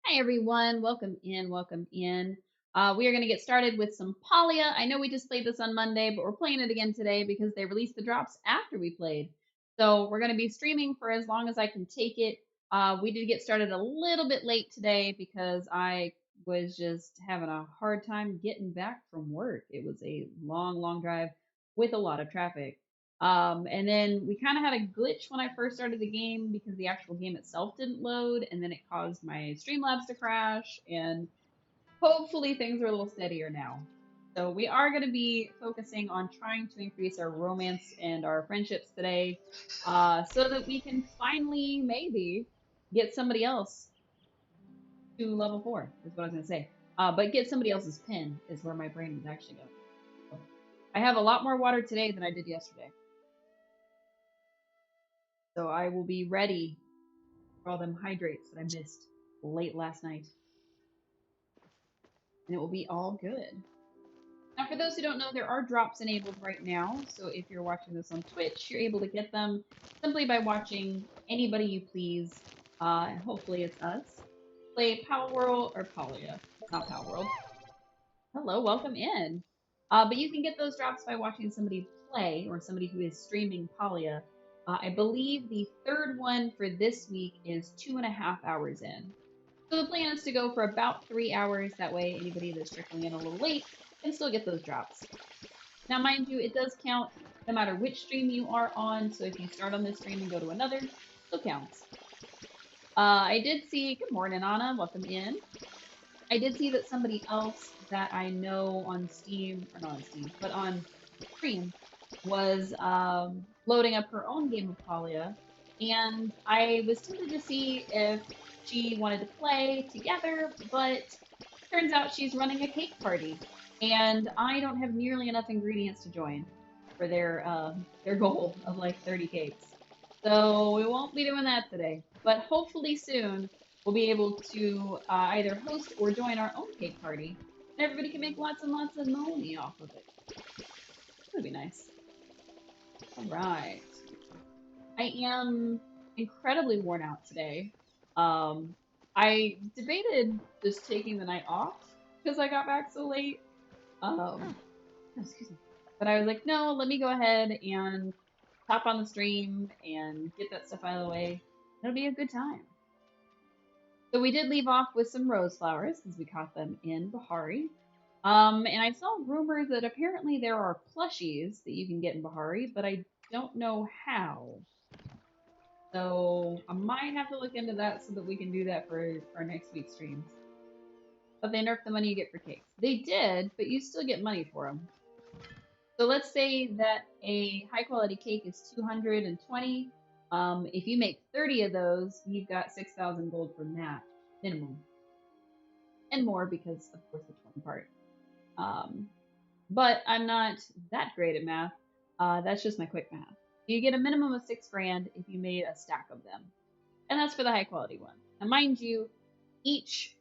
Hi, everyone. Welcome in. Welcome in. We are going to get started with some Palia. I know we just played this on Monday, but we're playing it again today because they released the drops after we played. So we're going to be streaming for as long as I can take it. We did get started a little bit late today because I was just having a hard time getting back from work. It was a long, long drive with a lot of traffic. And then we kind of had a glitch when I first started the game because the actual game itself didn't load, and then it caused my Streamlabs to crash. And hopefully things are a little steadier now. So we are going to be focusing on trying to increase our romance and our friendships today, so that we can finally maybe get somebody else to level 4. Is what I was going to say. But get somebody else's pin is where my brain was actually going. So I have a lot more water today than I did yesterday. So I will be ready for all them hydrates that I missed late last night. And it will be all good. Now, for those who don't know, there are drops enabled right now. So if you're watching this on Twitch, you're able to get them simply by watching Anybody You Please. Hopefully it's us. Play Power World or Palia, not Power World. Hello, welcome in. But you can get those drops by watching somebody play or somebody who is streaming Palia. I believe the third one for this week is 2.5 hours in. So the plan is to go for about 3 hours. That way, anybody that's trickling in a little late can still get those drops. Now, mind you, it does count no matter which stream you are on. So if you start on this stream and go to another, it still counts. I did see, good morning, Anna, welcome in. I did see that somebody else that I know on Steam, or not on Steam, but on stream, was loading up her own game of Palia, and I was tempted to see if she wanted to play together, but turns out she's running a cake party, and I don't have nearly enough ingredients to join for their goal of like 30 cakes. So we won't be doing that today, but hopefully soon we'll be able to either host or join our own cake party, and everybody can make lots and lots of money off of it. That would be nice. All right. I am incredibly worn out today. Um, I debated just taking the night off because I got back so late. Excuse me. But I was like, no, let me go ahead and hop on the stream and get that stuff out of the way. It'll be a good time. So we did leave off with some rose flowers because we caught them in Bahari. And I saw rumors that apparently there are plushies that you can get in Bahari, but I don't know how. So I might have to look into that so that we can do that for next week's streams. But they nerfed the money you get for cakes. They did, but you still get money for them. So let's say that a high quality cake is 220. If you make 30 of those, you've got 6,000 gold from that minimum, and more because of course the 20 part. Um, but I'm not that great at math. That's just my quick math. You get a minimum of 6 grand if you made a stack of them, and that's for the high quality one. Now, mind you, each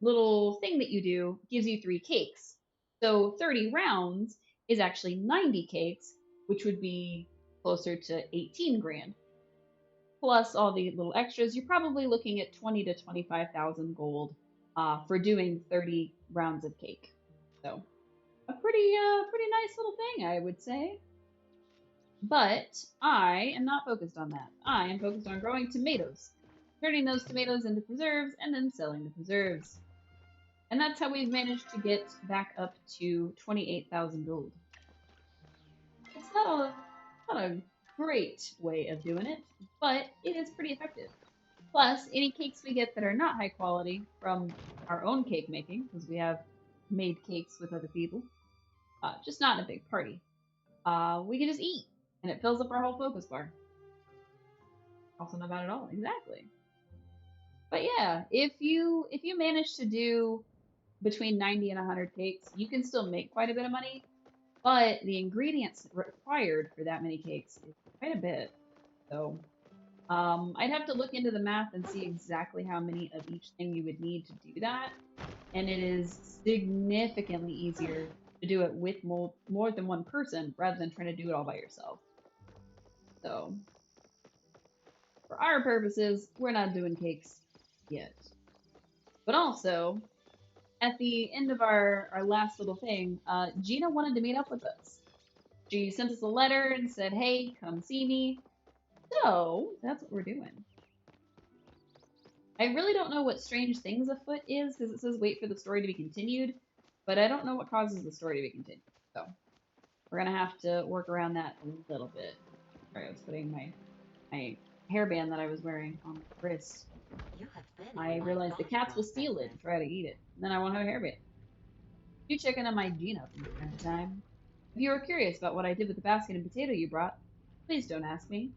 little thing that you do gives you 3 cakes. So 30 rounds is actually 90 cakes, which would be closer to 18 grand. Plus all the little extras, you're probably looking at 20 to 25,000 gold for doing 30 rounds of cake. So a pretty nice little thing, I would say. But I am not focused on that. I am focused on growing tomatoes, turning those tomatoes into preserves, and then selling the preserves. And that's how we've managed to get back up to 28,000 gold. It's not a great way of doing it, but it is pretty effective. Plus, any cakes we get that are not high quality from our own cake making, because we have made cakes with other people, just not in a big party, we can just eat, and it fills up our whole focus bar. Also not bad at all, exactly. But yeah, if you manage to do between 90 and 100 cakes, you can still make quite a bit of money, but the ingredients required for that many cakes is quite a bit. So I'd have to look into the math and see exactly how many of each thing you would need to do that. And it is significantly easier to do it with more than one person rather than trying to do it all by yourself. So for our purposes, we're not doing cakes yet. But also, at the end of our last little thing, Gina wanted to meet up with us. She sent us a letter and said, hey, come see me. So, that's what we're doing. I really don't know what Strange Things Afoot is, because it says wait for the story to be continued, but I don't know what causes the story to be continued. So, we're going to have to work around that a little bit. Sorry, I was putting my hairband that I was wearing on my wrist. I realized the cats will steal it and try to eat it. And then I won't have a hairband. You check in on my Gina from time to time. If you are curious about what I did with the basket and potato you brought, please don't ask me.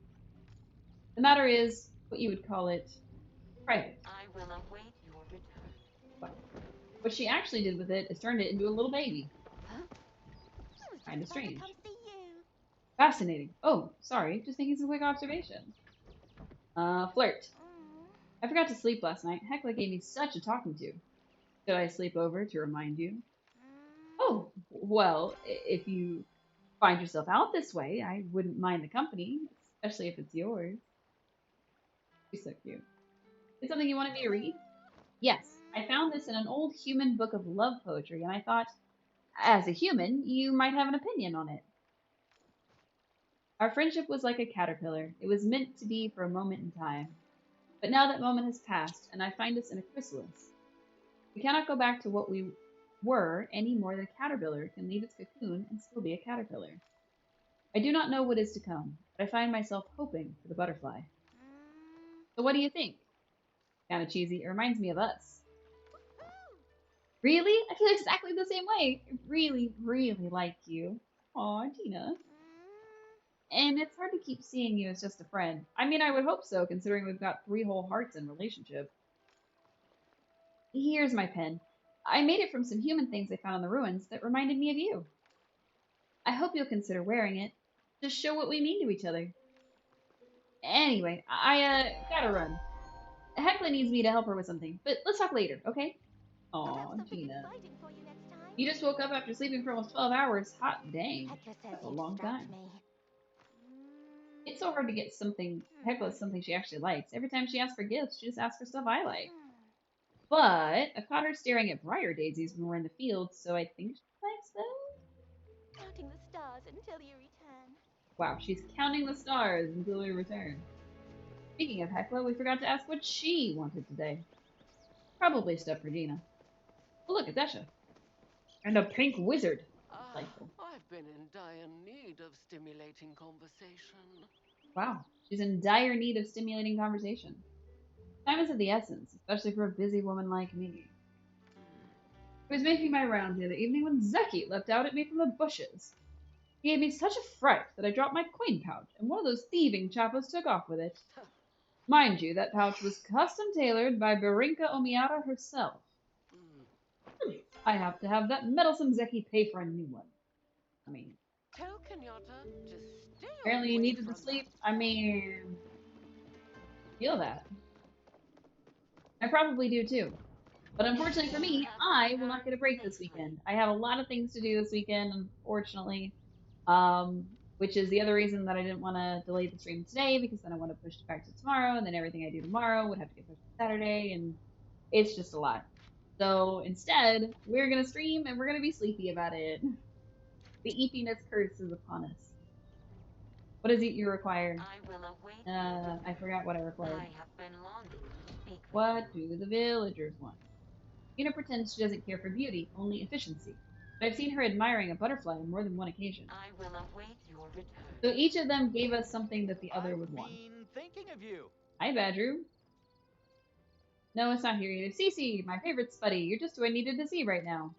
The matter is, what you would call it, private. I will await your return. What she actually did with it is turned it into a little baby. Huh? Kinda strange. Come see you. Fascinating. Oh, sorry, just making some quick observations. Flirt. I forgot to sleep last night. Hecla gave me such a talking to. Should I sleep over to remind you? Oh, well, if you find yourself out this way, I wouldn't mind the company, especially if it's yours. She's so cute. Is something you wanted me to read? Yes, I found this in an old human book of love poetry, and I thought, as a human, you might have an opinion on it. Our friendship was like a caterpillar. It was meant to be for a moment in time. But now that moment has passed, and I find us in a chrysalis. We cannot go back to what we were any more than a caterpillar can leave its cocoon and still be a caterpillar. I do not know what is to come, but I find myself hoping for the butterfly. So what do you think? Kind of cheesy. It reminds me of us. Really? I feel exactly the same way. I really, really like you. Aw, Tina. And it's hard to keep seeing you as just a friend. I mean, I would hope so, considering we've got 3 whole hearts in relationship. Here's my pen. I made it from some human things I found in the ruins that reminded me of you. I hope you'll consider wearing it. Just show what we mean to each other. Anyway, I gotta run. Hecla needs me to help her with something, but let's talk later, okay? Aw, Gina. You just woke up after sleeping for almost 12 hours. Hot dang. That's a long time. It's so hard to get something, Hecla something she actually likes. Every time she asks for gifts, she just asks for stuff I like. But I caught her staring at briar daisies when we're in the field, so I think she likes them. Counting the stars until you return. Wow, she's counting the stars until we return. Speaking of Hecla, we forgot to ask what she wanted today. Probably stuff for Gina. Oh, look, it's Esha. And a pink wizard. Delightful. I've been in dire need of stimulating conversation. Wow, she's in dire need of stimulating conversation. Time is of the essence, especially for a busy woman like me. I was making my rounds the other evening when Zeki leapt out at me from the bushes. He gave me such a fright that I dropped my coin pouch, and one of those thieving chapas took off with it. Mind you, that pouch was custom tailored by Barinka Omiata herself. I have to have that meddlesome Zeki pay for a new one. I mean, Tell Kenyatta to stay apparently you away needed the from sleep. I mean, feel that. I probably do too. But unfortunately for me, I will not get a break this weekend. I have a lot of things to do this weekend, unfortunately. Um, which is the other reason that I didn't want to delay the stream today, because then I want to push it back to tomorrow, and then everything I do tomorrow would have to get pushed to Saturday, and it's just a lot. So instead, we're gonna stream and we're gonna be sleepy about it. The eepiness curse is upon us. What is it you require? I will await your return. I forgot what I required. I have been longing to speak with What do the villagers want? Tina pretends she doesn't care for beauty, only efficiency. But I've seen her admiring a butterfly on more than one occasion. I will await your return. So each of them gave us something that the other would I've want. been thinking of you. Hi, Badru. No, it's not here either. Cece, my favorite spuddy. You're just who I needed to see right now.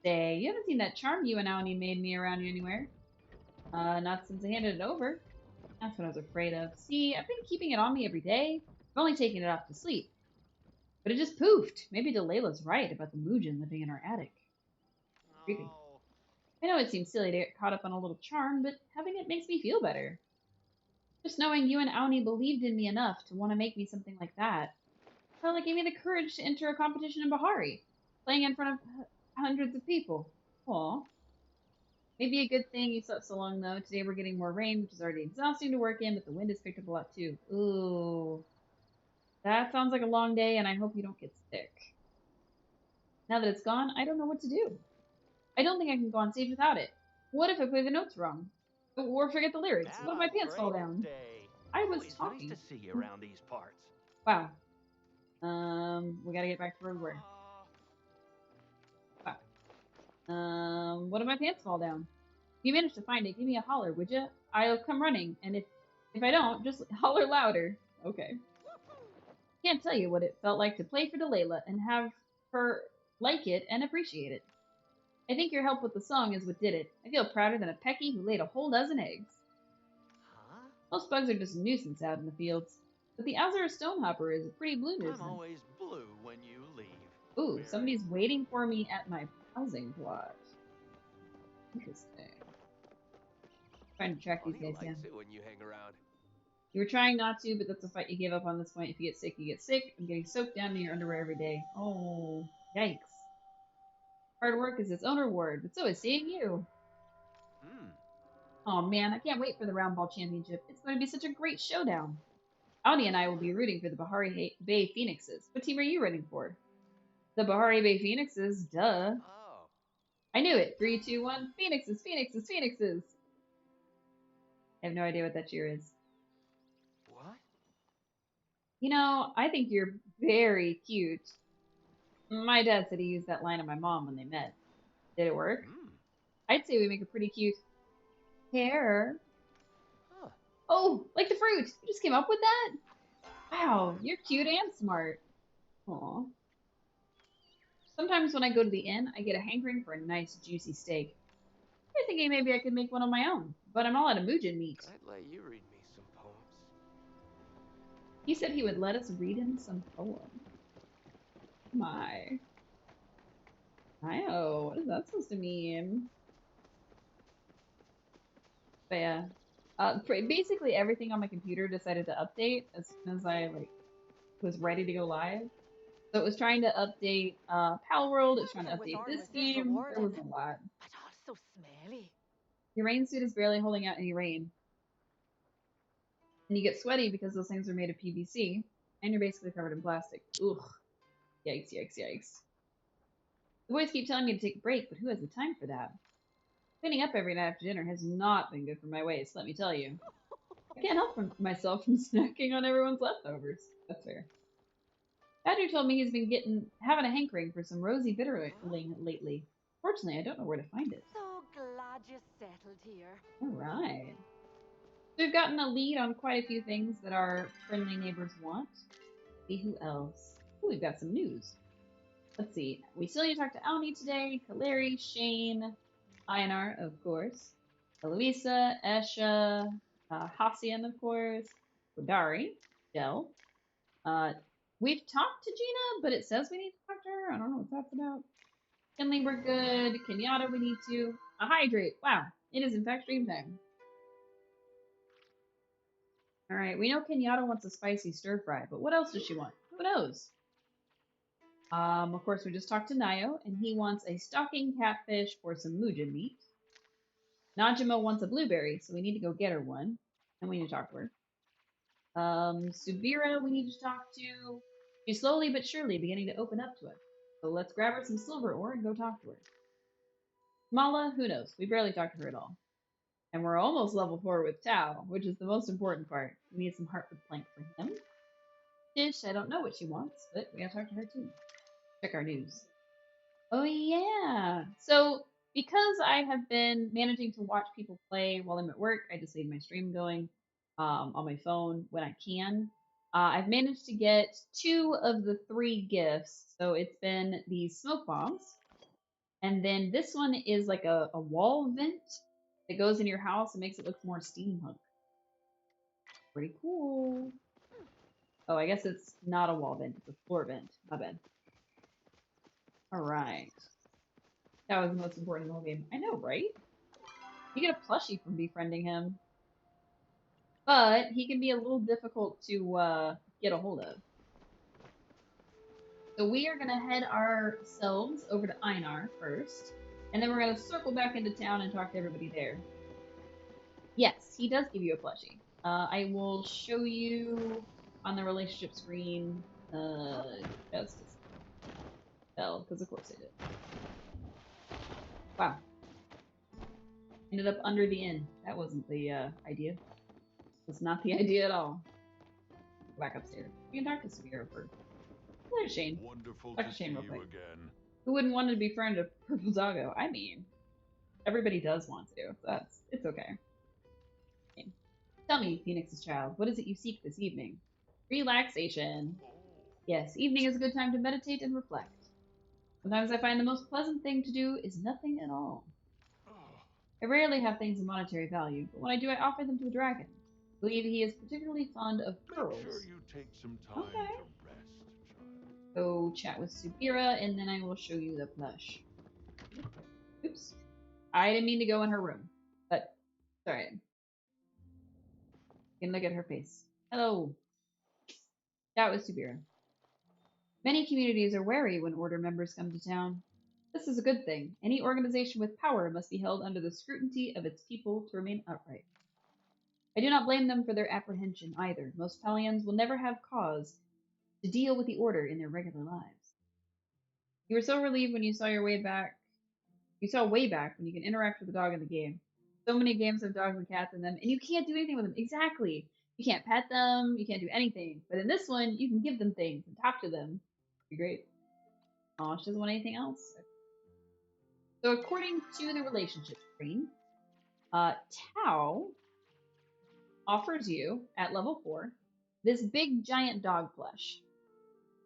Say, you haven't seen that charm you and Aoni made me around here anywhere. Not since I handed it over. That's what I was afraid of. See, I've been keeping it on me every day. I've only taken it off to sleep. But it just poofed. Maybe Delayla's right about the Muujin living in our attic. Creepy. Oh, I know it seems silly to get caught up on a little charm, but having it makes me feel better. Just knowing you and Aoni believed in me enough to want to make me something like that felt like gave me the courage to enter a competition in Bahari, playing in front of hundreds of people. Aw. Maybe a good thing you slept so long, though. Today we're getting more rain, which is already exhausting to work in, but the wind has picked up a lot, too. Ooh. That sounds like a long day, and I hope you don't get sick. Now that it's gone, I don't know what to do. I don't think I can go on stage without it. What if I play the notes wrong? Or forget the lyrics? What if my pants fall down? Day. I was Always talking. nice to see you around these parts. Wow. We gotta get back to where we were. Wow. What if my pants fall down? If you manage to find it, give me a holler, would ya? I'll come running, and if I don't, just holler louder. Okay. Can't tell you what it felt like to play for Delayla and have her like it and appreciate it. I think your help with the song is what did it. I feel prouder than a Pecky who laid a whole dozen eggs. Huh? Most bugs are just a nuisance out in the fields, but the Azure Stonehopper is a pretty blue nuisance. I'm always blue when you leave. Ooh, somebody's waiting for me at my housing plot. Interesting. Trying to track these Bonnie guys down. likes it when you hang around. You were trying not to, but that's a fight you gave up on this point. If you get sick, you get sick. I'm getting soaked down in your underwear every day. Oh, yikes. Hard work is its own reward, but so is seeing you. Oh man, I can't wait for the Round Ball Championship. It's going to be such a great showdown. Audi and I will be rooting for the Bahari Bay Phoenixes. What team are you rooting for? The Bahari Bay Phoenixes, duh. Oh. I knew it. 3, 2, 1. Phoenixes, Phoenixes, Phoenixes. I have no idea what that cheer is. What? You know, I think you're very cute. My dad said he used that line on my mom when they met. Did it work? I'd say we make a pretty cute pair. Huh. Oh, like the fruit. You just came up with that? Wow, you're cute and smart. Aw. Sometimes when I go to the inn, I get a hankering for a nice juicy steak. I'm thinking maybe I could make one on my own, but I'm all out of Muujin meat. I'd let you read me some poems. He said he would let us read him some poem. My. Oh, what is that supposed to mean? But yeah. Basically everything on my computer decided to update as soon as I was ready to go live. So it was trying to update Pal World, it was trying to update this game. There was a lot. But also smelly. Your rain suit is barely holding out any rain. And you get sweaty because those things are made of PVC, and you're basically covered in plastic. Ugh. Yikes, yikes, yikes. The boys keep telling me to take a break, but who has the time for that? Cleaning up every night after dinner has not been good for my waist, let me tell you. I can't help myself from snacking on everyone's leftovers. That's fair. Badger told me he's been having a hankering for some rosy bitterling lately. Fortunately, I don't know where to find it. So glad you settled here. Alright. So we've gotten a lead on quite a few things that our friendly neighbors want. Let's see who else. Ooh, we've got some news. Let's see. We still need to talk to Alni today, Kaleri, Shane, Einar, of course, Eloisa, Esha, Hassian, of course, Kodari, Del. We've talked to Gina, but it says we need to talk to her. I don't know what that's about. Kinley, we're good. Kenyatta, we need to. A hydrate. Wow. It is in fact stream time. Alright, we know Kenyatta wants a spicy stir fry, but what else does she want? Who knows? Of course, we just talked to Nayo, and he wants a stocking catfish for some Muujin meat. Najima wants a blueberry, so we need to go get her one. And we need to talk to her. Subira, we need to talk to. She's slowly but surely beginning to open up to us. So let's grab her some silver ore and go talk to her. Mala, who knows? We barely talked to her at all. And we're almost level 4 with Tao, which is the most important part. We need some heartwood plank for him. Tish, I don't know what she wants, but we gotta talk to her too. Check our news. Oh yeah! So, because I have been managing to watch people play while I'm at work, I just leave my stream going on my phone when I can. I've managed to get 2 of the 3 gifts. So it's been these smoke bombs. And then this one is like a wall vent that goes in your house and makes it look more steampunk. Pretty cool. Oh, I guess it's not a wall vent, it's a floor vent. My bad. Alright. That was the most important in the whole game. I know, right? You get a plushie from befriending him. But he can be a little difficult to get a hold of. So we are going to head ourselves over to Einar first. And then we're going to circle back into town and talk to everybody there. Yes, he does give you a plushie. I will show you on the relationship screen. Just fell, because of course I did. Wow. Ended up under the inn. That wasn't the idea. That's not the idea at all. Go back upstairs. You can talk to Severe first. There's Shane. Wonderful Talk to to see Shane real you quick. again. Who wouldn't want to befriend a purple doggo? I mean, everybody does want to. So it's okay. Okay. Tell me, Phoenix's child, what is it you seek this evening? Relaxation. Yes, evening is a good time to meditate and reflect. Sometimes I find the most pleasant thing to do is nothing at all. I rarely have things of monetary value, but when I do, I offer them to a dragon. I believe he is particularly fond of pearls. Make sure you take some time Okay. to rest, child. Go chat with Subira, and then I will show you the plush. Oops. I didn't mean to go in her room, but it's alright. You can look at her face. Hello. Chat with Subira. Many communities are wary when Order members come to town. This is a good thing. Any organization with power must be held under the scrutiny of its people to remain upright. I do not blame them for their apprehension either. Most Palians will never have cause to deal with the Order in their regular lives. You were so relieved when you saw your way back. You saw way back when you can interact with the dog in the game. So many games have dogs and cats in them, and you can't do anything with them. Exactly. You can't pet them. You can't do anything. But in this one, you can give them things and talk to them. Be great. Oh, she doesn't want anything else. So according to the relationship screen, Tao offers you at level 4 this big giant dog plush.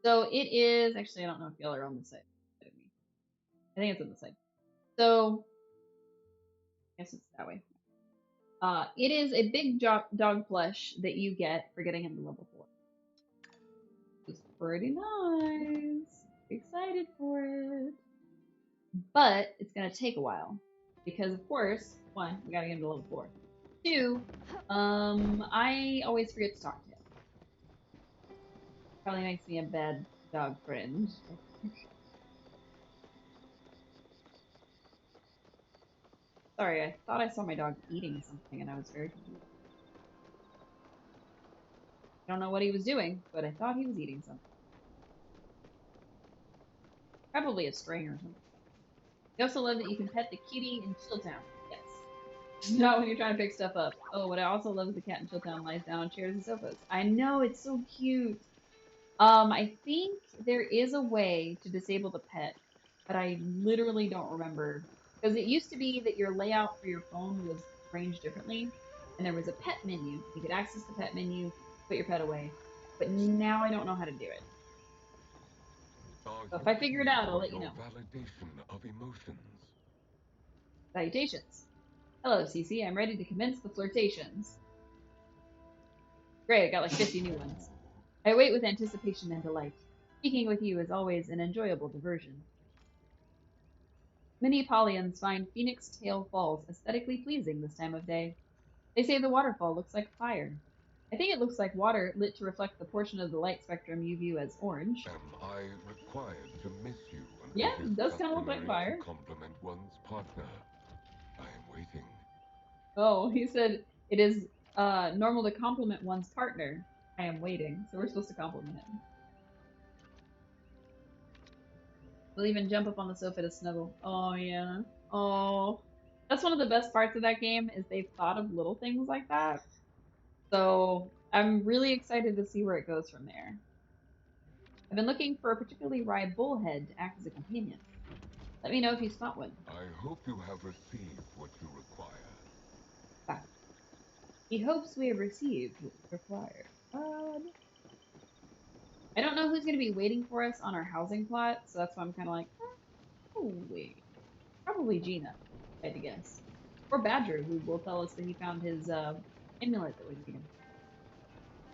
So it is actually, I don't know if y'all are on the side of me. I think it's on the side. So I guess it's that way. It is a big dog plush that you get for getting him to level 4. It's pretty nice. Excited for it. But it's gonna take a while. Because of course, 1, we gotta get him to level 4. 2, I always forget to talk to him. Probably makes me a bad dog friend. Sorry, I thought I saw my dog eating something and I was very confused. I don't know what he was doing, but I thought he was eating something. Probably a string or something. I also love that you can pet the kitty in Chilltown. Yes. Not when you're trying to pick stuff up. Oh, what I also love is the cat in Chilltown lies down on chairs and sofas. I know, it's so cute. I think there is a way to disable the pet, but I literally don't remember. Because it used to be that your layout for your phone was arranged differently, and there was a pet menu. You could access the pet menu, put your pet away. But now I don't know how to do it. So if I figure it out, I'll let you know. Validation of emotions. Salutations. Hello, Cece. I'm ready to commence the flirtations. Great, I got like 50 new ones. I wait with anticipation and delight. Speaking with you is always an enjoyable diversion. Many Polians find Phoenix Tail Falls aesthetically pleasing this time of day. They say the waterfall looks like fire. I think it looks like water lit to reflect the portion of the light spectrum you view as orange. Am I required to miss you? Yeah, it does kind of look like fire. To compliment one's partner. I am waiting. Oh, he said it is normal to compliment one's partner. I am waiting, so we're supposed to compliment him. We'll even jump up on the sofa to snuggle. Oh, yeah. Oh. That's one of the best parts of that game, is they've thought of little things like that. So, I'm really excited to see where it goes from there. I've been looking for a particularly rye bullhead to act as a companion. Let me know if you spot one. I hope you have received what you require. Ah. He hopes we have received what we require. I don't know who's going to be waiting for us on our housing plot, so that's why I'm kind of like, wait. Probably Gina, I had to guess. Or Badger, who will tell us that he found his amulet that we needed.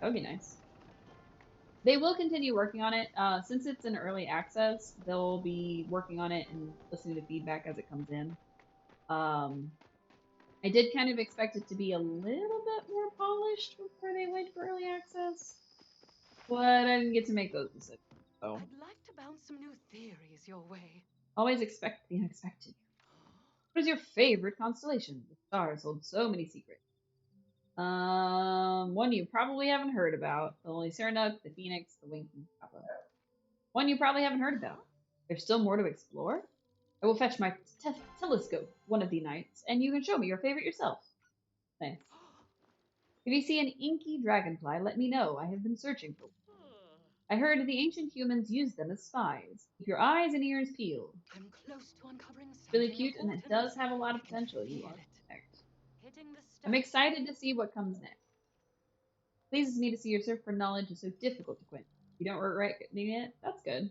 That would be nice. They will continue working on it. Since it's in early access, they'll be working on it and listening to feedback as it comes in. I did kind of expect it to be a little bit more polished before they went for early access, but I didn't get to make those decisions. So I'd like to bounce some new theories your way. always expect the unexpected. What is your favorite constellation? The stars hold so many secrets. One you probably haven't heard about. The Holy Serenuk, the Phoenix, the Winking Kappa. One you probably haven't heard about. There's still more to explore? I will fetch my telescope one of the nights, and you can show me your favorite yourself. Nice. If you see an inky dragonfly, let me know. I have been searching for one. I heard the ancient humans used them as spies. Keep your eyes and ears peeled. I'm close to uncovering Really something cute, and it important. does have a lot of I can potential. You feel are it. correct. Hitting the I'm steps. excited to see what comes next. Pleases me to see your search for knowledge is so difficult to quench. You don't regret getting it? That's good.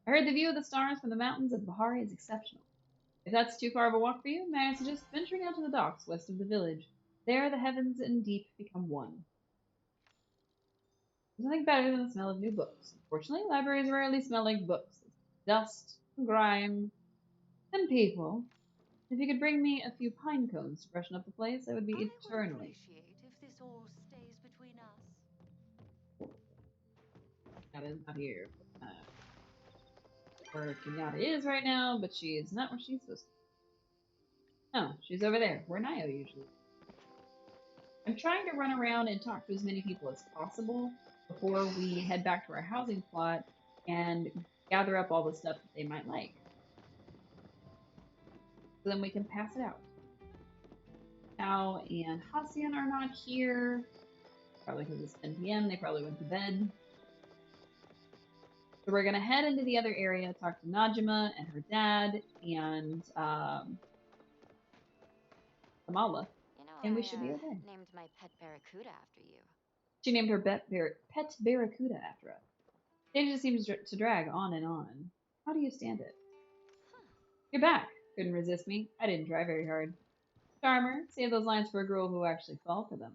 I heard the view of the stars from the mountains of Bahari is exceptional. If that's too far of a walk for you, may I suggest venturing out to the docks west of the village. There the heavens and deep become one. There's nothing better than the smell of new books. Unfortunately, libraries rarely smell like books. Dust, grime, and people. If you could bring me a few pine cones to freshen up the place, I would be I would eternally. appreciate if this all stays between us. Out here. Where Kenyatta is right now, but she is not where she's supposed to be. No, she's over there, where Nio usually is. I'm trying to run around and talk to as many people as possible before we head back to our housing plot and gather up all the stuff that they might like. So then we can pass it out. Al and Hassian are not here. Probably because it's 10 p.m. They probably went to bed. So we're gonna head into the other area, talk to Najima and her dad and Kamala. You know, And we should be okay. named my pet Barracuda after you. She named her pet Barracuda after us. It just seems to drag on and on. How do you stand it? You're back. Couldn't resist me. I didn't try very hard. Charmer, save those lines for a girl who actually fall for them.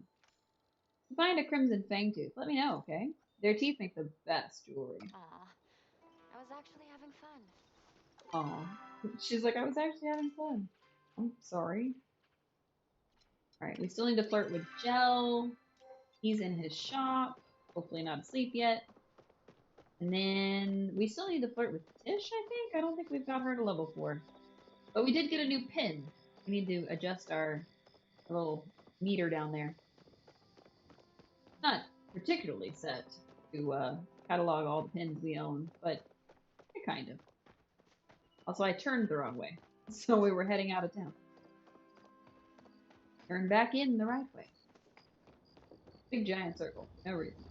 If you find a crimson fangtooth, let me know, okay? Their teeth make the best jewelry. Aw, I was actually having fun. Aw. She's like, I was actually having fun. I'm sorry. Alright, we still need to flirt with Gel. He's in his shop. Hopefully not asleep yet. And then we still need to flirt with Tish, I think? I don't think we've got her to level 4. But we did get a new pin. We need to adjust our little meter down there. Not particularly set to catalog all the pins we own, but kind of. Also, I turned the wrong way, so we were heading out of town. Turn back in the right way. Big giant circle. No reason.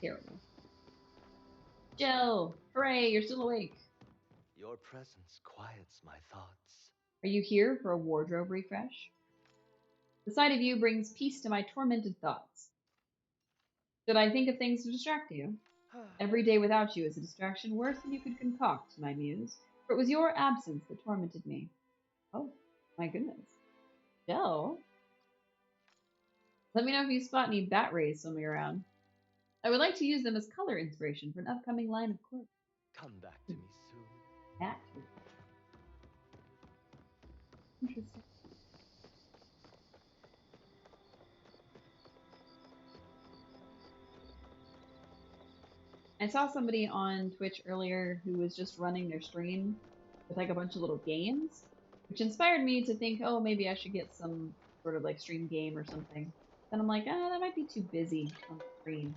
Terrible. Gel! Hooray, you're still awake. Your presence quiets my thoughts. Are you here for a wardrobe refresh? The sight of you brings peace to my tormented thoughts. Should I think of things to distract you? Every day without you is a distraction worse than you could concoct, my muse, for it was your absence that tormented me. Oh, my goodness. Gel? Let me know if you spot any bat rays swimming around. I would like to use them as color inspiration for an upcoming line of clothes. Come back to me soon. Bat. Interesting. I saw somebody on Twitch earlier who was just running their stream with like a bunch of little games, which inspired me to think, oh, maybe I should get some sort of like stream game or something. Then I'm like, that might be too busy on the screen.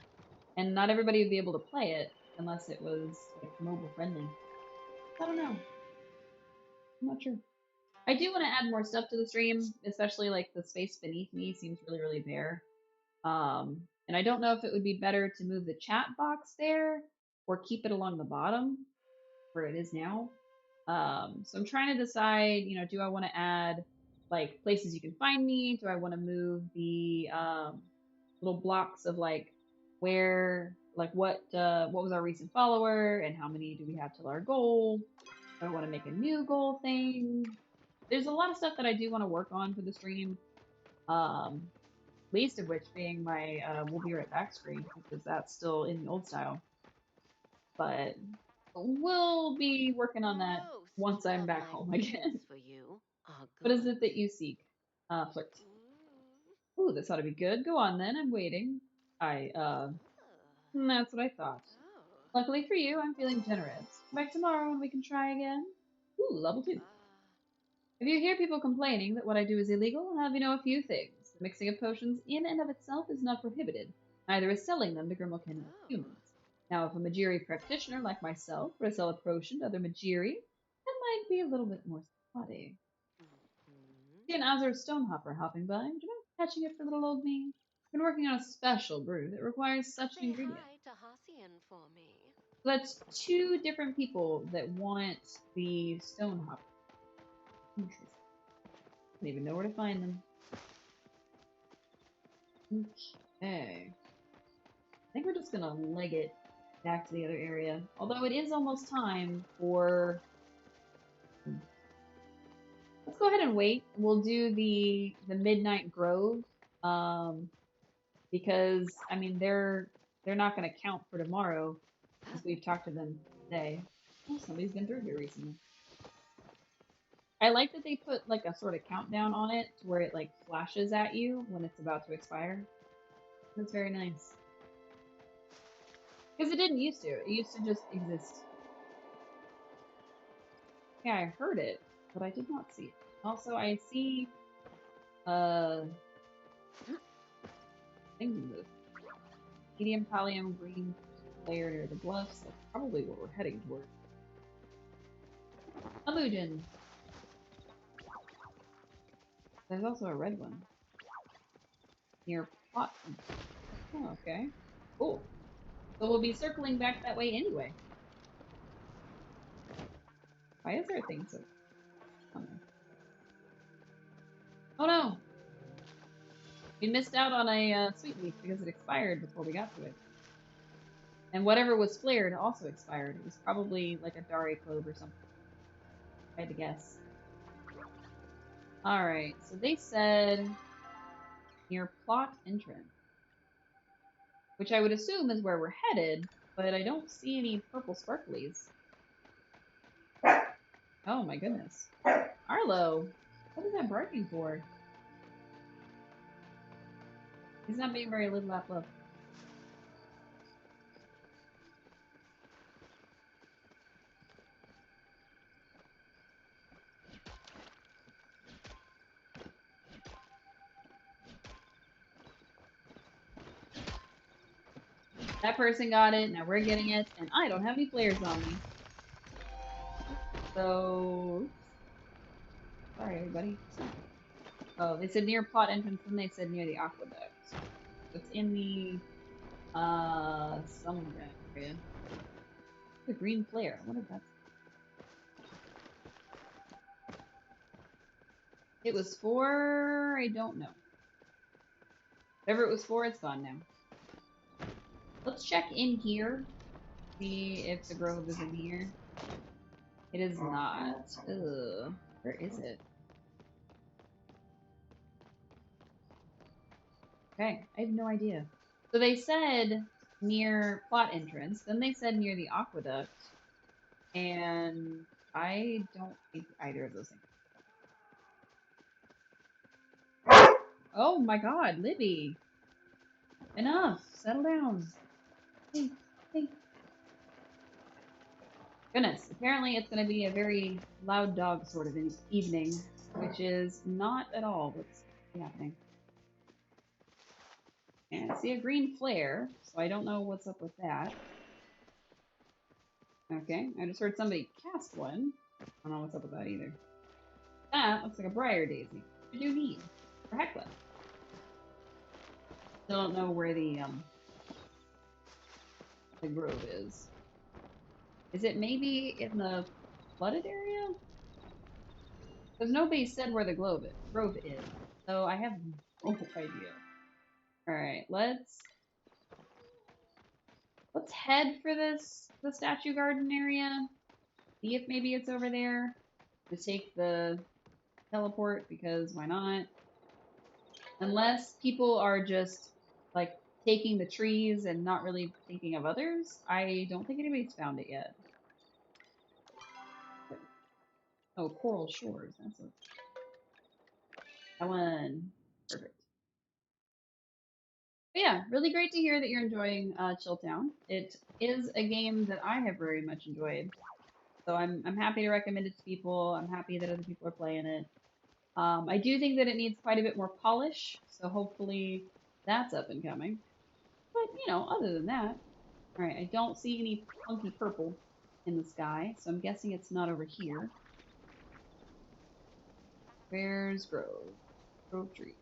And not everybody would be able to play it unless it was like mobile friendly. I don't know. I'm not sure. I do want to add more stuff to the stream, especially like the space beneath me seems really, really bare. And I don't know if it would be better to move the chat box there or keep it along the bottom where it is now. So I'm trying to decide, you know, do I want to add like places you can find me? Do I want to move the little blocks of like where, like what was our recent follower and how many do we have till our goal? Do I want to make a new goal thing? There's a lot of stuff that I do want to work on for the stream. Least of which being my we'll be right back screen, because that's still in the old style. But we'll be working on that once I'm back home again. For you. What is it that you seek? Flirt. Ooh, this ought to be good. Go on then, I'm waiting. That's what I thought. Luckily for you, I'm feeling generous. Come back tomorrow and we can try again. Ooh, level 2. If you hear people complaining that what I do is illegal, I'll have you know a few things. The mixing of potions in and of itself is not prohibited. Neither is selling them to Grimalkin humans. Now, if a Majiri practitioner like myself were to sell a potion to other Majiri, it might be a little bit more spotty. See an Azure Stonehopper hopping by. Would you mind catching it for little old me? I've been working on a special brew that requires such an Say ingredient. hi to Hassian for me. So that's two different people that want the Stonehopper. Interesting. I don't even know where to find them. Okay. I think we're just gonna leg it back to the other area. Although it is almost time for... Let's go ahead and wait. We'll do the Midnight Grove. Because I mean they're not gonna count for tomorrow because we've talked to them today. Oh, somebody's been through here recently. I like that they put like a sort of countdown on it to where it like flashes at you when it's about to expire. That's very nice. Because it didn't used to. It used to just exist. Yeah, I heard it, but I did not see it. Also, I see things move. Medium pallium green layer near the bluffs. That's probably what we're heading toward. Illusion. There's also a red one. Near plot. Oh, okay. Cool. So we'll be circling back that way anyway. Why is there a thing so... Oh no! We missed out on a sweetmeat because it expired before we got to it. And whatever was flared also expired. It was probably like a Dari clove or something. I had to guess. Alright, so they said near plot entrance. Which I would assume is where we're headed, but I don't see any purple sparklies. Oh my goodness. Arlo, what is that barking for? He's not being very little lap love. That person got it, now we're getting it, and I don't have any flares on me. So... Sorry, everybody. Oh, they said near plot entrance, then they said near the aqueduct. It's in the, somewhere area. The green flare. I wonder if that's... It was for... I don't know. Whatever it was for, it's gone now. Let's check in here. See if the grove is in here. It is not. Ugh. Where is it? Okay, I have no idea. So they said near plot entrance, then they said near the aqueduct, and I don't think either of those things. Oh my god, Libby! Enough! Settle down. Hey, hey. Goodness, apparently it's going to be a very loud dog sort of evening, which is not at all what's happening. And I see a green flare, so I don't know what's up with that. Okay, I just heard somebody cast one. I don't know what's up with that either. That looks like a briar daisy. What do you need? For Hecla. Still don't know where the grove is. Is it maybe in the flooded area? Because nobody said where the grove is, so I have no idea. Alright, let's head for the statue garden area. See if maybe it's over there. To take the teleport, because why not? Unless people are just, like, taking the trees and not really thinking of others, I don't think anybody's found it yet. Oh, Coral Shores. That's what. That one. Perfect. But yeah, really great to hear that you're enjoying Chilltown. It is a game that I have very much enjoyed. So I'm happy to recommend it to people. I'm happy that other people are playing it. I do think that it needs quite a bit more polish, so hopefully that's up and coming. But, you know, other than that, Alright, I don't see any funky purple in the sky, so I'm guessing it's not over here. Where's Grove? Grove Tree.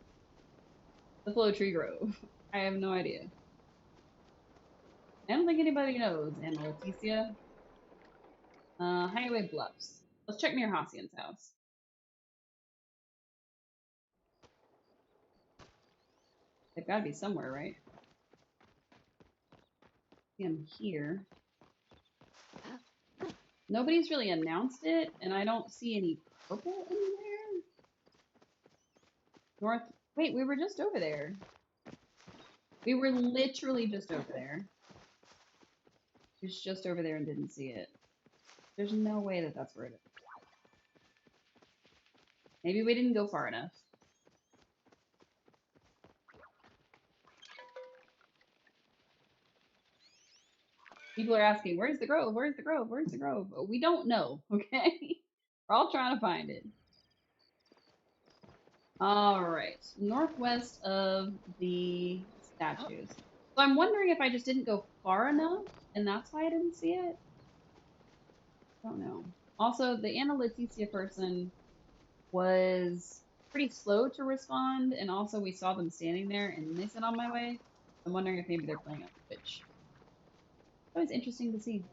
The Flow Tree Grove. I have no idea. I don't think anybody knows, Anna Leticia. Highway Bluffs. Let's check near Hassian's house. They've gotta be somewhere, right? See them here. Nobody's really announced it, and I don't see any purple anywhere. North. Wait, we were just over there. We were literally just over there. It was just over there and didn't see it. There's no way that that's where it is. Maybe we didn't go far enough. People are asking, where's the grove? Where's the grove? Where's the grove? We don't know, okay? We're all trying to find it. Alright, northwest of the statues. So I'm wondering if I just didn't go far enough, and that's why I didn't see it? Don't know. Also, the Anna Leticia person was pretty slow to respond, and also we saw them standing there, and they said on my way. I'm wondering if maybe they're playing on Twitch. It's always interesting to see.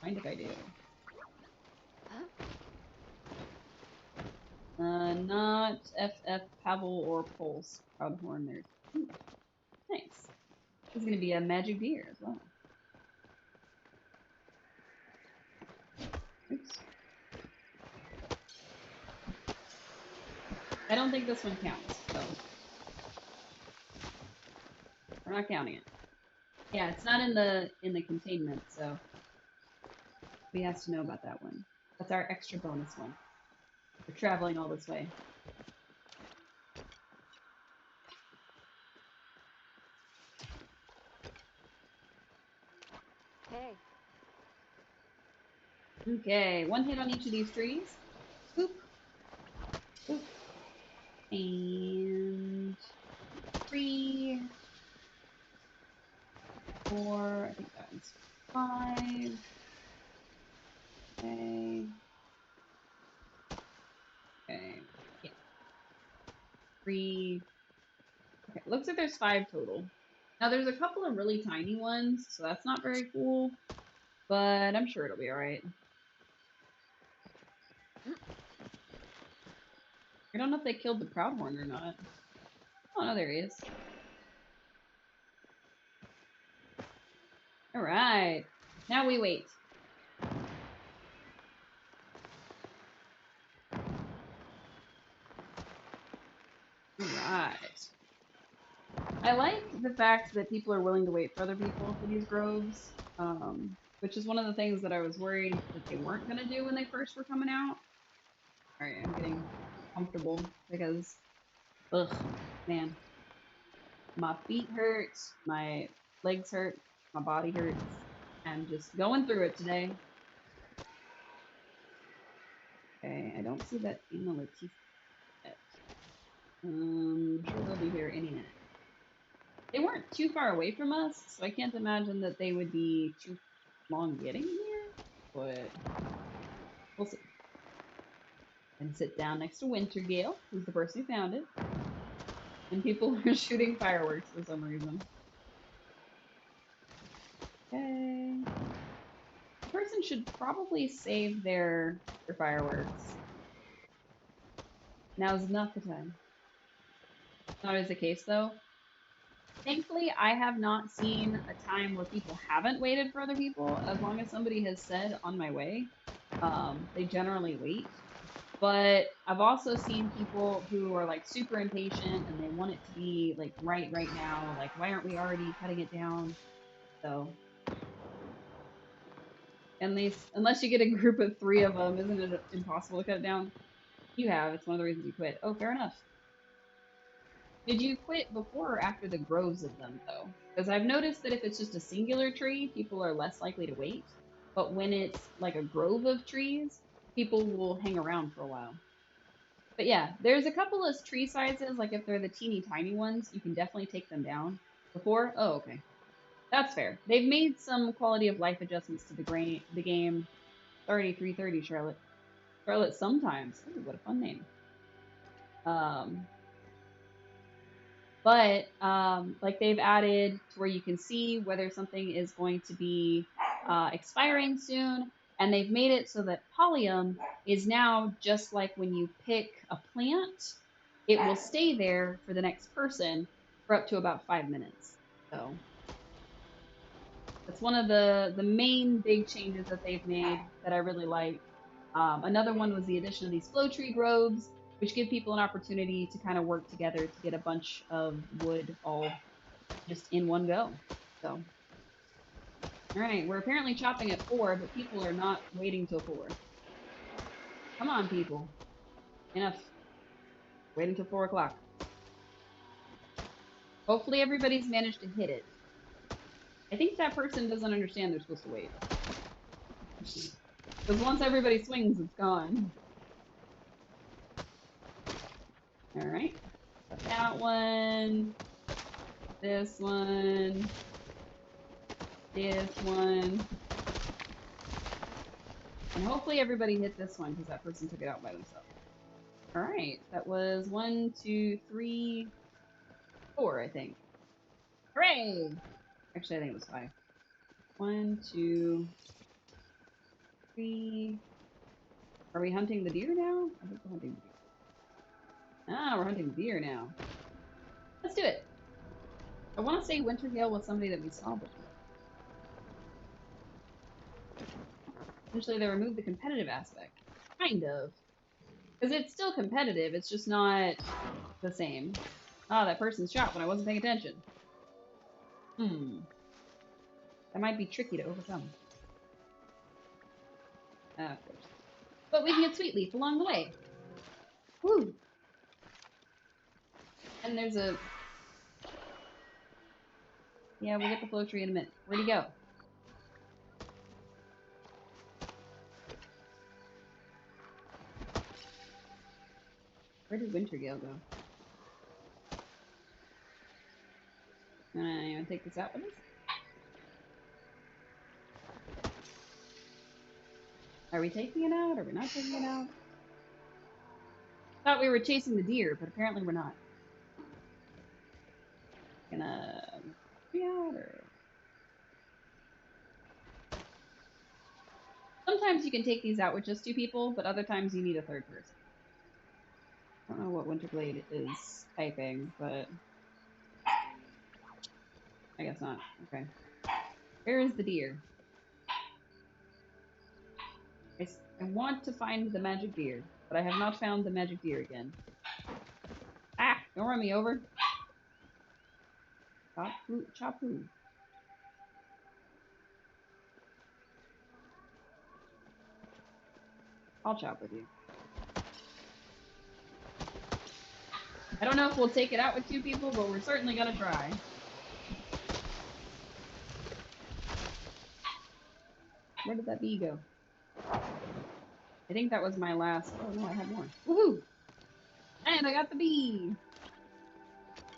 Mind if I do. Not FF, Pavel, or Pulse. Proudhorn there. Ooh, nice. This is going to be a magic deer as well. Oops. I don't think this one counts, so we're not counting it. Yeah, it's not in the containment, so we have to know about that one. That's our extra bonus one. We're traveling all this way. Hey. Okay, one hit on each of these trees. Boop. Boop. And 3, 4, I think that one's 5. Okay. Okay. Yeah. 3. Okay, looks like there's 5 total. Now there's a couple of really tiny ones, so that's not very cool, but I'm sure it'll be alright. I don't know if they killed the Proudhorn or not. Oh no, there he is. Alright. Now we wait. Alright. I like the fact that people are willing to wait for other people for these groves, which is one of the things that I was worried that they weren't going to do when they first were coming out. Alright, I'm getting comfortable because, ugh, man. My feet hurt, my legs hurt, my body hurts. I'm just going through it today. Okay, I don't see that Anna Leticia yet. I'm sure they'll be here any minute. They weren't too far away from us, so I can't imagine that they would be too long getting here, but we'll see. And sit down next to Wintergale, who's the person who found it. And people are shooting fireworks for some reason. Okay. The person should probably save their fireworks. Now's not the time. Not always the case, though. Thankfully, I have not seen a time where people haven't waited for other people. As long as somebody has said on my way, they generally wait. But I've also seen people who are like super impatient and they want it to be like right now. Like, why aren't we already cutting it down? So, at least, unless you get a group of 3 of them, isn't it impossible to cut it down? You have. It's one of the reasons you quit. Oh, fair enough. Did you quit before or after the groves of them, though? Because I've noticed that if it's just a singular tree, people are less likely to wait. But when it's like a grove of trees, people will hang around for a while. But yeah, there's a couple of tree sizes, like if they're the teeny tiny ones, you can definitely take them down. Before? Oh, okay. That's fair. They've made some quality of life adjustments to the game. 3330 Charlotte. Charlotte sometimes. Ooh, what a fun name. But like they've added to where you can see whether something is going to be expiring soon, and they've made it so that Polyum is now just like when you pick a plant, it will stay there for the next person for up to about 5 minutes. So that's one of the main big changes that they've made that I really like. Another one was the addition of these flow tree groves, which give people an opportunity to kind of work together to get a bunch of wood all just in one go. So, all right, we're apparently chopping at 4, but people are not waiting till 4. Come on, people. Enough. Waiting till 4 o'clock. Hopefully everybody's managed to hit it. I think that person doesn't understand they're supposed to wait. Because once everybody swings, it's gone. Alright. That one. This one. This one. And hopefully everybody hit this one because that person took it out by themselves. Alright. That was 1, 2, 3, 4, I think. Hooray! Actually, I think it was 5. 1, 2, 3. Are we hunting the deer now? I think we're hunting the deer. Ah, we're hunting the deer now. Let's do it. I want to say Wintergale was somebody that we saw before. Essentially, they removed the competitive aspect. Kind of. Because it's still competitive, it's just not the same. Ah, that person's shot when I wasn't paying attention. That might be tricky to overcome. Of course. But we can get Sweet Leaf along the way. Woo! And there's a... Yeah, we'll get the flow tree in a minute. Where'd he go? Where did Wintergale go? You wanna take this out with us? Are we taking it out? Are we not taking it out? Thought we were chasing the deer, but apparently we're not. Gonna be out or... Sometimes you can take these out with just 2 people, but other times you need a 3rd person. I don't know what Winterblade is typing, but... I guess not. Okay. Where is the deer? I want to find the magic deer, but I have not found the magic deer again. Ah! Don't run me over. Chop-hoo. I'll chop with you. I don't know if we'll take it out with 2 people, but we're certainly gonna try. Where did that bee go? I think that was my last... Oh no, I have more. Woohoo! And I got the bee!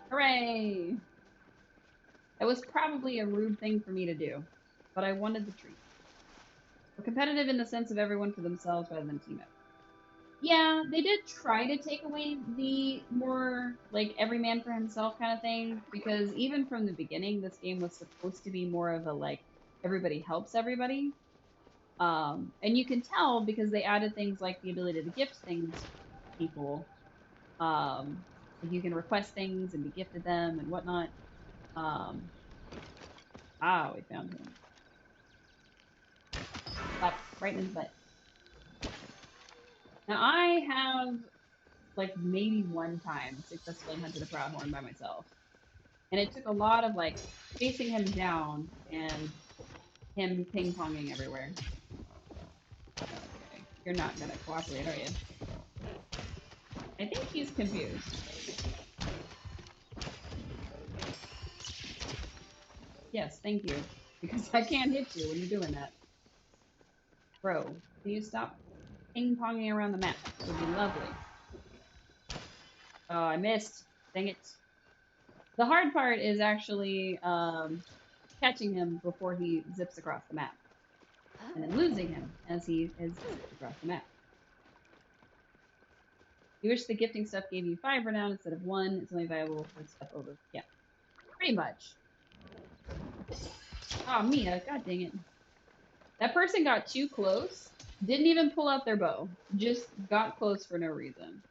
Hooray! That was probably a rude thing for me to do, but I wanted the treat. We're competitive in the sense of everyone for themselves rather than team up. Yeah, they did try to take away the more, like, every man for himself kind of thing, because even from the beginning, this game was supposed to be more of a, like, everybody helps everybody. And you can tell because they added things like the ability to gift things to people. You can request things and be gifted them and whatnot. We found him. Up, right in his butt. Now I have, like, maybe 1 time successfully hunted a Proudhorn by myself. And it took a lot of, like, chasing him down and him ping-ponging everywhere. Okay. You're not gonna cooperate, are you? I think he's confused. Yes, thank you. Because I can't hit you when you're doing that. Bro, can you stop ping-ponging around the map? It would be lovely. Oh, I missed. Dang it. The hard part is actually catching him before he zips across the map, and then losing him as he zips across the map. You wish the gifting stuff gave you 5 renown instead of 1. It's only viable for stuff over. Yeah, pretty much. Oh, Mia, god dang it. That person got too close. Didn't even pull out their bow. Just got close for no reason.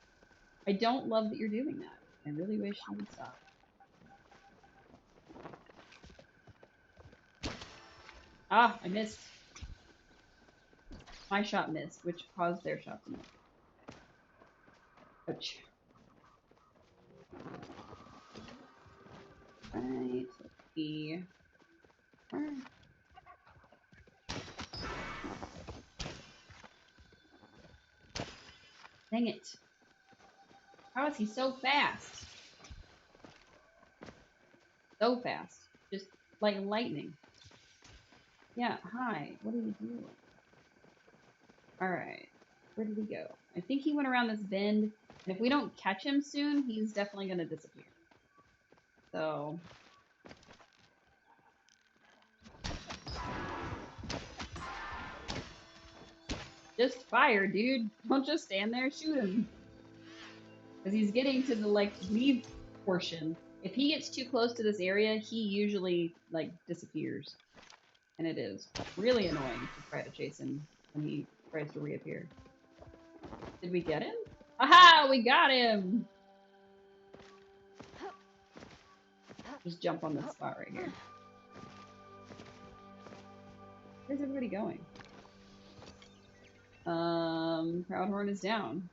I don't love that you're doing that. I really wish you would stop. Ah, I missed. My shot missed, which caused their shot to miss. Ouch. Right, let's see. Dang it. How is he so fast? So fast. Just like lightning. Yeah, hi. What are you doing? Alright. Where did he go? I think he went around this bend. And if we don't catch him soon, he's definitely going to disappear. So... just fire, dude. Don't just stand there, shoot him. Because he's getting to the, like, leave portion. If he gets too close to this area, he usually, like, disappears. And it is really annoying to try to chase him when he tries to reappear. Did we get him? Aha! We got him! Just jump on this spot right here. Where's everybody going? Proudhorn is down.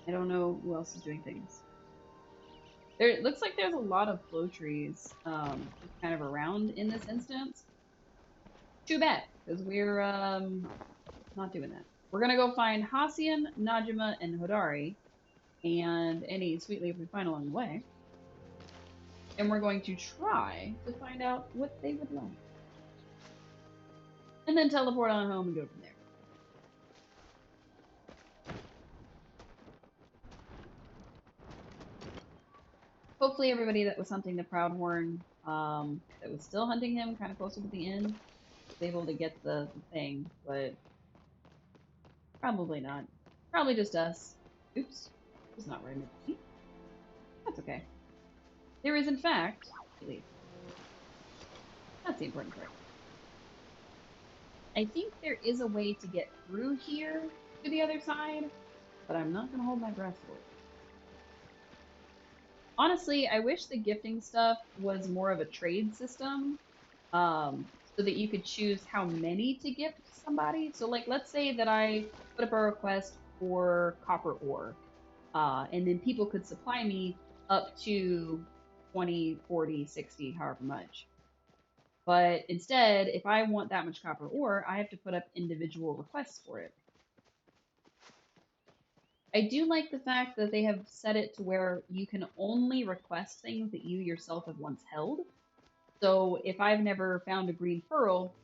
I don't know who else is doing things. There, it looks like there's a lot of flow trees just kind of around in this instance. Too bad, because we're not doing that. We're gonna go find Hassian, Najima, and Hodari, and any sweet leaf we find along the way. And we're going to try to find out what they would like. And then teleport on home and go from there. Hopefully everybody that was hunting the Proudhorn, that was still hunting him kind of closer to the end, was able to get the thing, but probably not. Probably just us. Oops. It's not where I meant to be. That's okay. There is, in fact, leaf. That's the important part. I think there is a way to get through here to the other side, but I'm not going to hold my breath for it. Honestly, I wish the gifting stuff was more of a trade system, so that you could choose how many to gift somebody. So, like, let's say that I put up a request for copper ore, and then people could supply me up to 20, 40, 60, however much. But instead, if I want that much copper ore, I have to put up individual requests for it. I do like the fact that they have set it to where you can only request things that you yourself have once held. So if I've never found a green pearl,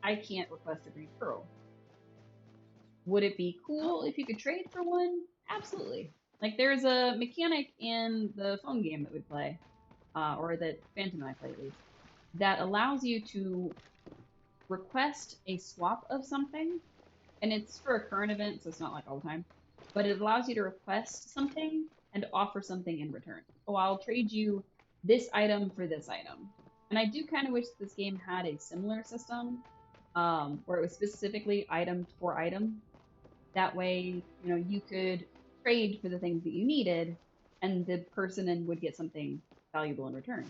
I can't request a green pearl. Would it be cool if you could trade for one? Absolutely. Like, there's a mechanic in the phone game that we play, or that Phantom and I play at least, that allows you to request a swap of something, and it's for a current event, so it's not like all the time, but it allows you to request something and offer something in return. Oh, I'll trade you this item for this item. And I do kind of wish this game had a similar system, where it was specifically item for item. That way, you know, you could trade for the things that you needed, and the person then would get something valuable in return.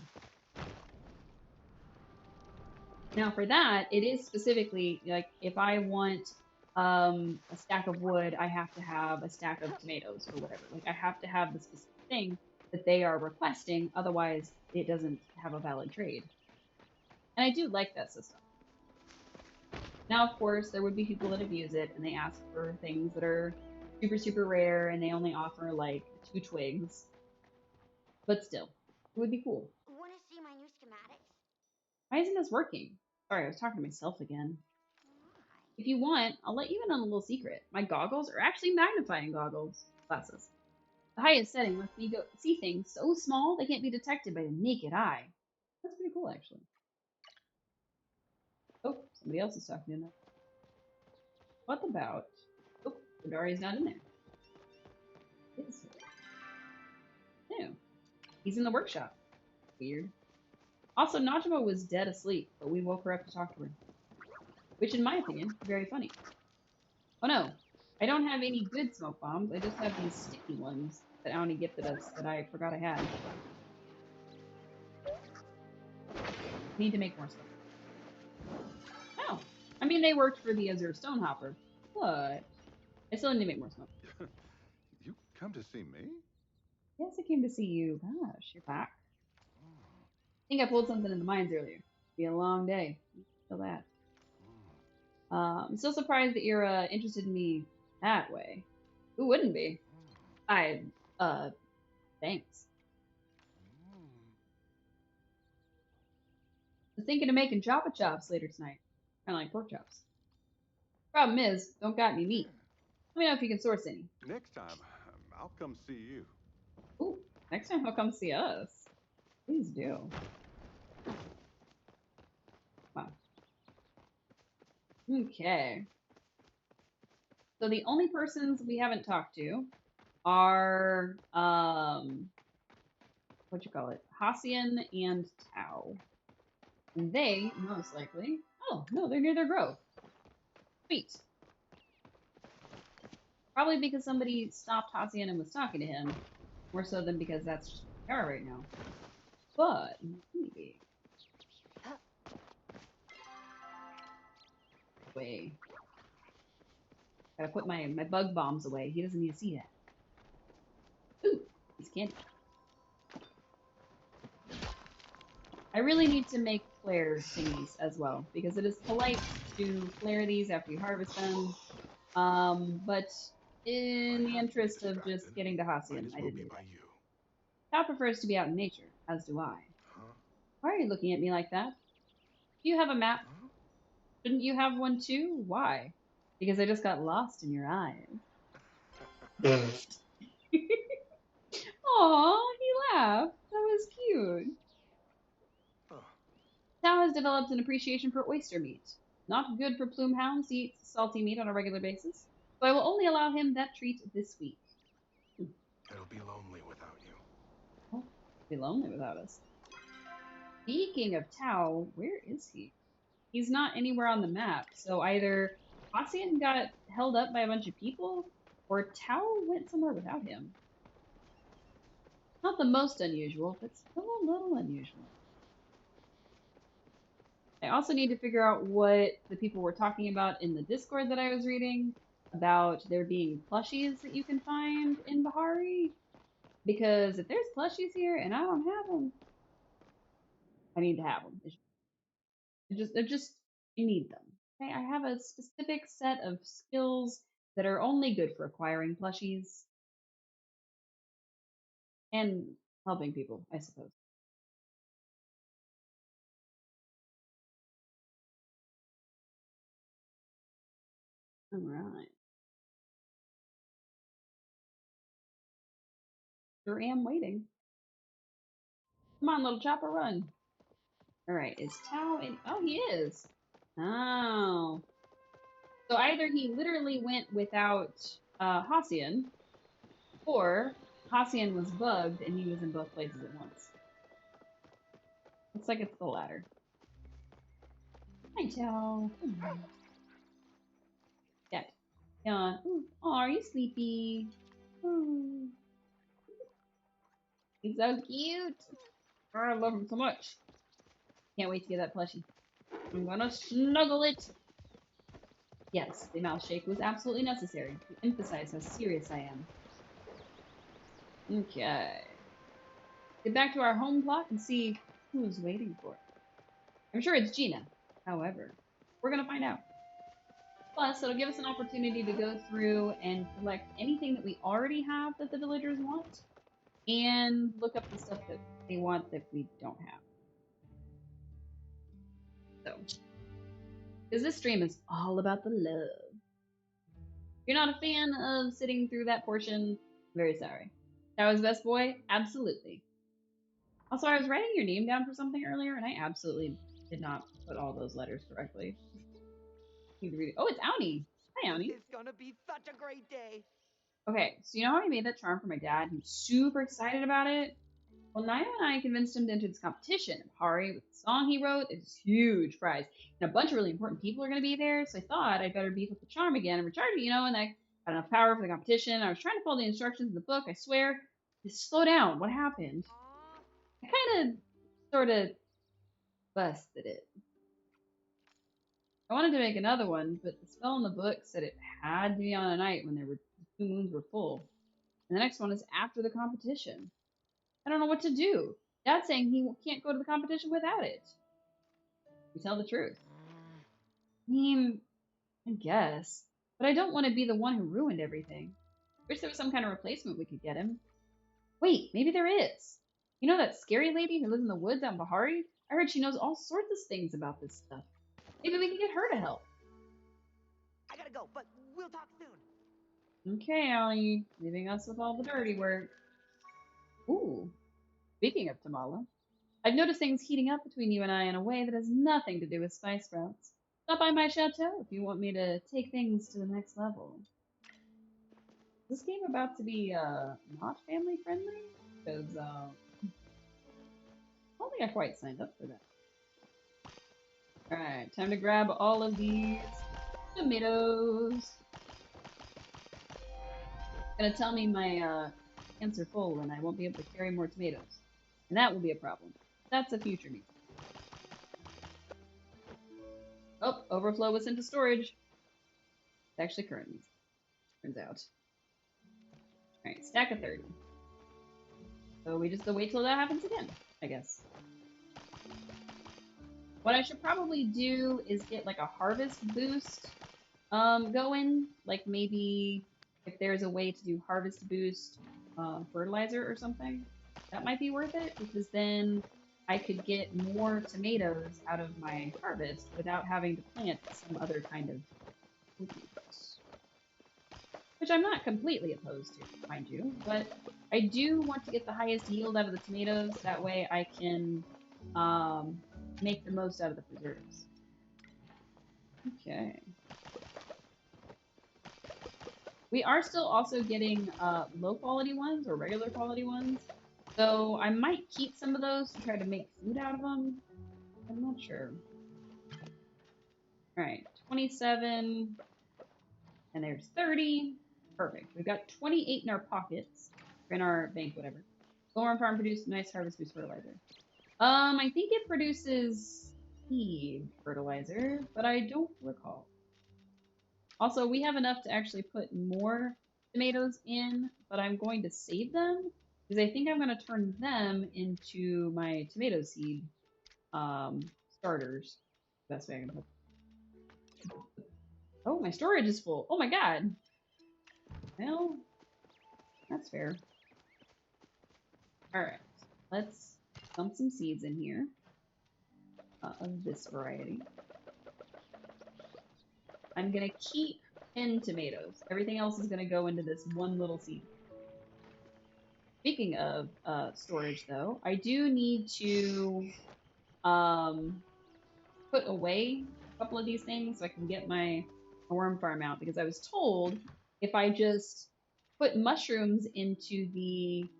Now for that, it is specifically, like, if I want a stack of wood, I have to have a stack of tomatoes or whatever. Like, I have to have the specific thing that they are requesting, otherwise it doesn't have a valid trade. And I do like that system. Now, of course, there would be people that abuse it, and they ask for things that are super, super rare, and they only offer, like, 2 twigs. But still, it would be cool. Want to see my new schematics? Why isn't this working? Sorry, I was talking to myself again. If you want, I'll let you in on a little secret. My goggles are actually magnifying goggles. Glasses. The highest setting lets me go see things so small they can't be detected by the naked eye. That's pretty cool, actually. Oh, somebody else is talking to them. What about? Oh, Kodari's not in there. Is he? No. He's in the workshop. Weird. Also, Najima was dead asleep, but we woke her up to talk to her. Which, in my opinion, very funny. Oh no, I don't have any good smoke bombs. I just have these sticky ones that Aoni gifted us that I forgot I had. Need to make more stuff. Oh, I mean they worked for the Azure Stonehopper, but I still need to make more smoke. You come to see me? Yes, I came to see you. Gosh, you're back. I think I pulled something in the mines earlier. It'll be a long day. Feel that. I'm still surprised that you're interested in me that way. Who wouldn't be? Thanks. I was thinking of making Joppa chops later tonight. Kind of like pork chops. Problem is, don't got any meat. Let me know if you can source any. Next time, I'll come see you. Ooh, next time he'll come see us. Please do. Wow. Okay. So the only persons we haven't talked to are, what you call it? Hacian and Tao. And they, most likely, oh, no, they're near their grove. Sweet. Probably because somebody stopped Hacian and was talking to him. More so than because that's just where they are right now. But, maybe. Way. Gotta put my bug bombs away. He doesn't need to see that. Ooh, he's candy. I really need to make flare thingies as well, because it is polite to flare these after you harvest them. But in the interest of just getting to Hacian, I didn't do that. Tao prefers to be out in nature, as do I. Why are you looking at me like that? Do you have a map? Shouldn't you have one too? Why? Because I just got lost in your eyes. Aw, he laughed. That was cute. Tao has developed an appreciation for oyster meat. Not good for plume hounds to eat salty meat on a regular basis, so I will only allow him that treat this week. It'll be lonely without you. Oh, be lonely without us. Speaking of Tao, where is he? He's not anywhere on the map, so either Hacian got held up by a bunch of people, or Tao went somewhere without him. Not the most unusual, but still a little unusual. I also need to figure out what the people were talking about in the Discord that I was reading, about there being plushies that you can find in Bahari. Because if there's plushies here and I don't have them, I need to have them. You need them. Okay, I have a specific set of skills that are only good for acquiring plushies and helping people, I suppose. All right. Sure am waiting. Come on, little chopper, run. All right, is Tao in? Oh, he is. Oh. So either he literally went without Hacian, or Hacian was bugged and he was in both places at once. Looks like it's the latter. Hi, Tao. Yeah. Yeah. Oh, are you sleepy? Ooh. He's so cute. Oh, I love him so much. Can't wait to get that plushie. I'm gonna snuggle it. Yes, the mouth shake was absolutely necessary to emphasize how serious I am. Okay. Get back to our home plot and see who's waiting for it. I'm sure it's Gina. However, we're gonna find out. Plus, it'll give us an opportunity to go through and collect anything that we already have that the villagers want, and look up the stuff that they want that we don't have. So, Because this stream is all about the love. If you're not a fan of sitting through that portion, very sorry. That was best boy? Absolutely. Also, I was writing your name down for something earlier, and I absolutely did not put all those letters correctly. Need to read it. Oh, it's Auni. Hi, Auni. It's gonna be such a great day. Okay, so you know how I made that charm for my dad? He was super excited about it. Well, Naya and I convinced him to enter this competition. Hari, with the song he wrote, is a huge prize. And a bunch of really important people are going to be there, so I thought I'd better beef up the charm again and recharge it, and I had enough power for the competition. I was trying to follow the instructions in the book, I swear. Just slow down. What happened? I kind of, sort of, busted it. I wanted to make another one, but the spell in the book said it had to be on a night when the 2 moons were full. And the next one is after the competition. I don't know what to do. Dad's saying he can't go to the competition without it. You tell the truth. I mean, I guess. But I don't want to be the one who ruined everything. Wish there was some kind of replacement we could get him. Wait, maybe there is. You know that scary lady who lives in the woods out in Bahari? I heard she knows all sorts of things about this stuff. Maybe we can get her to help. I gotta go, but we'll talk soon. Okay, Allie. Leaving us with all the dirty work. Ooh. Speaking of Tamala, I've noticed things heating up between you and I in a way that has nothing to do with Spice Sprouts. Stop by my chateau if you want me to take things to the next level. Is this game about to be, not family friendly? Because, I don't think I quite signed up for that. Alright, time to grab all of these tomatoes. It's gonna tell me my, hands are full and I won't be able to carry more tomatoes. And that will be a problem. That's a future need. Oh, overflow was into storage. It's actually current needs. Turns out. Alright, stack of 30. So we just wait till that happens again, I guess. What I should probably do is get like a harvest boost going. Like maybe if there's a way to do harvest boost fertilizer or something. That might be worth it because then I could get more tomatoes out of my harvest without having to plant some other kind of food. Which I'm not completely opposed to, mind you, but I do want to get the highest yield out of the tomatoes. That way I can make the most out of the preserves. Okay. We are still also getting low quality ones or regular quality ones. So I might keep some of those to try to make food out of them. I'm not sure. Alright, 27. And there's 30. Perfect. We've got 28 in our pockets. Or in our bank, whatever. Golden Farm produced nice harvest boost fertilizer. I think it produces seed fertilizer, but I don't recall. Also, we have enough to actually put more tomatoes in, but I'm going to save them because I think I'm going to turn them into my tomato seed starters. Best way I can put. Oh, my storage is full. Oh my god. Well, that's fair. Alright, let's dump some seeds in here of this variety. I'm gonna keep 10 tomatoes. Everything else is gonna go into this one little seed. Speaking of storage, though, I do need to put away a couple of these things so I can get my worm farm out, because I was told if I just put mushrooms into the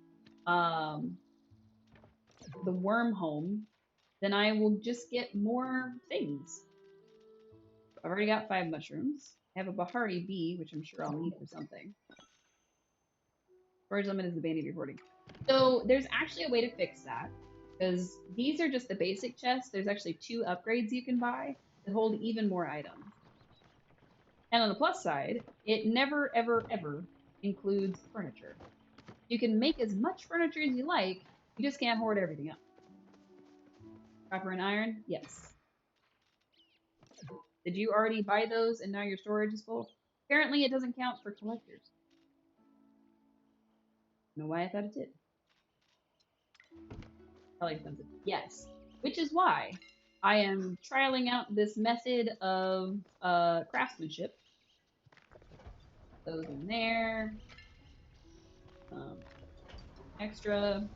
worm home, then I will just get more things. I've already got 5 mushrooms. I have a Bahari bee, which I'm sure I'll need for something. Storage limit is the bane of your hoarding. So there's actually a way to fix that, because these are just the basic chests. There's actually 2 upgrades you can buy that hold even more items. And on the plus side, it never, ever, ever includes furniture. You can make as much furniture as you like, you just can't hoard everything up. Copper and iron? Yes. Did you already buy those and now your storage is full? Apparently it doesn't count for collectors. I don't know why I thought it did. Probably expensive. Yes. Which is why I am trialing out this method of craftsmanship. Those in there. Extra.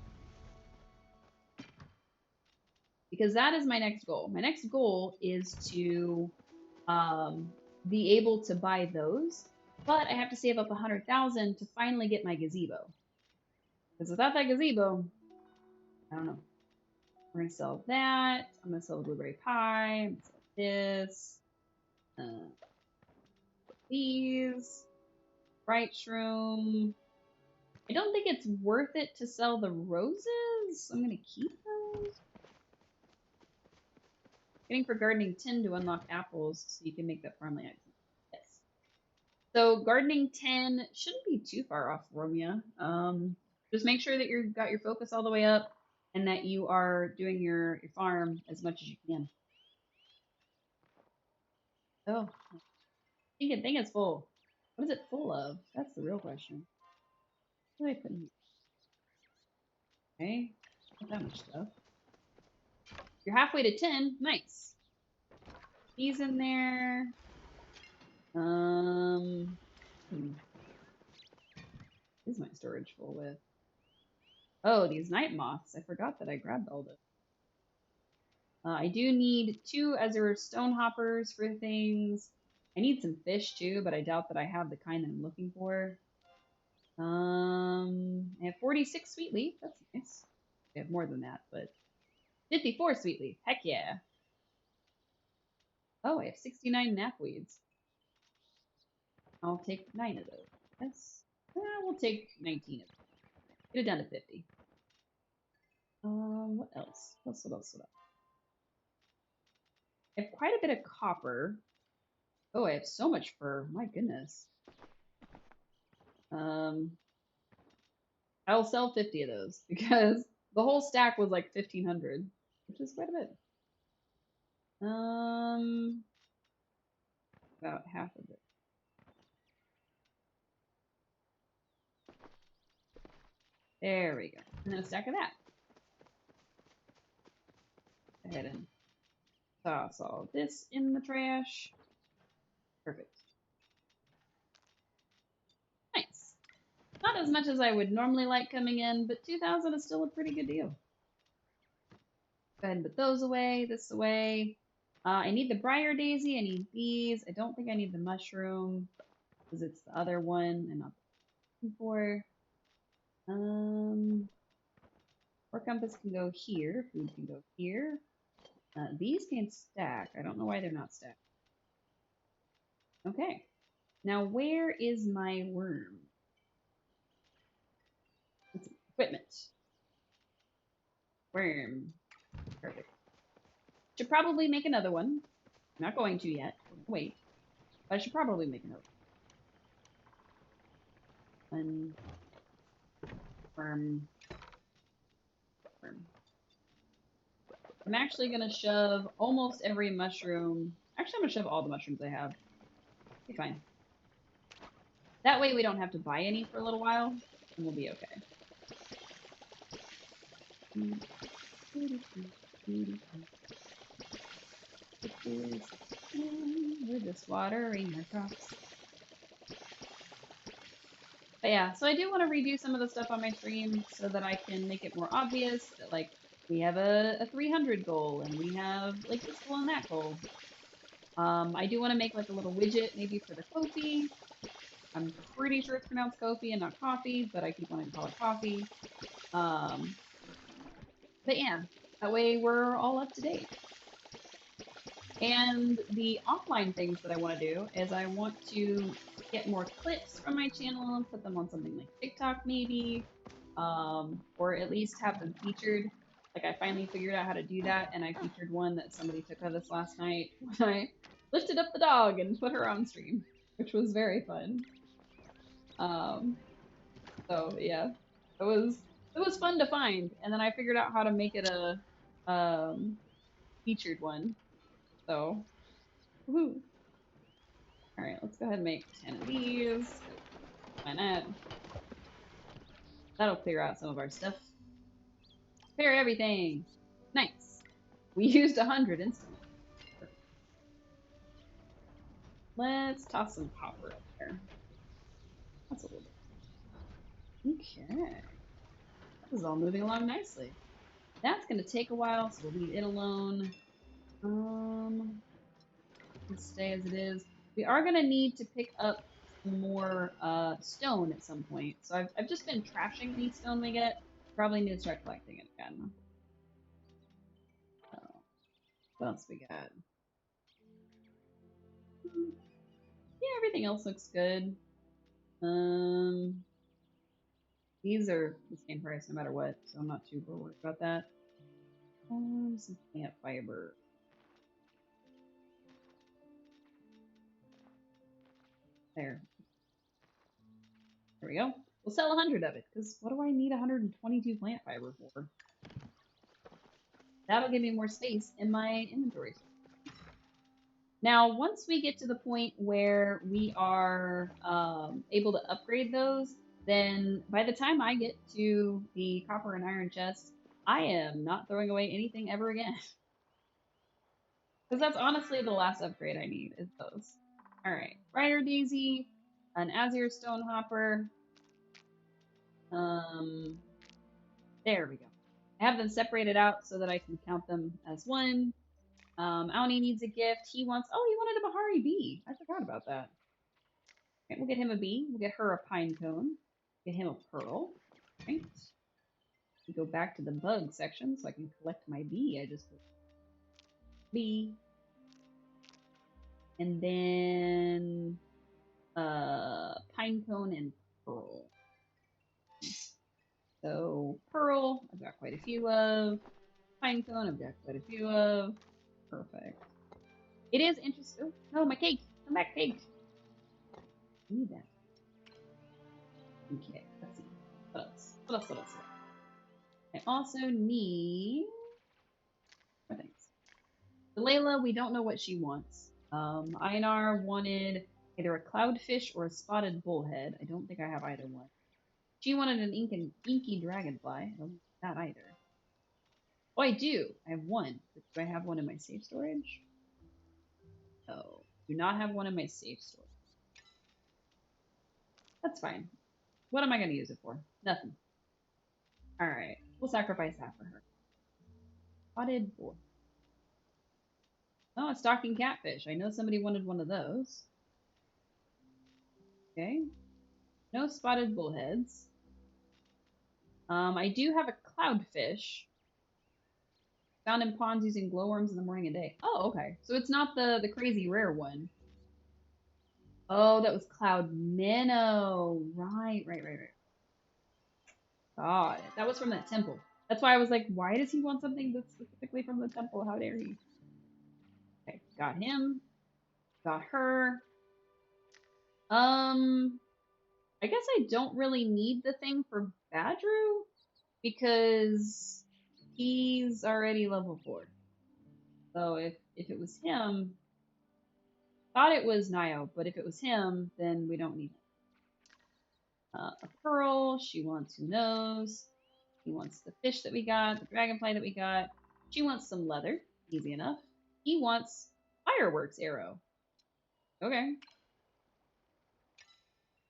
Because that is my next goal. My next goal is to be able to buy those, but I have to save up 100,000 to finally get my gazebo. Because without that gazebo, I don't know. We're gonna sell that. I'm gonna sell the blueberry pie. I'm gonna sell this. These. Bright shroom. I don't think it's worth it to sell the roses. I'm gonna keep those. Getting for gardening 10 to unlock apples so you can make that farmland. Yes. So gardening 10 shouldn't be too far off, Romeo. Just make sure that you've got your focus all the way up and that you are doing your farm as much as you can. Oh, I think it's full. What is it full of? That's the real question. What did I put in here? Okay, not that much stuff. You're halfway to 10. Nice. These in there. What is my storage full with? Oh, these night moths. I forgot that I grabbed all this. I do need 2 Azure stone hoppers for things. I need some fish too, but I doubt that I have the kind that I'm looking for. I have 46 sweet leaf. That's nice. I have more than that, but 54 sweet leaf. Heck yeah. Oh, I have 69 knapweeds. I'll take 9 of those. Yes. We'll take 19 of them. Get it down to 50. What else? What else? I have quite a bit of copper. Oh, I have so much fur. My goodness. I'll sell 50 of those because the whole stack was like 1,500, which is quite a bit. About half of it. There we go. And then a stack of that. Go ahead and toss all this in the trash. Perfect. Nice. Not as much as I would normally like coming in, but 2,000 is still a pretty good deal. Go ahead and put those away, this away. I need the briar daisy, I need these. I don't think I need the mushroom because it's the other one I'm not looking for. Or compass can go here, food can go here. These can stack. I don't know why they're not stacked. Okay. Now where is my worm? It's equipment. Worm. Perfect. Should probably make another one. I'm not going to yet. Wait. But I should probably make another one. Worm. I'm actually going to shove almost every mushroom. Actually, I'm going to shove all the mushrooms I have. Be fine. That way we don't have to buy any for a little while, and we'll be okay. We're just watering our crops. But yeah, so I do want to redo some of the stuff on my stream so that I can make it more obvious that, like, we have a 300 goal and we have, like, this goal and that goal. I do want to make, like, a little widget maybe for the Ko-fi. I'm pretty sure it's pronounced Ko-fi and not coffee, but I keep wanting to call it coffee. But yeah, that way we're all up to date. And the offline things that I want to do is I want to get more clips from my channel and put them on something like TikTok maybe, or at least have them featured. Like I finally figured out how to do that, and I featured one that somebody took of us last night when I lifted up the dog and put her on stream, which was very fun. So yeah, it was fun to find, and then I figured out how to make it a featured one. So, woohoo! All right, let's go ahead and make 10 of these. Why not? That'll clear out some of our stuff. Clear everything. Nice. We used 100 instantly. Let's toss some copper up there. That's a little bit. Okay. This is all moving along nicely. That's going to take a while, so we'll leave it alone. Let's stay as it is. We are going to need to pick up some more stone at some point. So I've just been trashing any stone we get. Probably need to start collecting it again. What else we got? Yeah, everything else looks good. These are the same price no matter what, so I'm not too worried about that. Some plant fiber. There. There we go. We'll sell 100 of it, because what do I need 122 plant fiber for? That'll give me more space in my inventory. Now, once we get to the point where we are able to upgrade those, then by the time I get to the copper and iron chest, I am not throwing away anything ever again. Because that's honestly the last upgrade I need, is those. Alright, Briar Daisy, an Azure Stonehopper. There we go. I have them separated out so that I can count them as one. Auni needs a gift. He wanted a Bahari bee. I forgot about that. Okay, we'll get him a bee. We'll get her a pine cone. Get him a pearl. Right. We go back to the bug section so I can collect my bee. I just bee. And then pine cone and pearl. So pearl, I've got quite a few of. Pine cone, I've got quite a few of. Perfect. It is interesting. Oh, no, my cake. Come back, cake. I need that. Okay, let's see. What else? I also need more things. Layla, we don't know what she wants. Einar wanted either a cloudfish or a spotted bullhead. I don't think I have either one. She wanted an inky dragonfly. I don't want that either. Oh, I do. I have one. Do I have one in my safe storage? No. Do not have one in my safe storage. That's fine. What am I going to use it for? Nothing. Alright. We'll sacrifice that for her. Spotted boy. Oh, a stocking catfish. I know somebody wanted one of those. Okay. No spotted bullheads. I do have a cloudfish. Found in ponds using glowworms in the morning and day. Oh, okay. So it's not the crazy rare one. Oh, that was Cloud Minnow. Right. God, that was from that temple. That's why I was like, why does he want something that's specifically from the temple? How dare he? Okay, got him. Got her. I guess I don't really need the thing for Badru because he's already level 4. So if it was him, thought it was Nio, but if it was him, then we don't need it. A pearl. She wants who knows. He wants the fish that we got, the dragonfly that we got. She wants some leather. Easy enough. He wants fireworks arrow. Okay.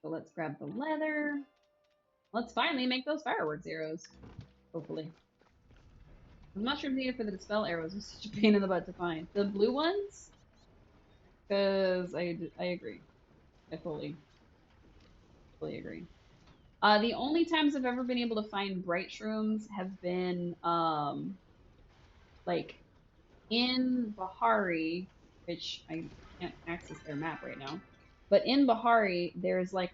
So let's grab the leather. Let's finally make those fireworks arrows. Hopefully. I'm not sure if needed for the dispel arrows. It's such a pain in the butt to find. The blue ones? Because I agree. I fully agree. The only times I've ever been able to find bright shrooms have been, like, in Bahari, which I can't access their map right now, but in Bahari, there's, like,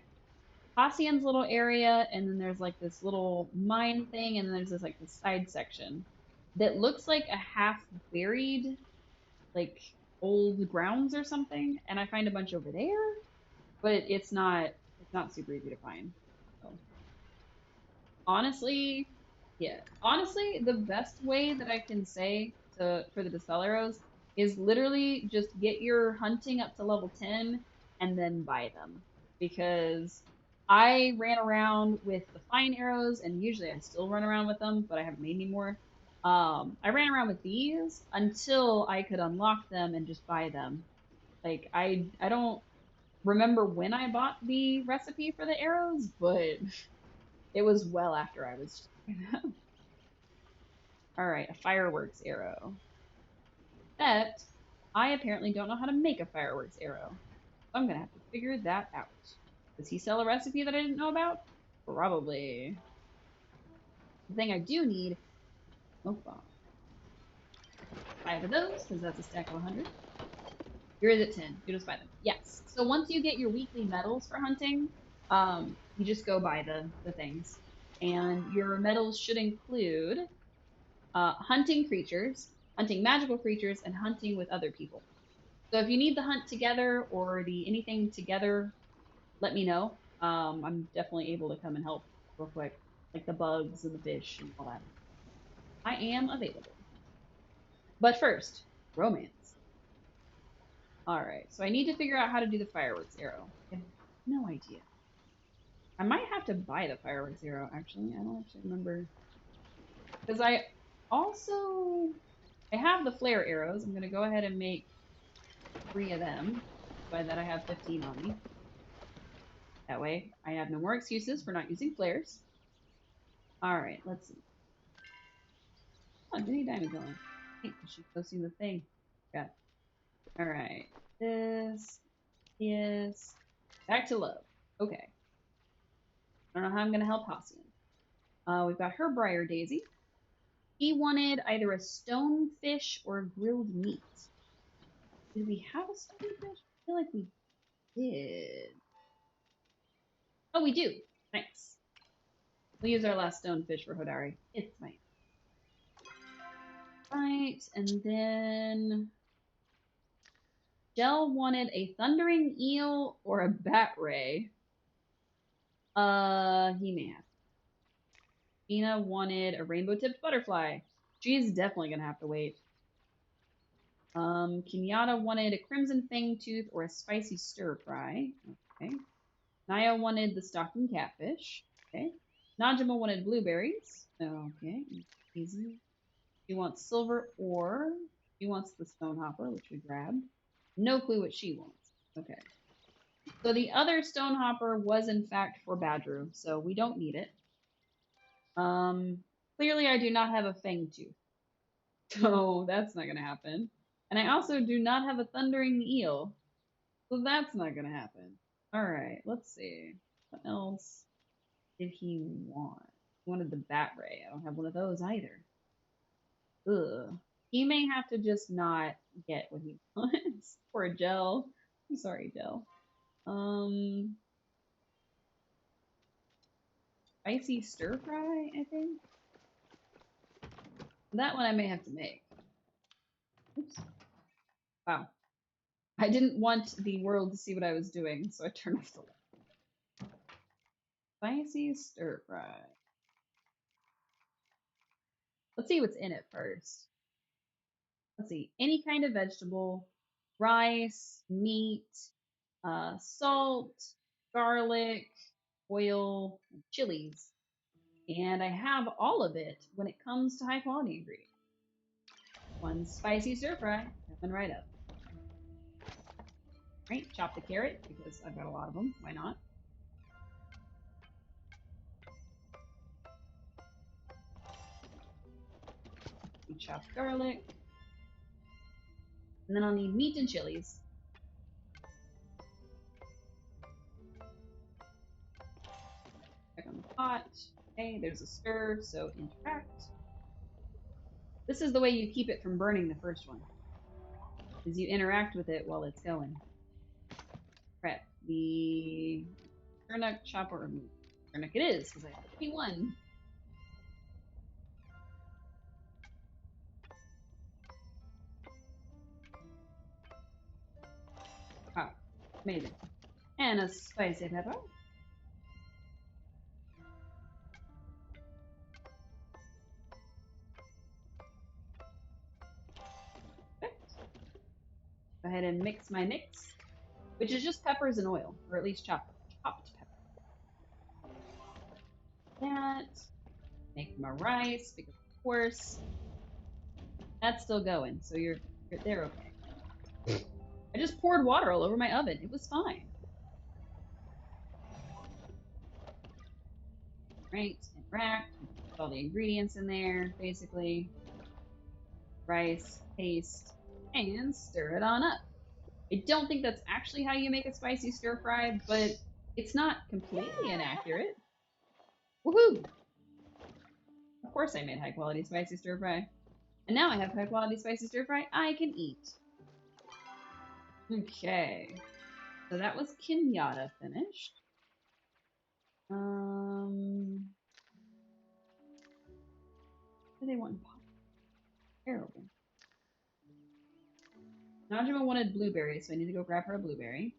Hassian's little area, and then there's, like, this little mine thing, and then there's this, like, this side section that looks like a half-buried, like, old grounds or something, and I find a bunch over there, but it's not super easy to find. So. Honestly, yeah. Honestly, the best way that I can say for the dispel arrows is literally just get your hunting up to level 10 and then buy them. Because I ran around with the fine arrows, and usually I still run around with them, but I haven't made any more. I ran around with these until I could unlock them and just buy them. Like, I don't remember when I bought the recipe for the arrows, but it was well after I was. Alright, a fireworks arrow. Except, I apparently don't know how to make a fireworks arrow. So I'm gonna have to figure that out. Does he sell a recipe that I didn't know about? Probably. The thing I do need, smoke bomb. 5 of those, because that's a stack of 100. Here is it 10. You just buy them. Yes. So once you get your weekly medals for hunting, you just go buy the things. And your medals should include hunting creatures, hunting magical creatures, and hunting with other people. So if you need the hunt together or the anything together, let me know. I'm definitely able to come and help real quick. Like the bugs and the fish and all that. I am available. But first, romance. Alright, so I need to figure out how to do the fireworks arrow. I have no idea. I might have to buy the fireworks arrow, actually. I don't actually remember. Because I have the flare arrows. I'm going to go ahead and make 3 of them. By that I have 15 on me. That way, I have no more excuses for not using flares. Alright, let's see. Oh, Jenny Diamond's on. Hey, she's posting the thing. Yeah. Alright. This is back to love. Okay. I don't know how I'm gonna help Halcyon. We've got Herbriar Daisy. He wanted either a stonefish or a grilled meat. Did we have a stonefish? I feel like we did. Oh, we do. Nice. We'll use our last stonefish for Hodari. It's fine. Right, and then Jell wanted a thundering eel or a bat ray. He may have. Ina wanted a rainbow-tipped butterfly. She's definitely gonna have to wait. Kenyatta wanted a crimson fangtooth or a spicy stir-fry. Okay. Naya wanted the stocking catfish. Okay. Najima wanted blueberries. Okay. Easy. She wants silver ore. She wants the stone hopper, which we grabbed. No clue what she wants. Okay. So the other stone hopper was in fact for Badru, so we don't need it. Clearly I do not have a fangtooth. So that's not gonna happen. And I also do not have a thundering eel. So that's not gonna happen. Alright, let's see. What else did he want? He wanted the bat ray. I don't have one of those either. Ugh. He may have to just not get what he wants. Poor Jell. I'm sorry, Jell. Spicy stir fry, I think. That one I may have to make. Oops. Wow. I didn't want the world to see what I was doing, so I turned off the light. Spicy stir fry. Let's see what's in it first. Let's see. Any kind of vegetable, rice, meat, salt, garlic, oil, and chilies. And I have all of it when it comes to high quality ingredients. One spicy stir fry, coming right up. Right, chop the carrot because I've got a lot of them. Why not? We chop garlic. And then I'll need meat and chilies. Check on the pot. Okay, there's a stir, so interact. This is the way you keep it from burning the first one. Is you interact with it while it's going. Prep the turnip chopper. Turnip it is, because I have 21. Wow, amazing. And a spicy pepper. Perfect. Go ahead and mix my mix, which is just peppers and oil, or at least chopped pepper. That. Make my rice, because of course That's still going, so they're okay. I just poured water all over my oven. It was fine. Right, and rack. Put all the ingredients in there, basically. Rice, paste, and stir it on up. I don't think that's actually how you make a spicy stir fry, but it's not completely inaccurate. Woohoo! Of course I made high quality spicy stir fry. And now I have high quality spicy stir fry I can eat. Okay. So that was Kenyatta finished. What do they want? Terrible. Najima wanted blueberries, so I need to go grab her a blueberry.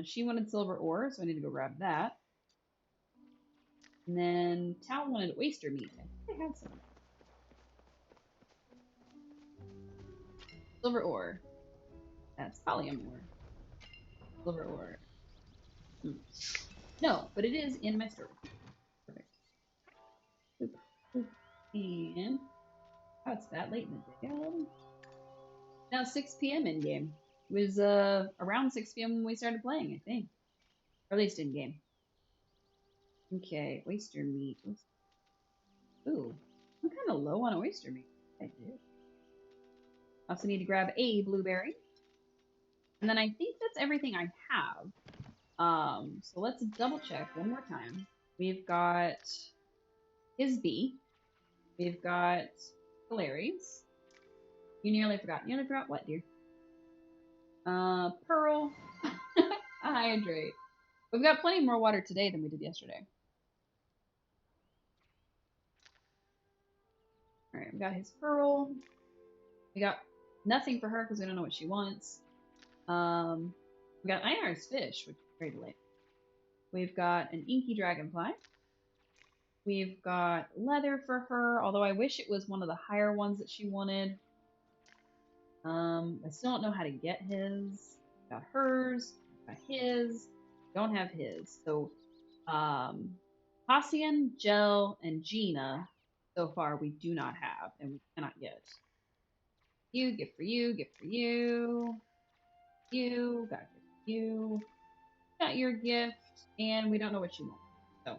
She wanted silver ore, so I need to go grab that. And then Tao wanted oyster meat. I think I had some. Silver ore. That's pallium ore. Silver ore. No, but it is in my storage. Perfect. And oh, it's that late in the day. Now 6 p.m. in game. It was around 6 p.m. when we started playing, I think. Or at least in game. Okay, oyster meat. Ooh, I'm kind of low on oyster meat. I did. Also need to grab a blueberry. And then I think that's everything I have. So let's double check one more time. We've got his bee. We've got Larry's. You nearly forgot. You nearly forgot what, dear? Pearl. Hydrate. We've got plenty more water today than we did yesterday. Alright, we got his Pearl. We got nothing for her because we don't know what she wants. We got Einar's fish, which is very delightful. We've got an inky dragonfly. We've got leather for her, although I wish it was one of the higher ones that she wanted. I still don't know how to get his. Got hers. Got his. Don't have his. So, Hassian, Gel, and Gina, so far we do not have, and we cannot get. You, gift for you, gift for you. You, got gift for you. Got your gift, and we don't know what you want. So,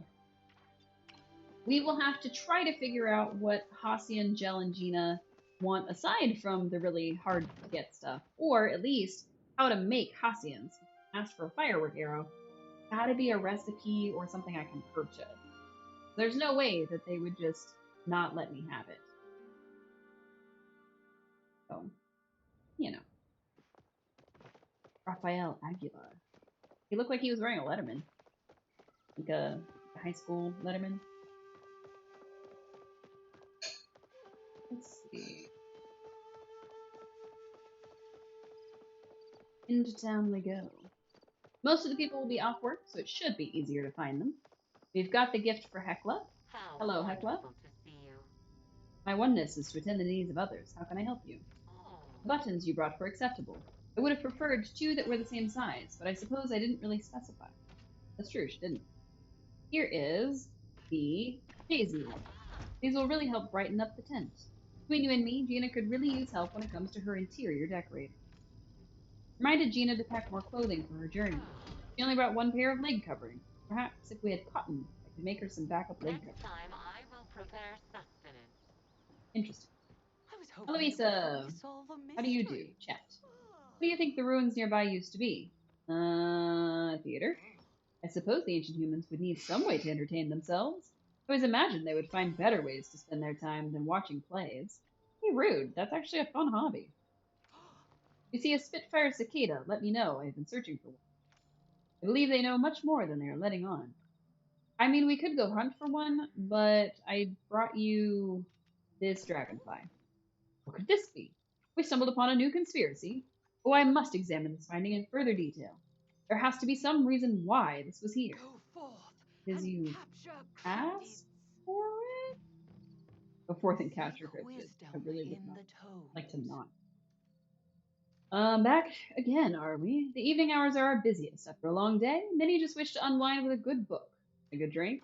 we will have to try to figure out what Hassian, Gel, and Gina want aside from the really hard to get stuff, or at least how to make Hassians. Ask for a firework arrow. Gotta be a recipe or something I can purchase. There's no way that they would just not let me have it. So, you know. Raphael Aguilar. He looked like he was wearing a Letterman. Like a high school Letterman. Let's see. Into town we go. Most of the people will be off work, so it should be easier to find them. We've got the gift for Hecla. Hello, Hecla. To see you. My oneness is to attend the needs of others. How can I help you? The buttons you brought were acceptable. I would have preferred 2 that were the same size, but I suppose I didn't really specify. That's true, she didn't. Here is the daisy one. These will really help brighten up the tent. Between you and me, Gina could really use help when it comes to her interior decorating. Reminded Gina to pack more clothing for her journey. She only brought 1 pair of leg coverings. Perhaps if we had cotton, I could make her some backup leg coverings. Next time I will prepare sustenance. Interesting. I was hoping Eloisa, how do you do? Chat. What do you think the ruins nearby used to be? Theater? I suppose the ancient humans would need some way to entertain themselves. I always imagined they would find better ways to spend their time than watching plays. Hey, rude. That's actually a fun hobby. If you see a Spitfire cicada, let me know. I've been searching for one. I believe they know much more than they are letting on. I mean, we could go hunt for one, but I brought you this dragonfly. What could this be? We stumbled upon a new conspiracy. Oh, I must examine this finding in further detail. There has to be some reason why this was here. Go forth. Because and you capture asked cryptids. for it? Go forth and capture Seek cryptids. wisdom I really would in not the toads. like to not. Back again, are we? The evening hours are our busiest. After a long day, many just wish to unwind with a good book. A good drink?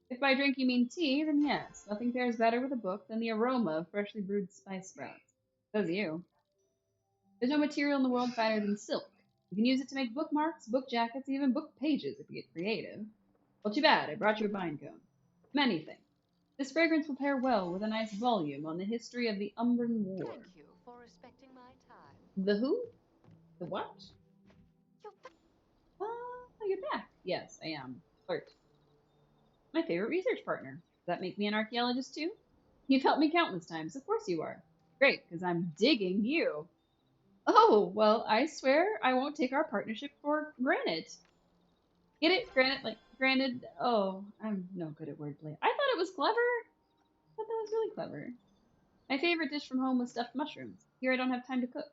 If by drink you mean tea, then yes, nothing pairs better with a book than the aroma of freshly brewed spice sprouts. Says you. There's no material in the world finer than silk. You can use it to make bookmarks, book jackets, even book pages if you get creative. Well, too bad, I brought you a vine cone. Many things. This fragrance will pair well with a nice volume on the history of the Umbran War. Thank you for respecting my time. The who? The what? You're back. Oh, you're back. Yes, I am. Flirt. My favorite research partner. Does that make me an archaeologist too? You've helped me countless times. Of course you are. Great, because I'm digging you. Oh, well, I swear I won't take our partnership for granted. Get it? Granted. Oh, I'm no good at wordplay. I thought it was clever. I thought that was really clever. My favorite dish from home was stuffed mushrooms. Here I don't have time to cook.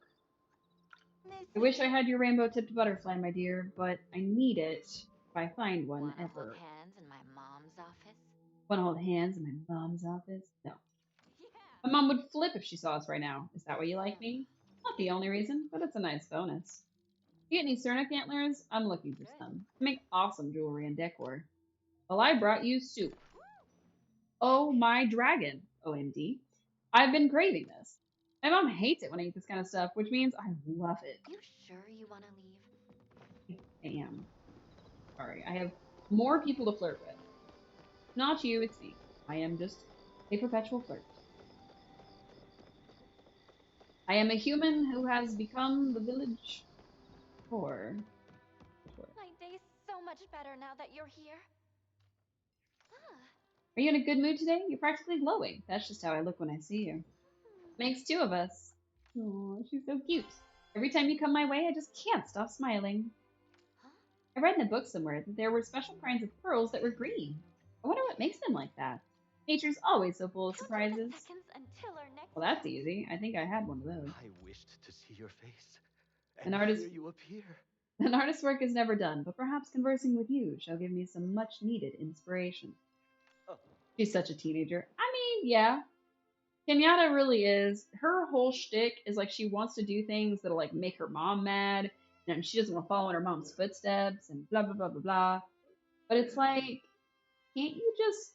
I wish I had your rainbow-tipped butterfly, my dear, but I need it if I find one Wanna ever. hold hands in my mom's office? Want to hold hands in my mom's office? No. Yeah. My mom would flip if she saw us right now. Is that why you like me? Not the only reason, but it's a nice bonus. You get any Cernic antlers? I'm looking for some. I make awesome jewelry and decor. Well, I brought you soup. Oh my dragon, OMD. I've been craving this. My mom hates it when I eat this kind of stuff, which means I love it. You sure you wanna leave? I am. Sorry, I have more people to flirt with. Not you, it's me. I am just a perpetual flirt. I am a human who has become the village poor. My day's so much better now that you're here. Ah. Are you in a good mood today? You're practically glowing. That's just how I look when I see you. Makes two of us. Oh, she's so cute. Every time you come my way, I just can't stop smiling. Huh? I read in a book somewhere that there were special kinds of pearls that were green. I wonder what makes them like that. Nature's always so full of Count down the surprises. seconds until our next Well, that's time. easy. I think I had one of those. I wished to see your face. An And artist- here you appear. An artist's work is never done, but perhaps conversing with you shall give me some much-needed inspiration. Oh, She's such a teenager. I mean, yeah. Kenyatta really is. Her whole shtick is like she wants to do things that'll like make her mom mad, and she doesn't want to follow in her mom's footsteps, and blah blah blah blah blah. But it's like, can't you just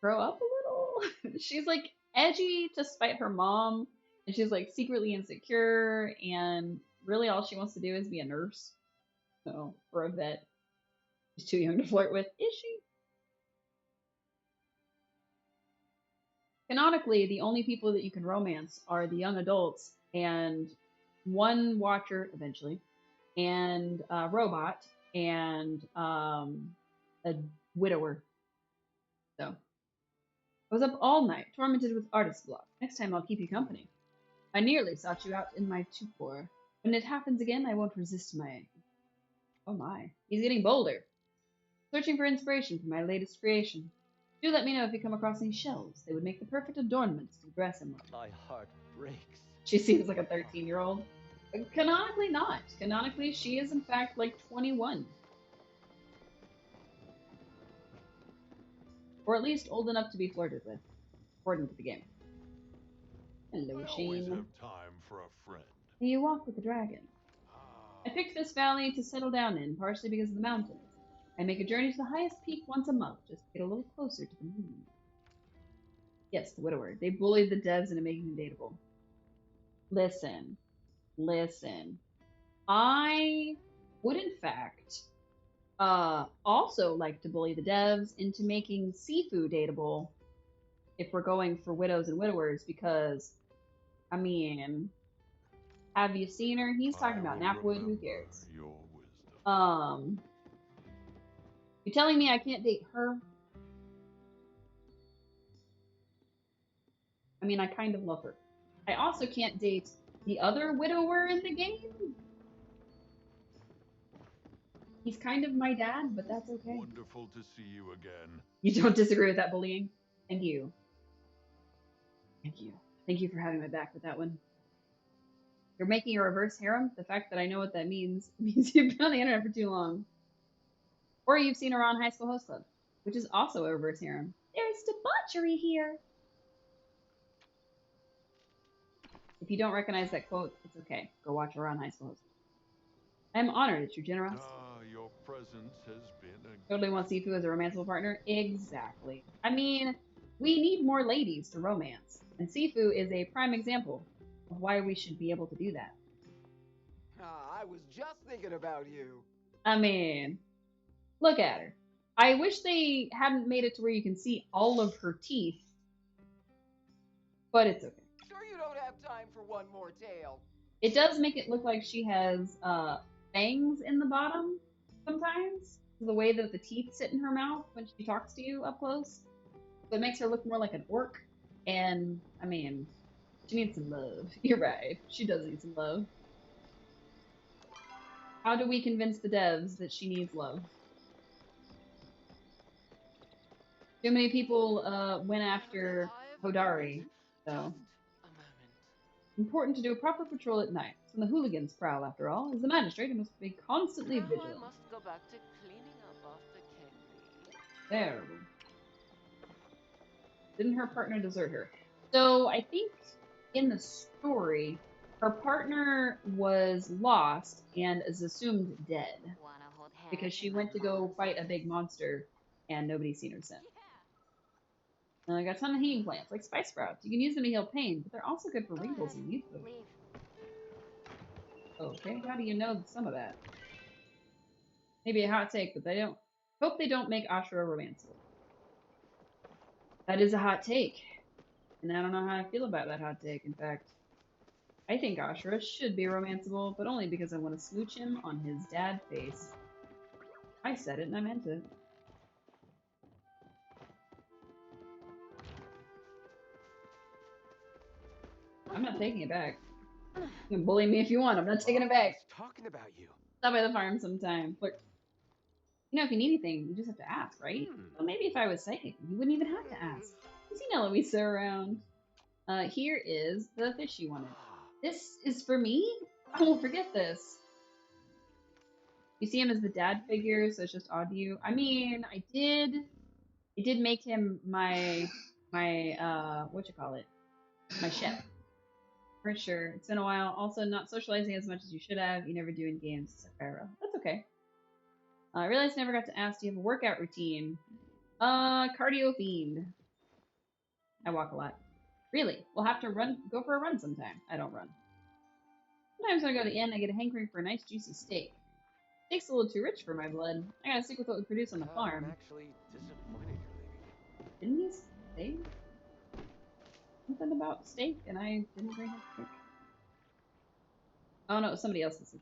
grow up a little? She's like edgy to spite her mom, and she's like secretly insecure, and really all she wants to do is be a nurse. So, or a vet. She's too young to flirt with, is she? Canonically, the only people that you can romance are the young adults and one watcher eventually, and a robot, and a widower. So I was up all night, tormented with artist block. Next time I'll keep you company. I nearly sought you out in my torpor. When it happens again, I won't resist my. Oh my, he's getting bolder. Searching for inspiration for my latest creation. Do let me know if you come across any shells. They would make the perfect adornments to dress him with. my heart breaks. She seems like a 13-year-old. Canonically not. Canonically, she is in fact like 21. Or at least old enough to be flirted with, according to the game. Hello, I always Shane. have time for a friend. You walk with the dragon. I picked this valley to settle down in, partially because of the mountains. I make a journey to the highest peak once a month, just to get a little closer to the moon. Yes, the widower. They bullied the devs into making them dateable. Listen. I would, in fact, also like to bully the devs into making Sifu dateable if we're going for widows and widowers, because, I mean, have you seen her? He's talking about Napwood, who cares? Your wisdom. You're telling me I can't date her? I mean, I kind of love her. I also can't date the other widower in the game. He's kind of my dad, but that's okay. Wonderful to see you again. You don't disagree with that bullying? Thank you. Thank you. Thank you for having my back with that one. You're making a reverse harem? The fact that I know what that means means you've been on the internet for too long. Or you've seen her on High School Host Club, which is also a reverse harem. There's debauchery here. If you don't recognize that quote, it's okay. Go watch her on High School Host Club. I am honored at your generosity. Your Your presence has been a Totally want Sifu as a romanceable partner? Exactly. I mean, we need more ladies to romance, and Sifu is a prime example of why we should be able to do that. I was just thinking about you. I mean, look at her. I wish they hadn't made it to where you can see all of her teeth, but it's okay. Sure you don't have time for one more tale. It does make it look like she has fangs in the bottom sometimes. The way that the teeth sit in her mouth when she talks to you up close. So it makes her look more like an orc. And, I mean, she needs some love. You're right. She does need some love. How do we convince the devs that she needs love? Too many people went after Hodari, so. Just a moment. Important to do a proper patrol at night. It's when the hooligans prowl, after all. As the magistrate, I must be constantly Now vigilant. I must go back to cleaning up after Kenley. Terrible. Didn't her partner desert her? So I think in the story, her partner was lost and is assumed dead because she went to go fight a big monster and nobody's seen her since. And I got a ton of healing plants, like spice sprouts. You can use them to heal pain, but they're also good for wrinkles and youth. Okay, how do you know some of that? Maybe a hot take, but they don't. Hope they don't make Ashura romanceable. That is a hot take. And I don't know how I feel about that hot take. In fact, I think Ashura should be romanceable, but only because I want to smooch him on his dad face. I said it and I meant it. I'm not taking it back. You can bully me if you want. I'm not taking it back. I was talking about you. Stop by the farm sometime. Flirt. You know, if you need anything, you just have to ask, right? Well, maybe if I was safe, you wouldn't even have to ask. You've seen Eloisa around. Here is the fish you wanted. This is for me? I won't forget this. You see him as the dad figure, so it's just odd to you. I mean, I did make him my what you call it? My chef. For sure. It's been a while. Also, not socializing as much as you should have. You never do in games, Pharaoh. That's okay. I realized I never got to ask, do you have a workout routine? Cardio fiend. I walk a lot. Really? We'll have to go for a run sometime. I don't run. Sometimes when I go to the inn, I get a hankering for a nice juicy steak. Steak's a little too rich for my blood. I gotta stick with what we produce on the farm. I'm actually disappointed you're leaving. Didn't you say something about steak and I didn't bring up steak? Oh no, it was somebody else's.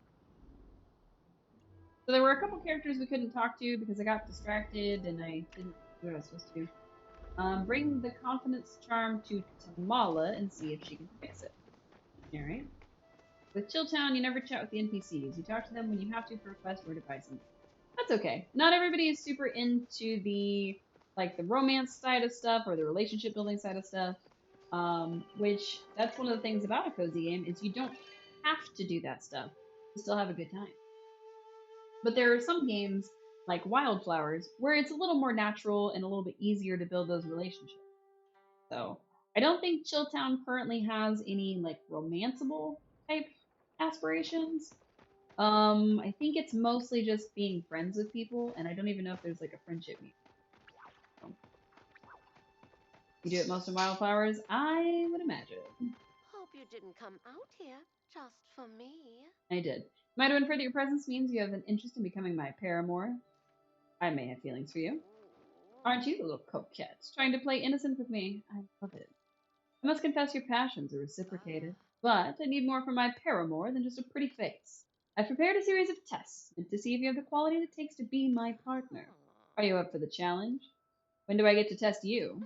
So there were a couple characters we couldn't talk to because I got distracted and I didn't do what I was supposed to do. Bring the confidence charm to Tamala and see if she can fix it. Alright. With Chilltown, you never chat with the NPCs. You talk to them when you have to for a quest or to buy something. That's okay. Not everybody is super into the romance side of stuff or the relationship building side of stuff. Which that's one of the things about a cozy game is you don't have to do that stuff to still have a good time. But there are some games like Wildflowers where it's a little more natural and a little bit easier to build those relationships. So I don't think Chilltown currently has any romanceable type aspirations. I think it's mostly just being friends with people, and I don't even know if there's a friendship meet. So, you do it most in Wildflowers, I would imagine. Hope you didn't come out here just for me. I did. Might have inferred that your presence means you have an interest in becoming my paramour. I may have feelings for you. Aren't you the little coquette, trying to play innocent with me? I love it. I must confess your passions are reciprocated, but I need more from my paramour than just a pretty face. I've prepared a series of tests to see if you have the quality it takes to be my partner. Are you up for the challenge? When do I get to test you?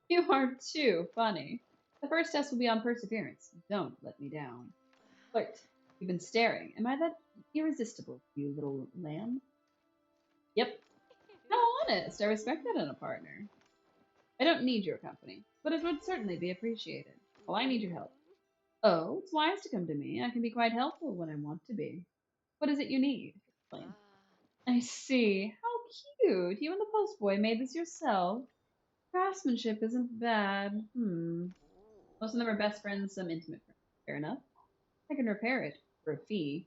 You are too funny. The first test will be on perseverance. Don't let me down. Flirt. You've been staring. Am I that irresistible, you little lamb? Yep. How honest. I respect that in a partner. I don't need your company, but it would certainly be appreciated. Well, I need your help. Oh, it's wise to come to me. I can be quite helpful when I want to be. What is it you need? Explain. I see. How cute. You and the postboy made this yourself. Craftsmanship isn't bad. Most of them are best friends, some intimate friends. Fair enough. I can repair it for a fee.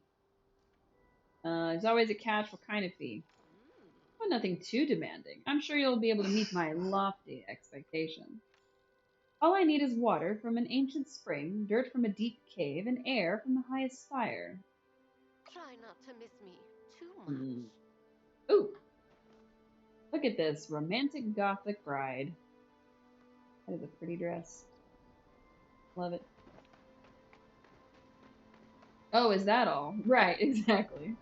There's always a catch. What kind of fee? Well, nothing too demanding. I'm sure you'll be able to meet my lofty expectations. All I need is water from an ancient spring, dirt from a deep cave, and air from the highest spire. Try not to miss me too much. Ooh! Look at this romantic gothic bride. That is a pretty dress. Love it. Oh, is that all? Right, exactly.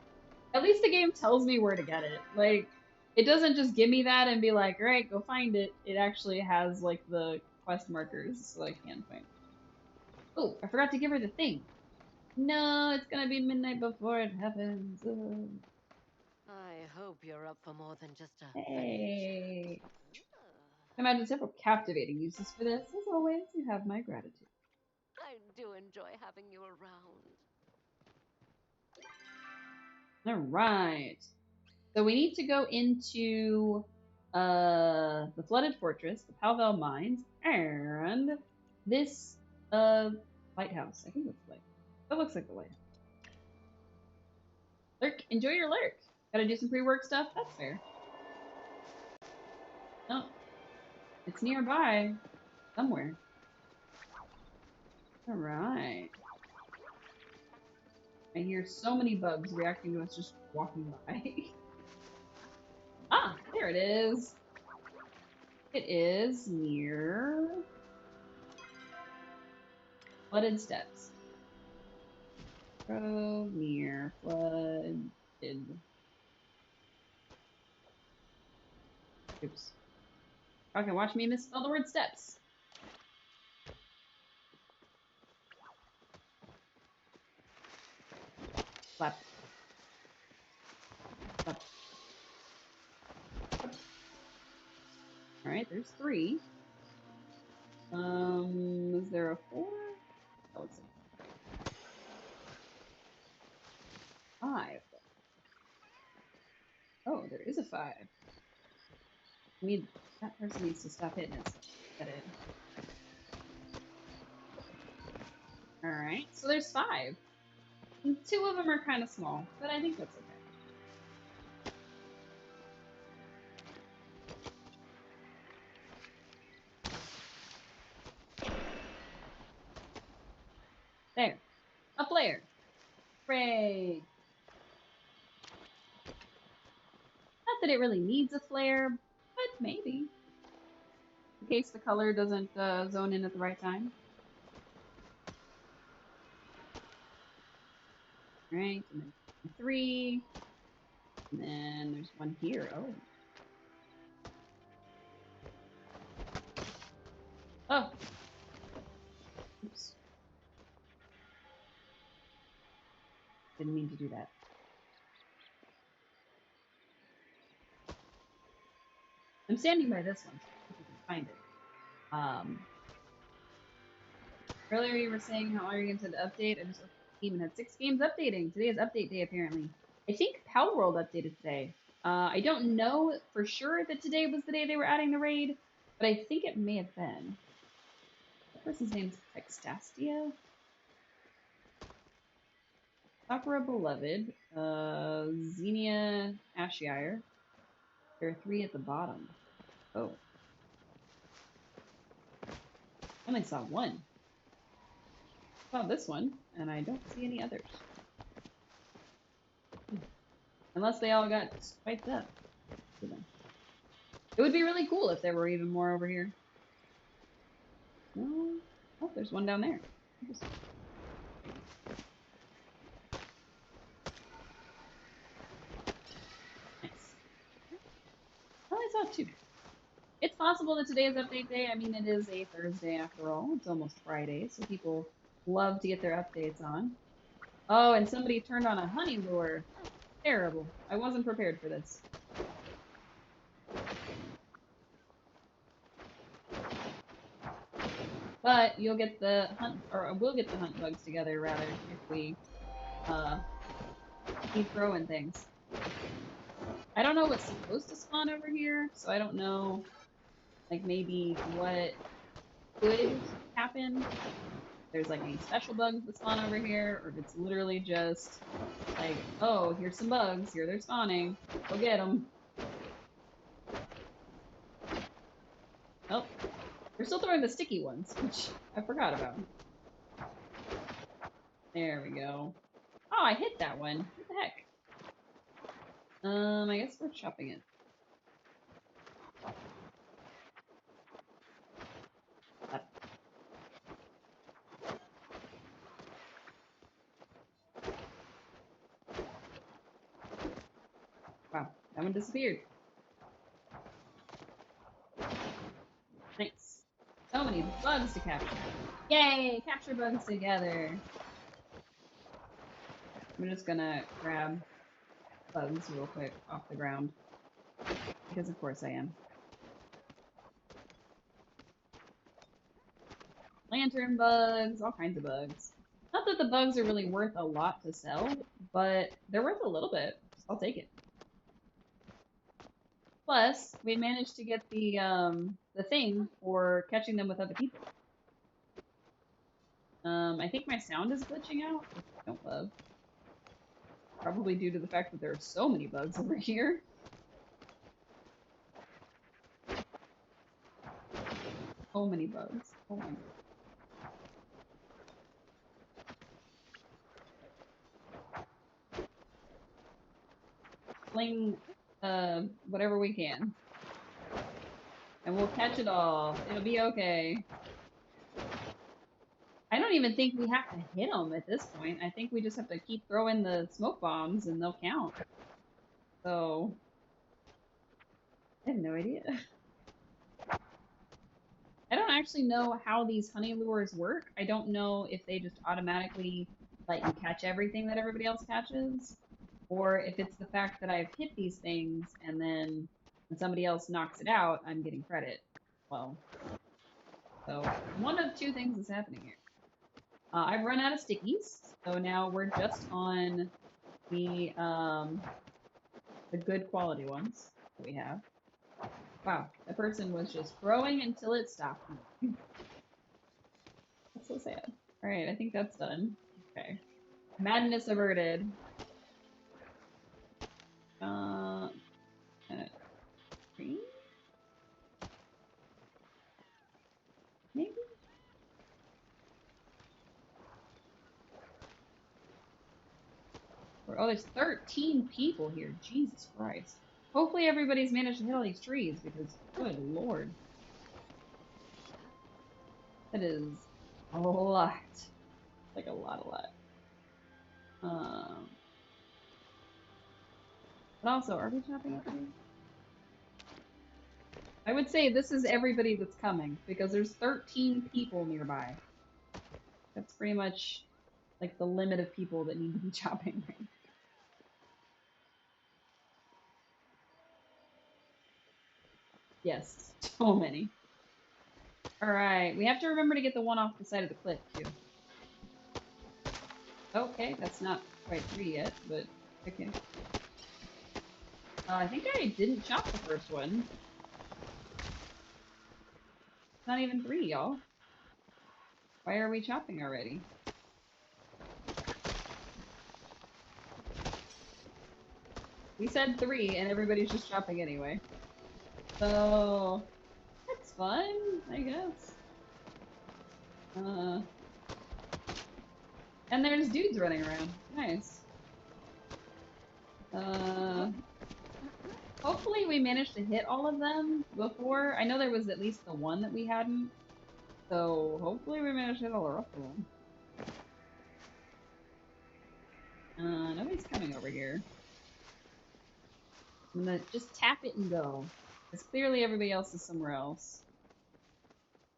At least the game tells me where to get it. Like, it doesn't just give me that and be like, alright, go find it. It actually has, like, the quest markers so I can find it. Oh, I forgot to give her the thing. No, it's gonna be midnight before it happens. Ugh. I hope you're up for more than just a Hey. I imagine several captivating uses for this. As always, you have my gratitude. I do enjoy having you around. Alright. So we need to go into the Flooded Fortress, the Palvel Mines, and this lighthouse. I think that's the lighthouse. That looks like the lighthouse. Lurk, enjoy your lurk. Gotta do some pre-work stuff? That's fair. No. It's nearby. Somewhere. Alright. I hear so many bugs reacting to us just walking by. Ah, there it is. It is near Flooded Steps. Go near Flooded. Oops. Okay, watch me misspell the word steps. Flap. Flap. Alright, there's 3. Is there a 4? Oh, it's a 5. Oh, there is a 5. That person needs to stop hitting us. That it. Alright, so there's 5. And 2 of them are kind of small, but I think that's okay. There. A flare. Hooray. Not that it really needs a flare, but maybe. In case the color doesn't zone in at the right time. Alright, and then 3. And then there's one here. Oh. Oh. Oops. Didn't mean to do that. I'm standing by this one, so if you can find it. Earlier you were saying how all your games had to update. I just looked at the team and had 6 games updating. Today is update day, apparently. I think Pal World updated today. I don't know for sure that today was the day they were adding the raid, but I think it may have been. That person's name's Textastia? Sakura Beloved, Xenia Ashiire. There are 3 at the bottom. Oh. I only saw 1. I saw this one, and I don't see any others. Unless they all got spiked up. It would be really cool if there were even more over here. No. Oh, there's one down there. Nice. Well, I saw 2. It's possible that today is update day. I mean, it is a Thursday after all. It's almost Friday, so people love to get their updates on. Oh, and somebody turned on a honey lure. Terrible. I wasn't prepared for this. But you'll get the hunt, or we'll get the hunt bugs together rather if we keep throwing things. I don't know what's supposed to spawn over here, so I don't know, like maybe what could happen. there's like any special bugs that spawn over here, or if it's literally just like, oh, here's some bugs, here they're spawning, go get them. Oh, we're still throwing the sticky ones, which I forgot about. There we go. Oh, I hit that one. What the heck? I guess we're chopping it. Wow, that one disappeared. Nice. So many bugs to capture. Yay! Capture bugs together. I'm just gonna grab bugs real quick off the ground. Because of course I am. Lantern bugs, all kinds of bugs. Not that the bugs are really worth a lot to sell, but they're worth a little bit. I'll take it. Plus, we managed to get the thing for catching them with other people. I think my sound is glitching out, which I don't love. Probably due to the fact that there are so many bugs over here. So many bugs. Oh my god. Fling whatever we can. And we'll catch it all. It'll be okay. I don't even think we have to hit them at this point. I think we just have to keep throwing the smoke bombs and they'll count. So, I have no idea. I don't actually know how these honey lures work. I don't know if they just automatically let you catch everything that everybody else catches, or if it's the fact that I've hit these things and then when somebody else knocks it out, I'm getting credit. Well, so one of two things is happening here. I've run out of stickies, so now we're just on the good quality ones that we have. Wow, that person was just growing until it stopped. That's so sad. Alright, I think that's done. Okay. Madness averted. Green? Maybe? Oh, there's 13 people here. Jesus Christ. Hopefully everybody's managed to hit all these trees, because, good lord. That is a lot. Like a lot. But also, are we chopping up here? I would say this is everybody that's coming, because there's 13 people nearby. That's pretty much, like, the limit of people that need to be chopping right now. Yes, so many. Alright, we have to remember to get the one off the side of the cliff, too. Okay, that's not quite 3 yet, but okay. I think I didn't chop the first one. It's not even 3, y'all. Why are we chopping already? We said 3, and everybody's just chopping anyway. So, that's fun, I guess. And there's dudes running around. Nice. Hopefully we managed to hit all of them before. I know there was at least the one that we hadn't. So, hopefully we managed to hit all the rest of them. Nobody's coming over here. I'm gonna just tap it and go. Because clearly everybody else is somewhere else.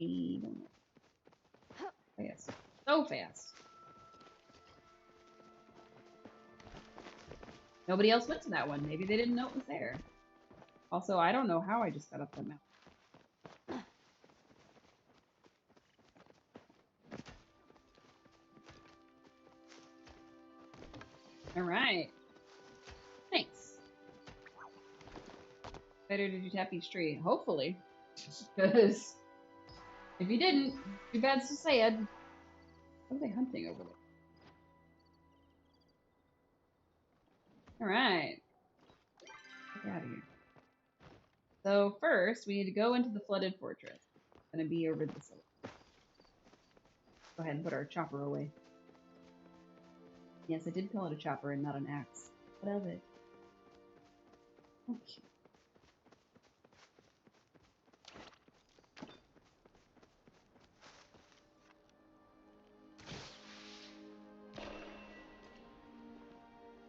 Oh yes. So fast. Nobody else went to that one. Maybe they didn't know it was there. Also, I don't know how I just got up that mountain. Alright. Thanks. Better did you tap each tree? Hopefully. Because if you didn't, too bad so sad. What are they hunting over there? Alright. Get out of here. So first, we need to go into the flooded fortress. It's gonna be over this way. Go ahead and put our chopper away. Yes, I did call it a chopper and not an axe. What of it? Okay.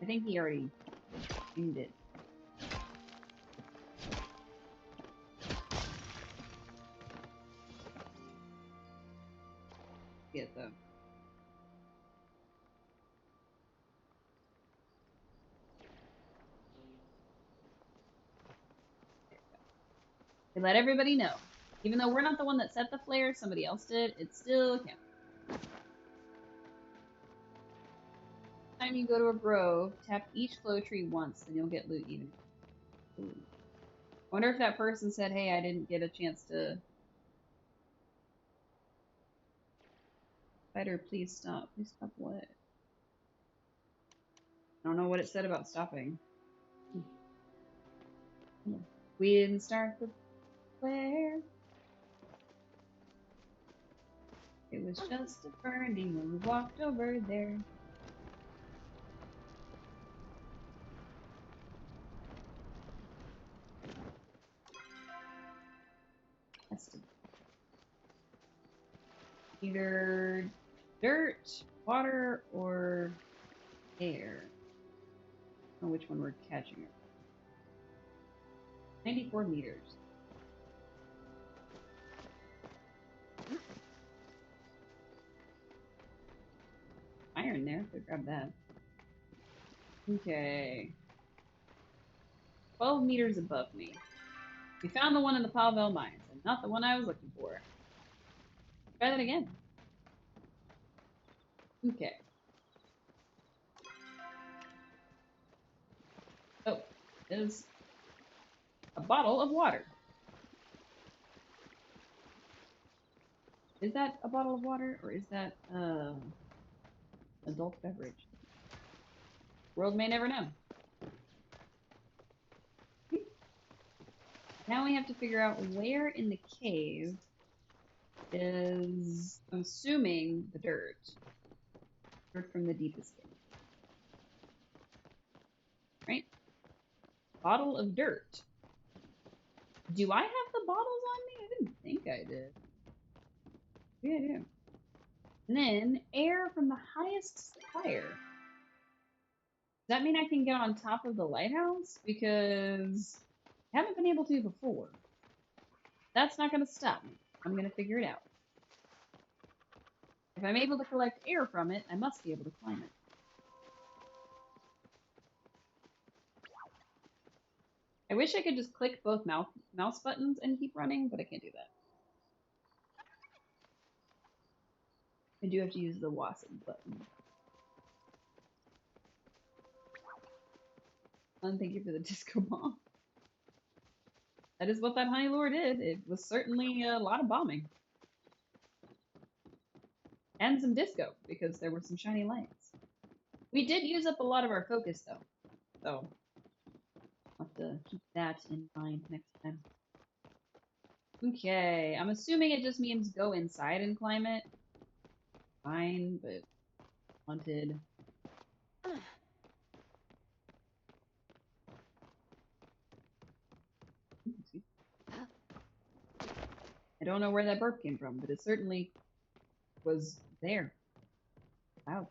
I think he already aimed it. Get though. They let everybody know. Even though we're not the one that set the flare, somebody else did, it still counts. Time you go to a grove, tap each flow tree once, and you'll get loot even. Ooh. Wonder if that person said, hey, I didn't get a chance to... Spider, please stop. Please stop what? I don't know what it said about stopping. We didn't start the flare. It was just a burning when we walked over there. Either dirt, water, or air. I don't know which one we're catching. 94 meters. Iron there, so grab that. Okay. 12 meters above me. We found the one in the Pavel mines, and not the one I was looking for. Try that again. Okay. Oh, there's a bottle of water. Is that a bottle of water, or is that adult beverage? World may never know. Now we have to figure out where in the cave is, I'm assuming, the dirt. Dirt from the deepest cave. Right? Bottle of dirt. Do I have the bottles on me? I didn't think I did. Yeah, I do. And then air from the highest spire. Does that mean I can get on top of the lighthouse? Because I haven't been able to before. That's not going to stop me. I'm going to figure it out. If I'm able to collect air from it, I must be able to climb it. I wish I could just click both mouse buttons and keep running, but I can't do that. I do have to use the WASD button. And thank you for the disco bomb. That is what that honey lure did. It was certainly a lot of bombing. And some disco, because there were some shiny lights. We did use up a lot of our focus, though. So, I'll have to keep that in mind next time. Okay, I'm assuming it just means go inside and climb it. Fine, but wanted. I don't know where that burp came from, but it certainly was there. Wow.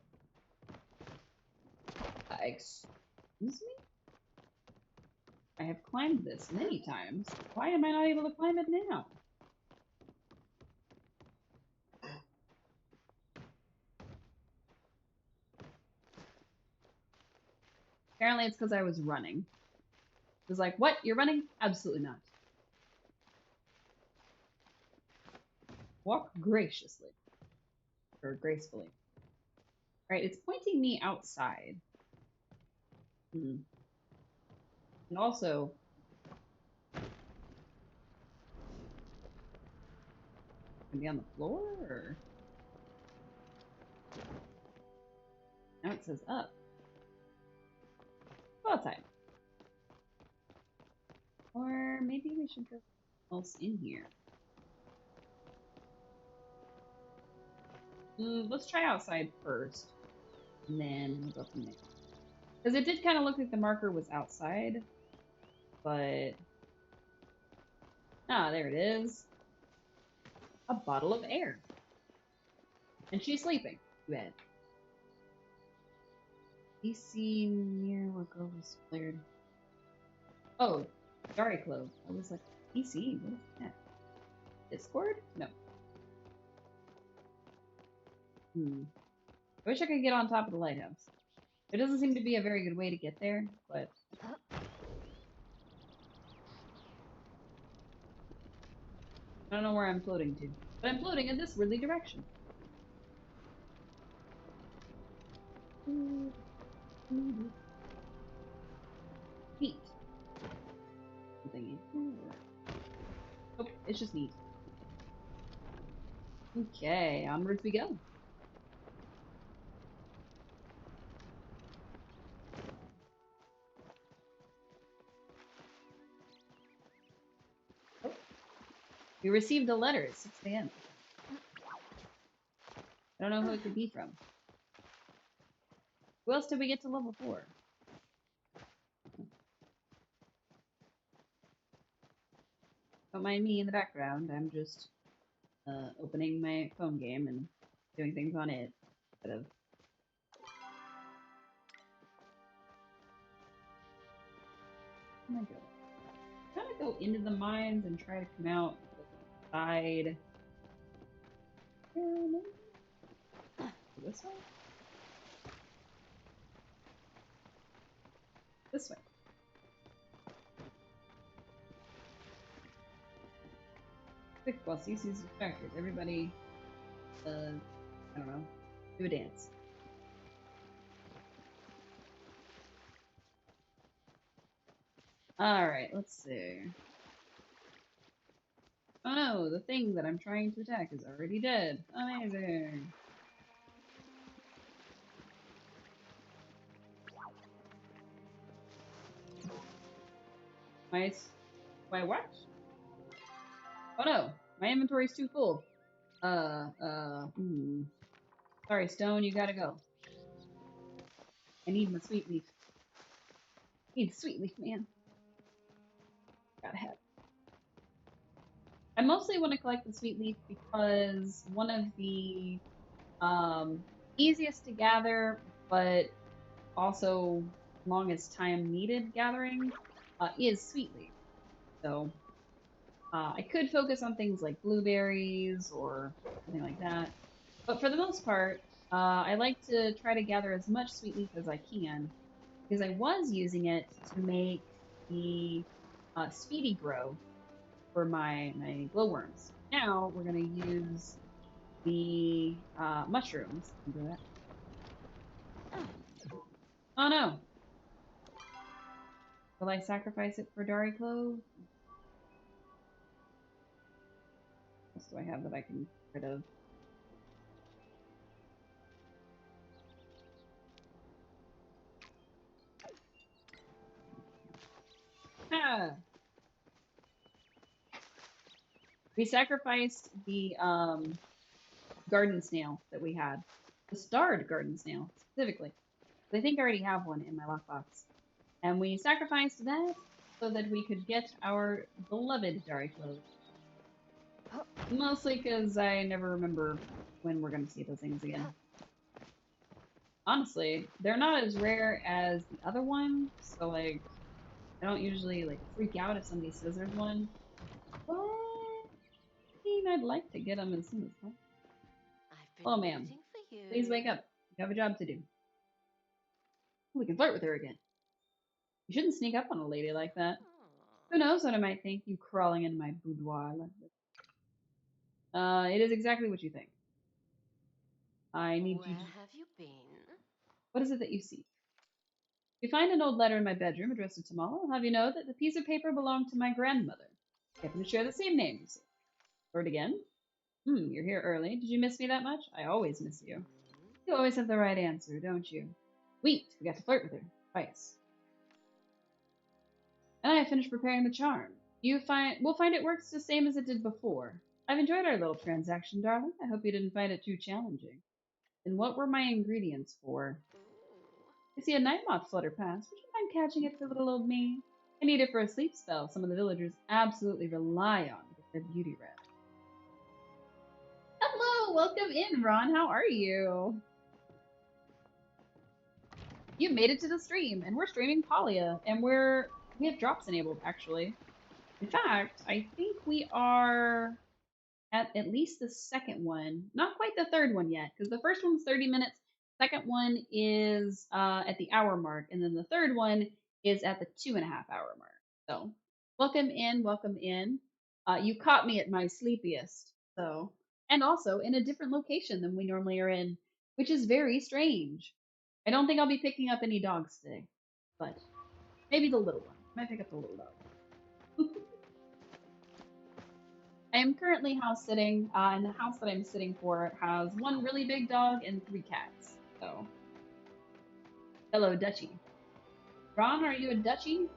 Excuse me? I have climbed this many times. Why am I not able to climb it now? Apparently it's because I was running. It was like, what? You're running? Absolutely not. Walk graciously. Or gracefully. Alright, it's pointing me outside. And also... Can be on the floor, or... it says up. Go outside. Or maybe we should go else in here. Let's try outside first. And then we'll go from there. Because it did kind of look like the marker was outside. But... ah, there it is. A bottle of air. And she's sleeping. Bed. PC near where girl was flared. Oh, Dari Clove. I was like, PC? What is that? Discord? No. I wish I could get on top of the lighthouse. There doesn't seem to be a very good way to get there, but... I don't know where I'm floating to. But I'm floating in this weirdly direction. Neat. Something in here. Oh, it's just neat. Okay, onwards we go. Oh. We received a letter at 6 a.m. I don't know who it could be from. Who else did we get to level 4? Don't mind me in the background, I'm just opening my phone game and doing things on it instead of... Where am I going? I'm trying to go into the mines and try to come out the side. This way? This way. Quick, while Cece's distracted, everybody, I don't know, do a dance. Alright, let's see. Oh no, the thing that I'm trying to attack is already dead. Amazing. My what? Oh no, my inventory's too full. Sorry, Stone, you gotta go. I need my sweet leaf. I need sweet leaf, man. Gotta have it. I mostly want to collect the sweet leaf because one of the easiest to gather, but also longest time needed gathering is sweet leaf. So I could focus on things like blueberries or something like that. But for the most part, I like to try to gather as much sweet leaf as I can because I was using it to make the speedy grow for my glowworms. Now we're going to use the mushrooms. Do that. Oh no! Will I sacrifice it for Dari Clove? What else do I have that I can get rid of? Ah! We sacrificed the garden snail that we had. The starred garden snail, specifically. I think I already have one in my lockbox. And we sacrificed that so that we could get our beloved Dari Clove. Mostly because I never remember when we're going to see those things again. Honestly, they're not as rare as the other one, so like, I don't usually like freak out if somebody says there's one. But I mean, I'd like to get them as soon as possible. Hello, ma'am. Please wake up. You have a job to do. We can flirt with her again. You shouldn't sneak up on a lady like that. Who knows what I might think, you crawling into my boudoir like this. It is exactly what you think. I need Where you to... have you been? What is it that you seek? You find an old letter in my bedroom addressed to Tamala. I'll have you know that the piece of paper belonged to my grandmother. We happen to share the same name, you see. Heard again? You're here early. Did you miss me that much? I always miss you. You always have the right answer, don't you? Sweet, we got to flirt with her twice. And I finished preparing the charm. We'll find it works the same as it did before. I've enjoyed our little transaction, darling. I hope you didn't find it too challenging. And what were my ingredients for? I see a night moth flutter past. Would you mind catching it for little old me? I need it for a sleep spell some of the villagers absolutely rely on to get their beauty rest. Hello, welcome in, Ron. How are you? You made it to the stream, and we're streaming Palia, and we have drops enabled, actually. In fact, I think we are at least the second one. Not quite the third one yet, because the first one's 30 minutes. Second one is at the hour mark, and then the third one is at the 2.5 hour mark. So, welcome in, welcome in. You caught me at my sleepiest, so, and also in a different location than we normally are in, which is very strange. I don't think I'll be picking up any dogs today, but maybe the little one. I might pick up the little dog. I am currently house sitting, and the house that I'm sitting for has one really big dog and 3 cats. So, hello, Dutchie. Ron, are you a Dutchie?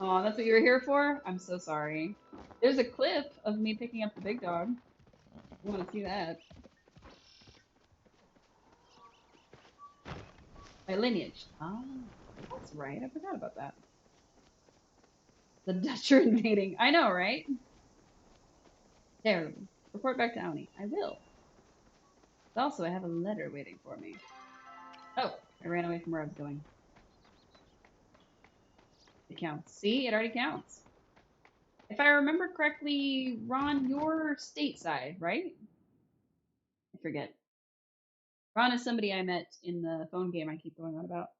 Oh, that's what you were here for? I'm so sorry. There's a clip of me picking up the big dog. You want to see that? My lineage. Oh, that's right. I forgot about that. The Dutch are invading. I know, right? Terrible. Report back to Auni. I will. But also, I have a letter waiting for me. Oh, I ran away from where I was going. It counts. See? It already counts. If I remember correctly, Ron, you're stateside, right? I forget. Ron is somebody I met in the phone game I keep going on about.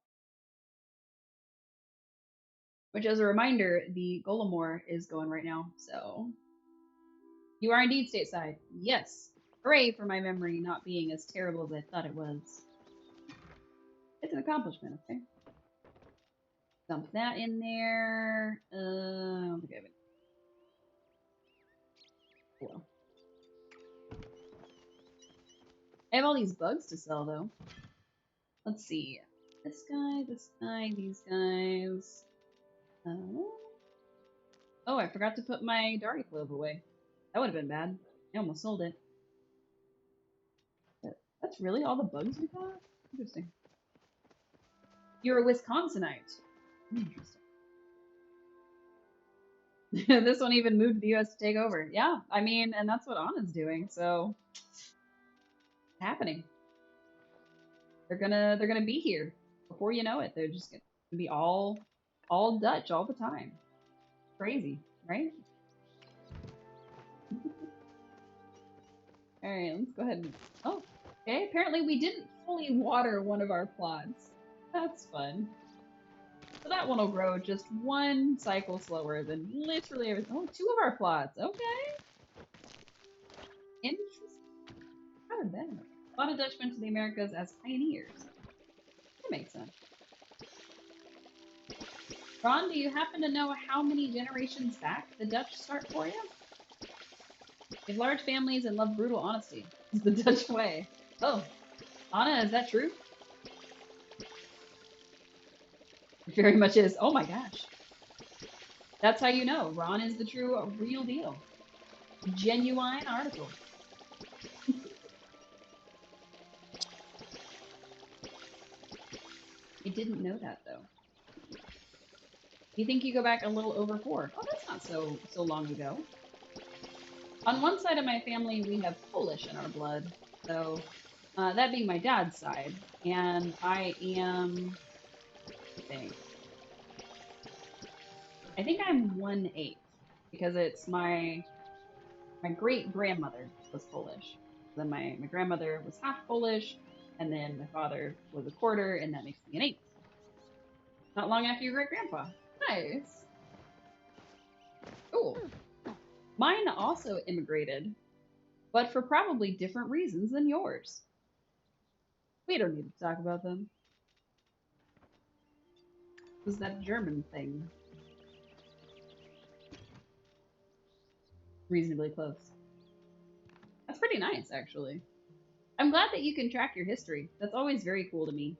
Which, as a reminder, the Golem War is going right now, so... You are indeed stateside. Yes. Hooray for my memory not being as terrible as I thought it was. It's an accomplishment, okay? Dump that in there. I don't think I have it. Well. I have all these bugs to sell, though. Let's see. This guy, these guys. Oh, I forgot to put my Dari Clove away. That would have been bad. I almost sold it. But that's really all the bugs we got? Interesting. You're a Wisconsinite. Interesting. This one even moved to the US to take over. Yeah, I mean, and that's what Anna's doing, so it's happening. They're gonna be here. Before you know it, they're just gonna be all Dutch all the time. Crazy, right? Alright, let's go ahead and... Oh, okay, apparently we didn't fully water one of our plots. That's fun. So that one will grow just 1 cycle slower than literally everything. Oh, 2 of our plots. Okay. Interesting. How did that happen? A lot of Dutch went to the Americas as pioneers. That makes sense. Ron, do you happen to know how many generations back the Dutch start for you? They have large families and love brutal honesty. It's the Dutch way. Oh, Anna, is that true? It very much is. Oh my gosh. That's how you know. Ron is the true, real deal. Genuine article. I didn't know that, though. You think you go back a little over 4? Oh, that's not so long ago. On one side of my family, we have Polish in our blood. So, that being my dad's side. And I am... I think I'm 1/8. Because it's my great-grandmother was Polish. Then my grandmother was half Polish. And then my father was a quarter, and that makes me an 1/8. Not long after your great-grandpa. Nice. Cool. Mine also immigrated, but for probably different reasons than yours. We don't need to talk about them. It was that German thing. Reasonably close. That's pretty nice, actually. I'm glad that you can track your history. That's always very cool to me.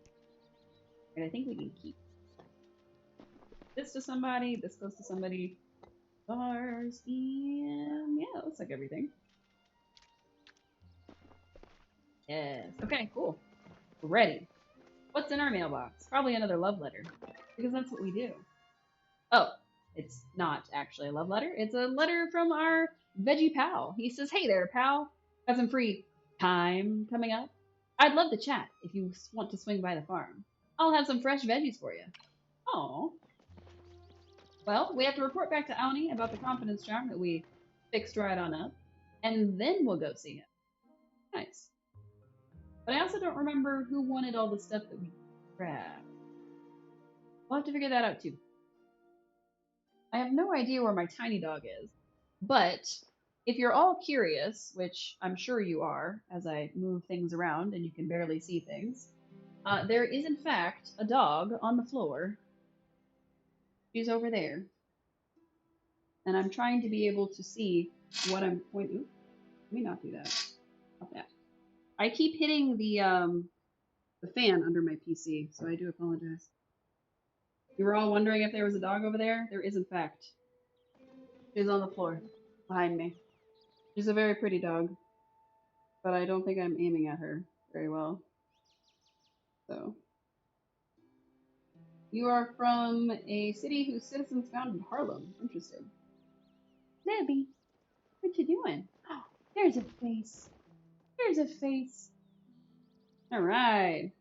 And I think we can keep this to somebody, this goes to somebody. Stars, and yeah, it looks like everything. Yes. Okay, cool. We're ready. What's in our mailbox? Probably another love letter. Because that's what we do. Oh, it's not actually a love letter. It's a letter from our veggie pal. He says, hey there, pal. Got some free time coming up? I'd love to chat if you want to swing by the farm. I'll have some fresh veggies for you. Oh. Well, we have to report back to Aoni about the confidence charm that we fixed right on up. And then we'll go see him. Nice. But I also don't remember who wanted all the stuff that we grabbed. We'll have to figure that out too. I have no idea where my tiny dog is. But if you're all curious, which I'm sure you are, as I move things around and you can barely see things, there is in fact a dog on the floor. She's over there. And I'm trying to be able to see what I'm pointing. Let me not do that. Not that. I keep hitting the fan under my PC, so I do apologize. You were all wondering if there was a dog over there? There is, in fact. She's on the floor, behind me. She's a very pretty dog, but I don't think I'm aiming at her very well. So. You are from a city whose citizens founded Harlem. Interesting. Debbie, what you doing? Oh, there's a face. There's a face. Alright.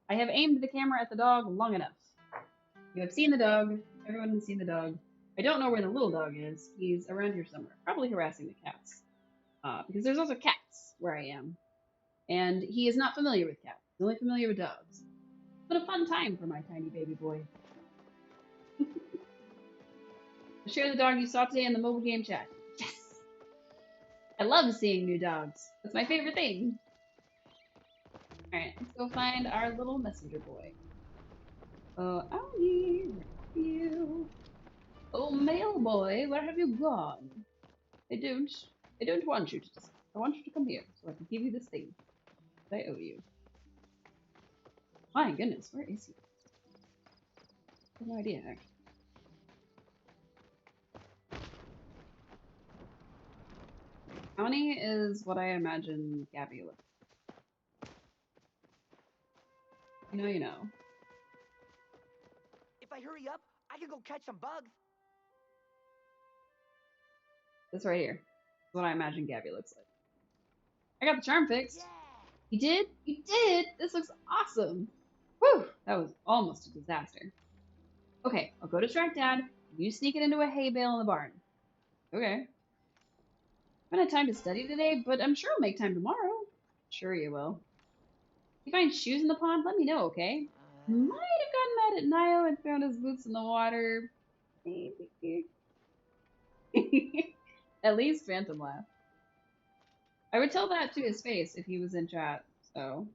I have aimed the camera at the dog long enough. You have seen the dog. Everyone has seen the dog. I don't know where the little dog is. He's around here somewhere. Probably harassing the cats. Because there's also cats where I am. And he is not familiar with cats. He's only familiar with dogs. What a fun time for my tiny baby boy. Share the dog you saw today in the mobile game chat. Yes! I love seeing new dogs. That's my favorite thing. Alright, let's go find our little messenger boy. Aoni, where are you? Oh, mail boy, where have you gone? I don't want you to. I want you to come here so I can give you this thing that I owe you. My goodness, where is he? I have no idea, actually. Aoni is what I imagine Gabby looks like. You know. If I hurry up, I can go catch some bugs. This right here is what I imagine Gabby looks like. I got the charm fixed. Yeah. You did? You did! This looks awesome! Whew! That was almost a disaster. Okay, I'll go distract Dad. You sneak it into a hay bale in the barn. Okay. I haven't had time to study today, but I'm sure I'll make time tomorrow. Sure you will. If you find shoes in the pond, let me know, okay? Might have gotten mad at Nio and found his boots in the water. Maybe. At least Phantom laughed. I would tell that to his face if he was in chat, so.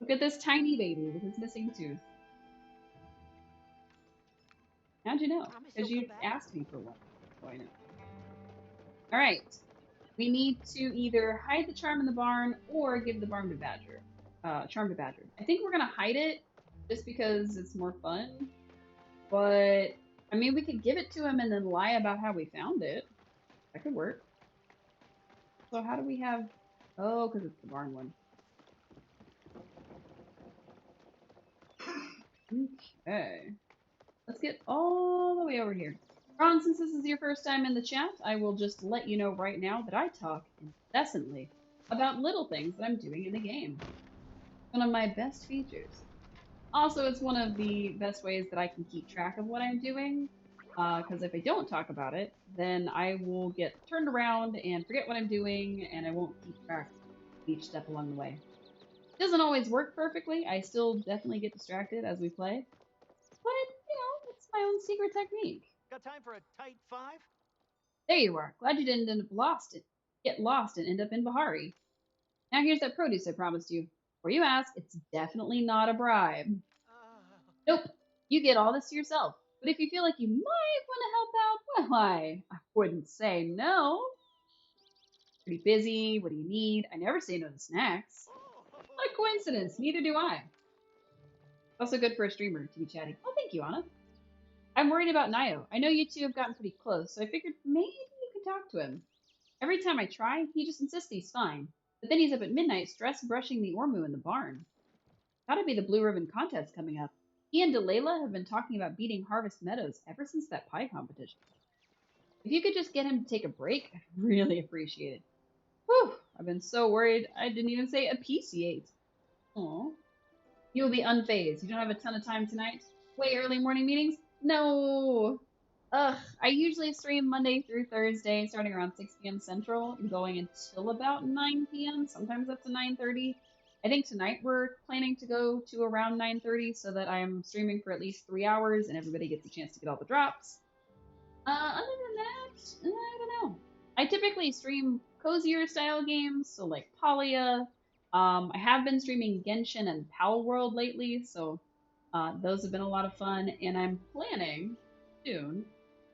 Look at this tiny baby with his missing tooth. How'd you know? Because you asked me for one. So I know. Alright. We need to either hide the charm in the barn or give the barn to Badger. Charm to Badger. I think we're gonna hide it just because it's more fun. But, I mean, we could give it to him and then lie about how we found it. That could work. So how do we have... Oh, because it's the barn one. Okay. Let's get all the way over here. Ron, since this is your first time in the chat, I will just let you know right now that I talk incessantly about little things that I'm doing in the game. One of my best features. Also, it's one of the best ways that I can keep track of what I'm doing, because if I don't talk about it, then I will get turned around and forget what I'm doing, and I won't keep track of each step along the way. It doesn't always work perfectly. I still definitely get distracted as we play, but, you know, it's my own secret technique. Got time for a tight five? There you are. Glad you didn't get lost and end up in Bahari. Now here's that produce I promised you. Before you ask, it's definitely not a bribe. Nope. You get all this to yourself. But if you feel like you might want to help out, well, I wouldn't say no. Pretty busy. What do you need? I never say no to snacks. What a coincidence. Neither do I. Also good for a streamer to be chatting. Oh, thank you, Anna. I'm worried about Nio. I know you two have gotten pretty close, so I figured maybe you could talk to him. Every time I try, he just insists he's fine. But then he's up at midnight, stressed brushing the Ormu in the barn. Gotta be the Blue Ribbon contest coming up. He and Delilah have been talking about beating Harvest Meadows ever since that pie competition. If you could just get him to take a break, I'd really appreciate it. Whew, I've been so worried I didn't even say appreciate. Aw. You'll be unfazed. You don't have a ton of time tonight? Way early morning meetings? No. Ugh, I usually stream Monday through Thursday, starting around 6 p.m. Central, and going until about 9 p.m., sometimes up to 9:30. I think tonight we're planning to go to around 9:30 so that I'm streaming for at least 3 hours and everybody gets a chance to get all the drops. Other than that, I don't know. I typically stream cozier style games, so like Palia. I have been streaming Genshin and Pal World lately, so those have been a lot of fun, and I'm planning soon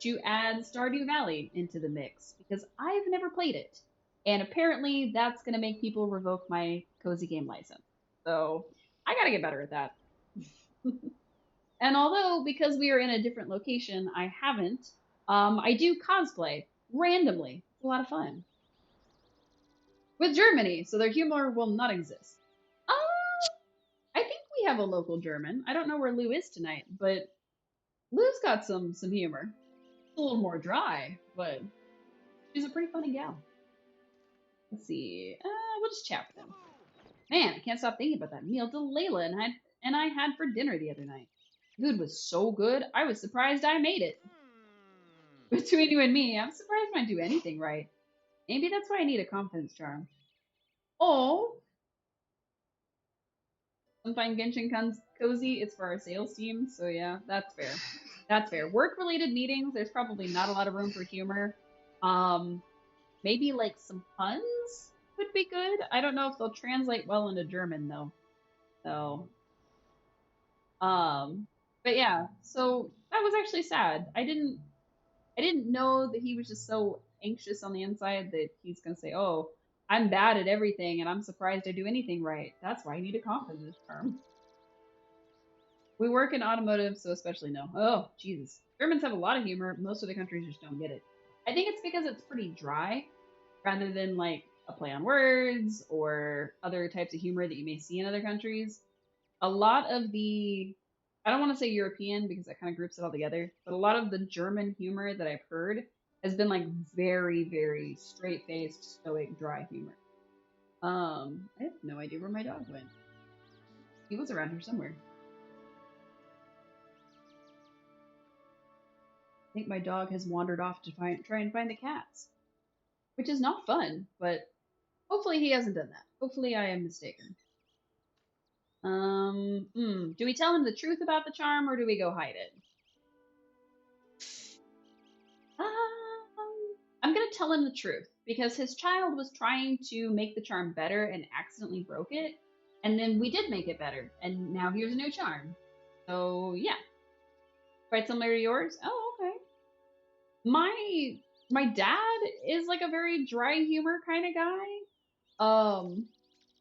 to add Stardew Valley into the mix because I've never played it. And apparently that's going to make people revoke my cozy game license. So I got to get better at that. And although, because we are in a different location, I haven't, I do cosplay randomly. It's a lot of fun. With Germany, so their humor will not exist. I think we have a local German. I don't know where Lou is tonight, but Lou's got some humor. A little more dry, but she's a pretty funny gal. Let's see. We'll just chat with them. Man, I can't stop thinking about that meal Delilah and I had for dinner the other night. Food was so good, I was surprised I made it. Between you and me, I'm surprised when I do anything right. Maybe that's why I need a confidence charm. Oh! Some find Genshin cozy. It's for our sales team, so yeah, that's fair. That's fair. Work-related meetings, there's probably not a lot of room for humor. Maybe like some puns would be good. I don't know if they'll translate well into German though. So, but yeah. So that was actually sad. I didn't know that he was just so anxious on the inside that he's gonna say, "Oh, I'm bad at everything, and I'm surprised I do anything right." That's why I need a confidence term. We work in automotive, so especially no. Oh, Jesus. Germans have a lot of humor. Most of the countries just don't get it. I think it's because it's pretty dry, rather than like a play on words or other types of humor that you may see in other countries. A lot of the, I don't want to say European because that kind of groups it all together, but a lot of the German humor that I've heard has been like very, very straight-faced, stoic, dry humor. I have no idea where my dog went. He was around here somewhere. I think my dog has wandered off to try and find the cats. Which is not fun, but hopefully he hasn't done that. Hopefully I am mistaken. Do we tell him the truth about the charm or do we go hide it? I'm gonna tell him the truth because his child was trying to make the charm better and accidentally broke it. And then we did make it better. And now here's a new charm. So yeah. Quite similar to yours? Oh, okay. My dad is like a very dry humor kind of guy.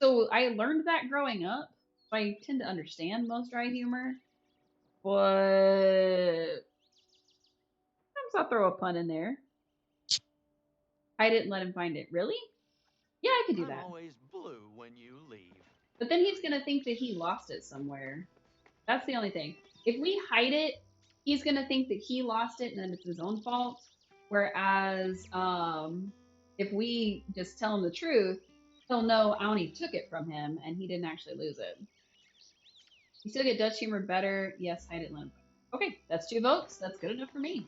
So I learned that growing up. So I tend to understand most dry humor. But sometimes I'll throw a pun in there. I didn't let him find it. Really? Yeah, I could do that. I'm always blue when you leave. But then he's gonna think that he lost it somewhere. That's the only thing. If we hide it, he's gonna think that he lost it and then it's his own fault. Whereas, if we just tell him the truth, he'll know Aoni took it from him and he didn't actually lose it. You still get Dutch humor better? Yes, I didn't let him. Okay, that's 2 votes. That's good enough for me.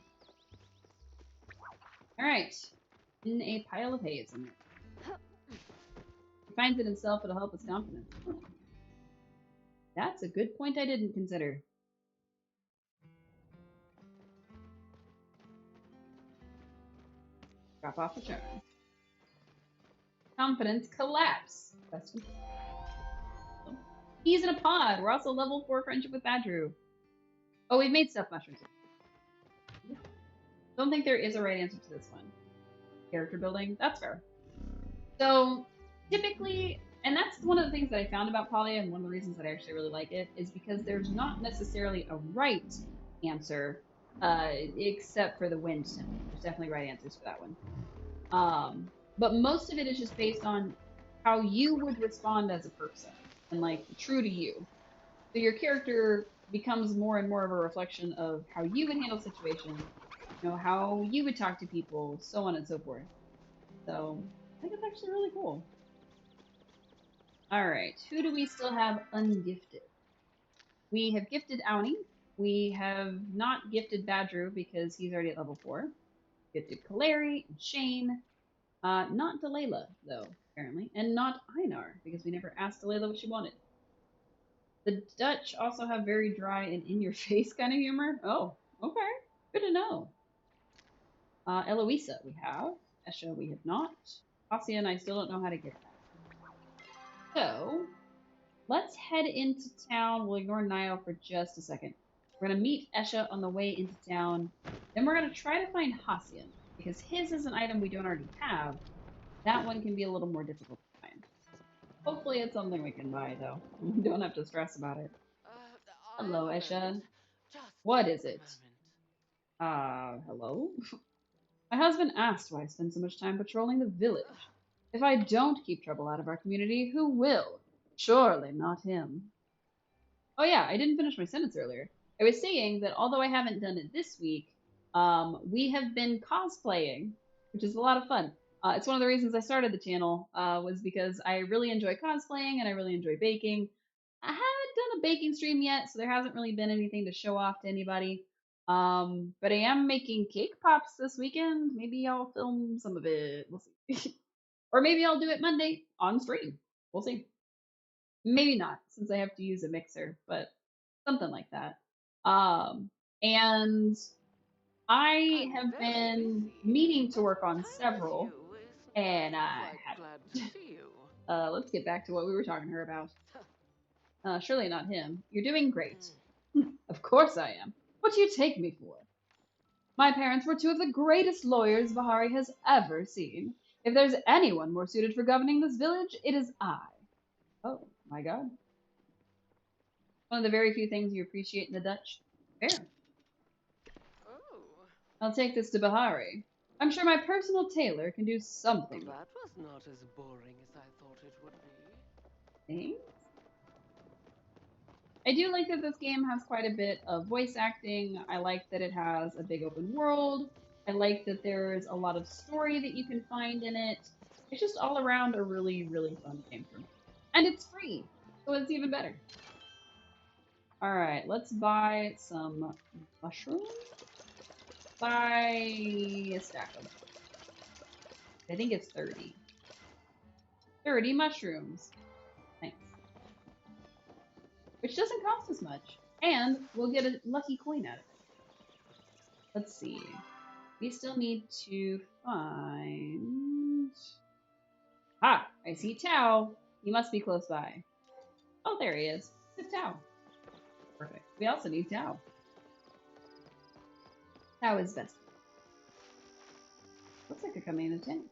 Alright. In a pile of hay is in there. He finds it himself, it'll help his confidence. Oh. That's a good point I didn't consider. Drop off the charm. Confidence collapse. Question. He's in a pod. We're also level 4 friendship with Badru. Oh, we've made stuffed mushrooms. Don't think there is a right answer to this one. Character building. That's fair. So typically, and that's one of the things that I found about Polya, and one of the reasons that I actually really like it is because there's not necessarily a right answer, except for the wind symbol. There's definitely right answers for that one. But most of it is just based on how you would respond as a person and like true to you. So your character becomes more and more of a reflection of how you would handle situations, you know, how you would talk to people, so on and so forth. So I think it's actually really cool. Alright, who do we still have ungifted? We have gifted Auni. We have not gifted Badru because he's already at level 4. Gifted Kaleri and Shane. Not Delayla, though, apparently. And not Einar, because we never asked Delayla what she wanted. The Dutch also have very dry and in-your-face kind of humor. Oh, okay. Good to know. Eloisa we have. Esha we have not. Cassia and I still don't know how to get that. So, let's head into town. We'll ignore Niall for just a second. We're going to meet Esha on the way into town. Then we're going to try to find Hassian, because his is an item we don't already have. That one can be a little more difficult to find. Hopefully it's something we can buy, though. We don't have to stress about it. Hello, Esha. What is it? Hello? My husband asked why I spend so much time patrolling the village. If I don't keep trouble out of our community, who will? Surely not him. Oh yeah, I didn't finish my sentence earlier. I was saying that although I haven't done it this week, we have been cosplaying, which is a lot of fun. It's one of the reasons I started the channel, was because I really enjoy cosplaying and I really enjoy baking. I haven't done a baking stream yet, so there hasn't really been anything to show off to anybody. But I am making cake pops this weekend. Maybe I'll film some of it. We'll see. Or maybe I'll do it Monday on stream. We'll see. Maybe not, since I have to use a mixer, but something like that. And I have been meaning to work on several, and I haven't. Let's get back to what we were talking to her about. Surely not him. You're doing great. Of course I am. What do you take me for? My parents were two of the greatest lawyers Bahari has ever seen. If there's anyone more suited for governing this village, it is I. Oh, my God. One of the very few things you appreciate in the Dutch. Fair. Oh. I'll take this to Bahari. I'm sure my personal tailor can do something. That was not as boring as I thought it would be. Thanks. I do like that this game has quite a bit of voice acting. I like that it has a big open world. I like that there's a lot of story that you can find in it. It's just all around a really, really fun game for me. And it's free, so it's even better. Alright, let's buy some mushrooms. Buy a stack of them. I think it's 30. 30 mushrooms. Thanks. Which doesn't cost us much. And we'll get a lucky coin out of it. Let's see. We still need to find... Ah! I see Tao. He must be close by. Oh, there he is. It's Tao. Perfect. We also need Tao. Tao is best. Looks like they're coming in a tent.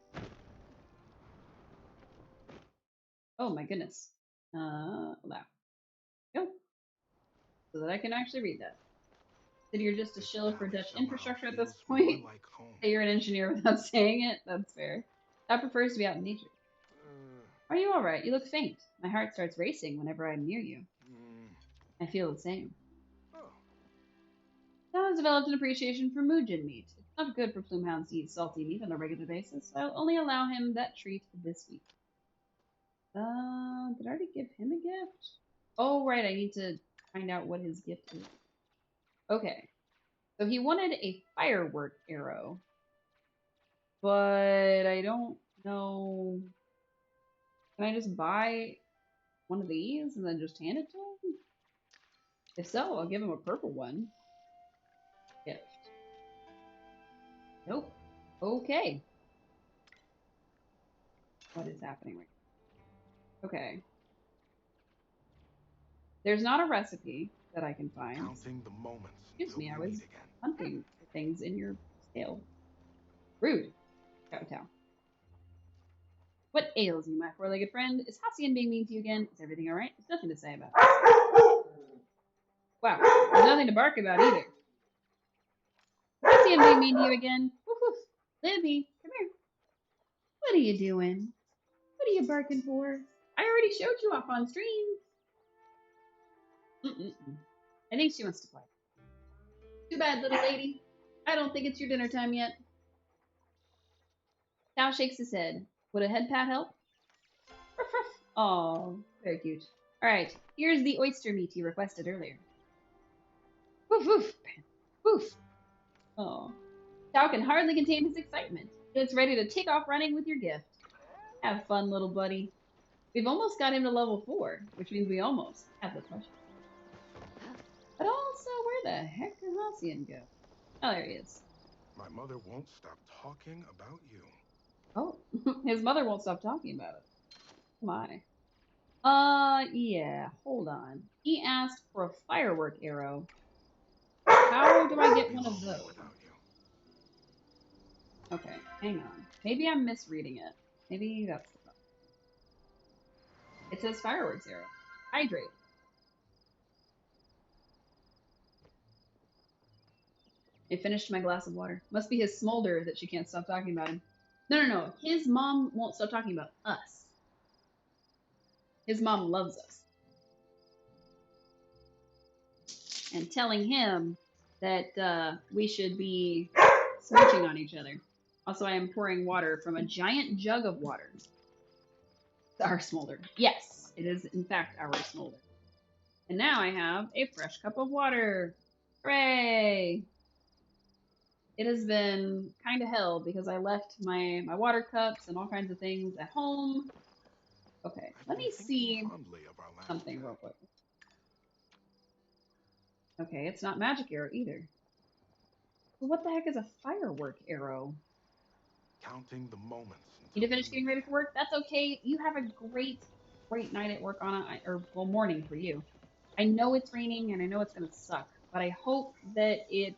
Oh my goodness. Allow. Go. So that I can actually read that. That you're just a shill for Dutch infrastructure at this point. That you're an engineer without saying it. That's fair. That prefers to be out in nature. Are you alright? You look faint. My heart starts racing whenever I'm near you. I feel the same. Tao has developed an appreciation for Mujin meat. It's not good for Plumehounds to eat salty meat on a regular basis. I'll only allow him that treat this week. Did I already give him a gift? Oh, right, I need to find out what his gift is. Okay. So he wanted a firework arrow. But I don't know... Can I just buy one of these and then just hand it to him? If so, I'll give him a purple one. Gift. Nope. Okay. What is happening right now? Okay. There's not a recipe that I can find. Counting the moments. Excuse me, I was hunting for things in your scale. Rude. Cow. What ails you, my four-legged friend? Is Halcyon being mean to you again? Is everything alright? There's nothing to say about it. Wow, there's nothing to bark about either. Halcyon being mean to you again? Woof woof. Libby, come here. What are you doing? What are you barking for? I already showed you off on stream. I think she wants to play. Too bad, little lady. I don't think it's your dinner time yet. Tao shakes his head. Would a head pat help? Oh, very cute. Alright, here's the oyster meat you requested earlier. Woof woof. Woof. Oh. Tao can hardly contain his excitement. It's ready to take off running with your gift. Have fun, little buddy. We've almost got him to level 4, which means we almost have the plushie. But also, where the heck did Halcyon go? Oh, there he is. My mother won't stop talking about you. Oh, his mother won't stop talking about it. My. Yeah, hold on. He asked for a firework arrow. How do I get one of those? Okay, hang on. Maybe I'm misreading it. Maybe that's the problem. It says fireworks arrow. Hydrate. I finished my glass of water. Must be his smolder that she can't stop talking about him. No. His mom won't stop talking about us. His mom loves us. And telling him that we should be smooching on each other. Also, I am pouring water from a giant jug of water. It's our smolder. Yes, it is in fact our smolder. And now I have a fresh cup of water. Hooray! It has been kind of hell because I left my water cups and all kinds of things at home. Okay, let me see something real quick. Okay, it's not magic arrow either. So what the heck is a firework arrow? Counting the moments. Need to finish getting ready for work? That's okay. You have a great night at work on well, morning for you. I know it's raining and I know it's gonna suck, but I hope that it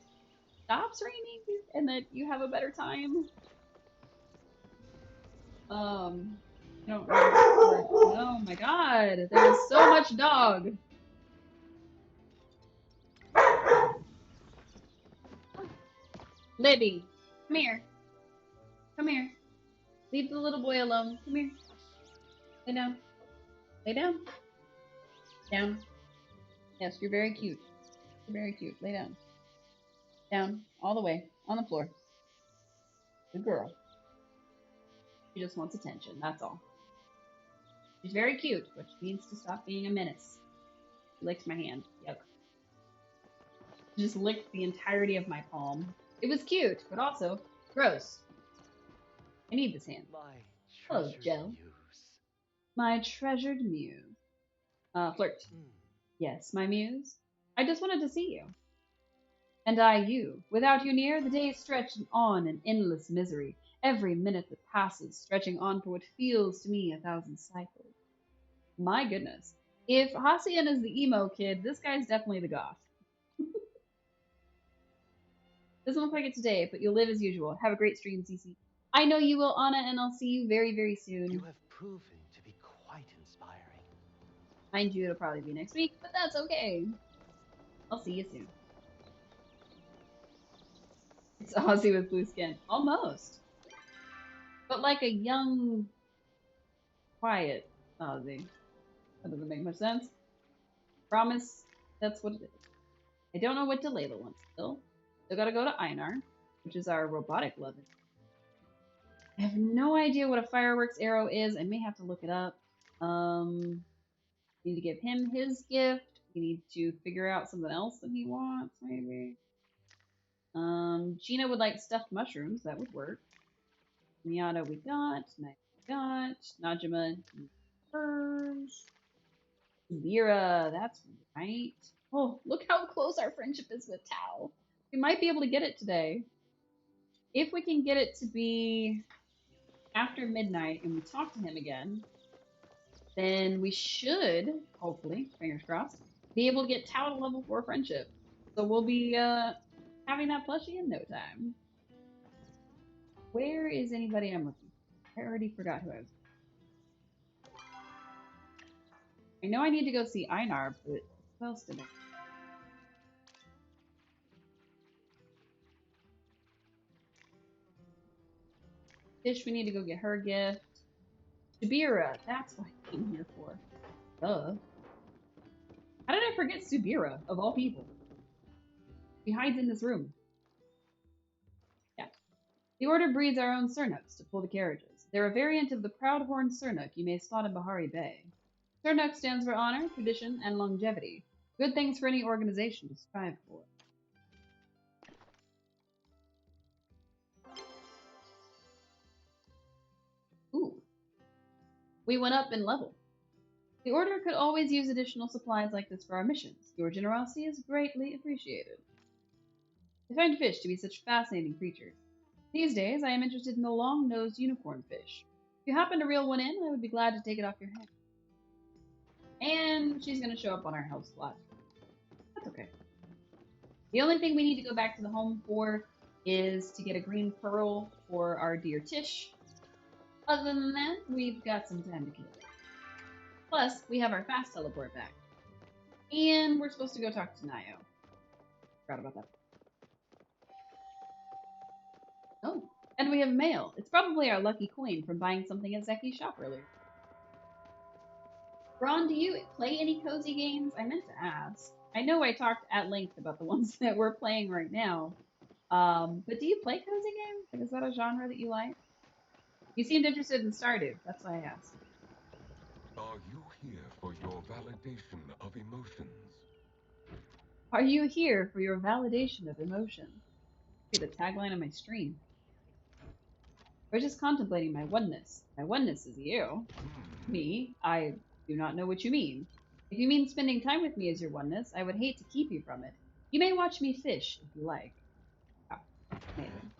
stops raining and that you have a better time. I don't remember. Oh my god, there is so much dog. Libby, come here. Come here. Leave the little boy alone. Come here. Lay down. Lay down. Down. Yes, you're very cute. You're very cute. Lay down. Down. All the way. On the floor. Good girl. She just wants attention. That's all. She's very cute, but she needs to stop being a menace. She licked my hand. Yuck. She just licked the entirety of my palm. It was cute, but also gross. I need this hand. Hello, Joe. Muse. My treasured muse. Flirt. Yes, my muse. I just wanted to see you. And I you. Without you near, the days stretch on in endless misery. Every minute that passes, stretching on for what feels to me 1,000 cycles. My goodness. If Halcyon is the emo kid, this guy's definitely the goth. Doesn't look like it today, but you'll live as usual. Have a great stream, Cece. I know you will, Anna, and I'll see you very, very soon. You have proven to be quite inspiring. Mind you, it'll probably be next week, but that's okay. I'll see you soon. It's Ozzy with blue skin. Almost. But like a young, quiet Ozzy. That doesn't make much sense. Promise that's what it is. I don't know what Delayla wants still. Still gotta go to Einar, which is our robotic lover. I have no idea what a fireworks arrow is. I may have to look it up. Need to give him his gift. We need to figure out something else that he wants, maybe. Gina would like stuffed mushrooms. That would work. Miata we got. Nice we got. Najima hers. Vera, that's right. Oh, look how close our friendship is with Tao. We might be able to get it today. If we can get it to be after midnight and we talk to him again, then we should, hopefully, fingers crossed, be able to get Tao to level 4 friendship. So we'll be having that plushie in no time. Where is anybody I'm looking for? I already forgot who I was. I know I need to go see Einar, but what else did I? Fish, we need to go get her gift. Subira, that's what I came here for. Duh. How did I forget Subira, of all people? She hides in this room. Yeah. The Order breeds our own Cernuks to pull the carriages. They're a variant of the Proudhorn Cernuk you may spot in Bahari Bay. Cernuk stands for honor, tradition, and longevity. Good things for any organization to strive for. Ooh. We went up in level. The Order could always use additional supplies like this for our missions. Your generosity is greatly appreciated. I find fish to be such fascinating creatures. These days, I am interested in the long-nosed unicorn fish. If you happen to reel one in, I would be glad to take it off your head. And she's going to show up on our health spot. That's okay. The only thing we need to go back to the home for is to get a green pearl for our dear Tish. Other than that, we've got some time to kill. Plus, we have our fast teleport back. And we're supposed to go talk to Nayo. Forgot about that. Oh, and we have mail. It's probably our lucky coin from buying something at Zeki's shop earlier. Ron, do you play any cozy games? I meant to ask. I know I talked at length about the ones that we're playing right now. But do you play cozy games? Like, is that a genre that you like? You seemed interested in Stardew. That's why I asked. Are you here for your validation of emotions? Are you here for your validation of emotion? Be the tagline of my stream. We're just contemplating my oneness. My oneness is you. Me? I do not know what you mean. If you mean spending time with me as your oneness, I would hate to keep you from it. You may watch me fish if you like. Oh, amazing.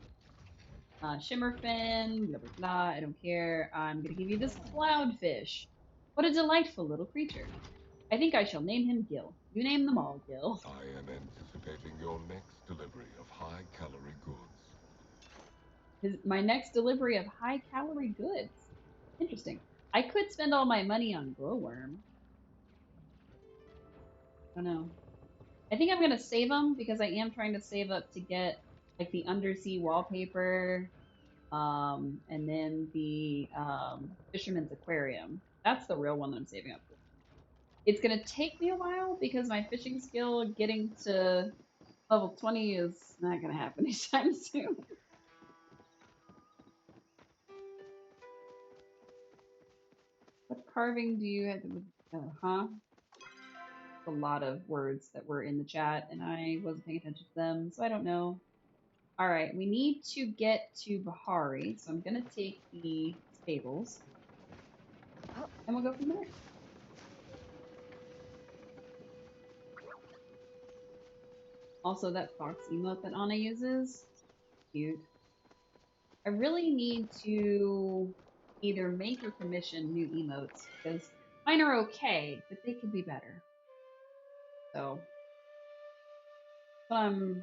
Shimmerfin, blah blah blah, I don't care. I'm gonna give you this cloudfish. What a delightful little creature. I think I shall name him Gil. You name them all, Gil. I am anticipating your next delivery of high-calorie goods. My next delivery of high-calorie goods. Interesting. I could spend all my money on glowworm. I don't know. I think I'm gonna save them because I am trying to save up to get like the undersea wallpaper, and then the fisherman's aquarium. That's the real one that I'm saving up for. It's gonna take me a while because my fishing skill getting to level 20 is not gonna happen anytime soon. What carving do you have to, huh? A lot of words that were in the chat and I wasn't paying attention to them, so I don't know. Alright, we need to get to Bahari, so I'm gonna take the stables. And we'll go from there. Also, that fox emote that Anna uses, cute. I really need to either make or commission new emotes, because mine are okay, but they could be better. So, what I'm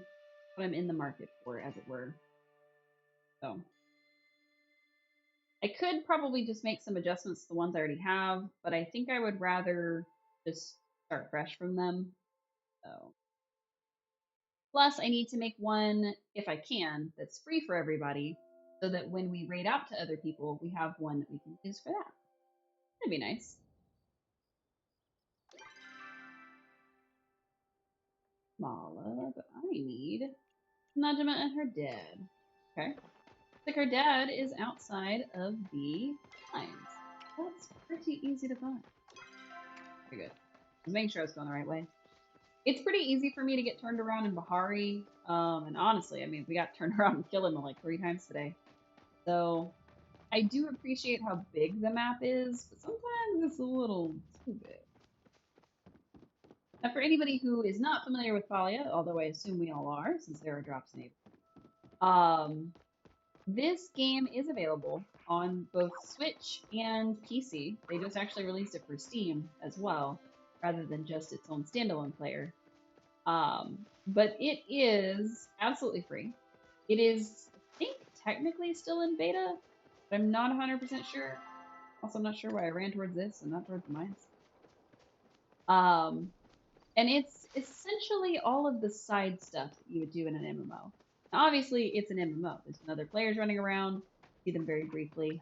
in the market for, as it were. So, I could probably just make some adjustments to the ones I already have, but I think I would rather just start fresh from them. So, plus, I need to make one, if I can, that's free for everybody, so that when we raid out to other people, we have one that we can use for that. That'd be nice. Mala, but I need Najma and her dad. Okay. Like her dad is outside of the lines. That's pretty easy to find. Very good. Just making sure I was going the right way. It's pretty easy for me to get turned around in Bahari. And honestly, I mean, we got turned around and killed him like 3 times today. So I do appreciate how big the map is, but sometimes it's a little too big. Now, for anybody who is not familiar with Thalia, although I assume we all are, since there are drops in April, this game is available on both Switch and PC. They just actually released it for Steam as well, rather than just its own standalone player. But it is absolutely free. It is, I think, technically still in beta, but I'm not 100% sure. Also, I'm not sure why I ran towards this and not towards the mines. And it's essentially all of the side stuff that you would do in an MMO. Now, obviously, it's an MMO. There's been other players running around. See them very briefly.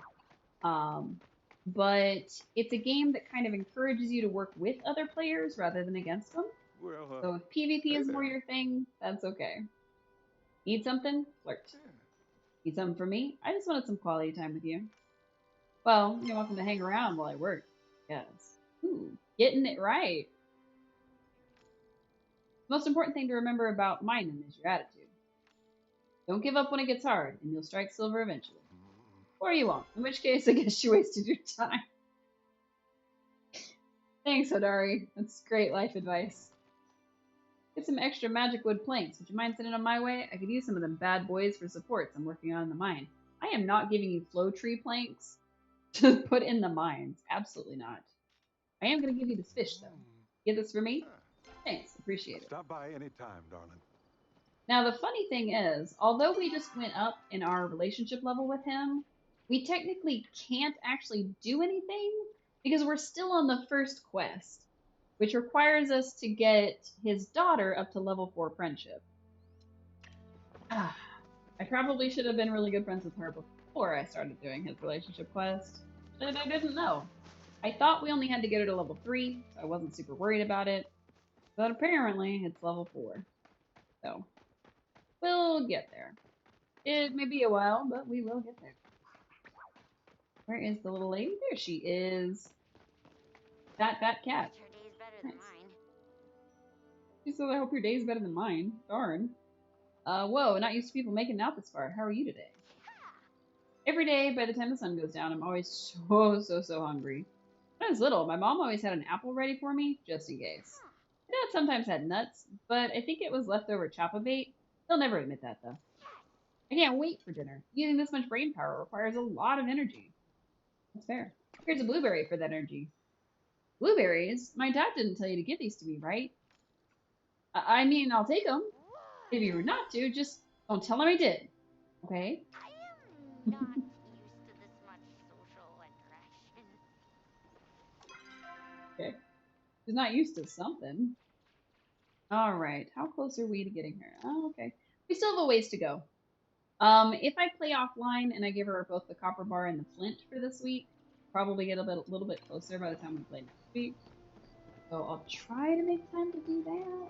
But it's a game that kind of encourages you to work with other players rather than against them. Well, So if PvP hey is more there. your thing, that's okay. Need something? Flirt. Need something from me? I just wanted some quality time with you. Well, you're welcome to hang around while I work. Yes. Ooh, getting it right. The most important thing to remember about mining is your attitude. Don't give up when it gets hard, and you'll strike silver eventually. Or you won't, in which case I guess you wasted your time. Thanks, Hodari. That's great life advice. Get some extra magic wood planks. Would you mind sending them my way? I could use some of them bad boys for supports I'm working on in the mine. I am not giving you flow tree planks to put in the mines. Absolutely not. I am going to give you this fish, though. Get this for me? Thanks. Appreciate it. Stop by any time, darling. Now, the funny thing is, although we just went up in our relationship level with him, we technically can't actually do anything because we're still on the first quest, which requires us to get his daughter up to level 4 friendship. I probably should have been really good friends with her before I started doing his relationship quest, but I didn't know. I thought we only had to get her to level 3, so I wasn't super worried about it, but apparently it's level 4. So, we'll get there. It may be a while, but we will get there. Where is the little lady? There she is. That cat. Her day's better than Nice. mine. She said, I hope your day's better than mine. Darn. Whoa, not used to people making it out this far. How are you today? Every day, by the time the sun goes down, I'm always so hungry. When I was little, my mom always had an apple ready for me, just in case. My dad sometimes had nuts, but I think it was leftover choppa bait. They'll never admit that, though. I can't wait for dinner. Using this much brain power requires a lot of energy. That's fair. Here's a blueberry for that energy. Blueberries? My dad didn't tell you to give these to me, right? I mean, I'll take them. If you were not to, just don't tell him I did. Okay? I am not used to this much social interaction. Okay. She's not used to something. Alright, how close are we to getting her? Oh, okay. We still have a ways to go. If I play offline and I give her both the copper bar and the flint for this week, probably get a little bit closer by the time we play next week. So I'll try to make time to do that.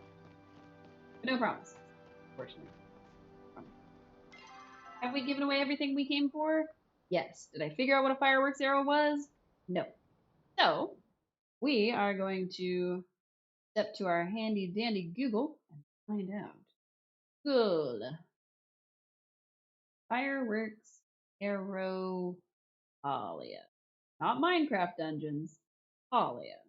But no promise, unfortunately. Have we given away everything we came for? Yes. Did I figure out what a fireworks arrow was? No. So, we are going to step to our handy dandy Google and find out. Good. Fireworks arrow Alia. Not Minecraft dungeons. Alia.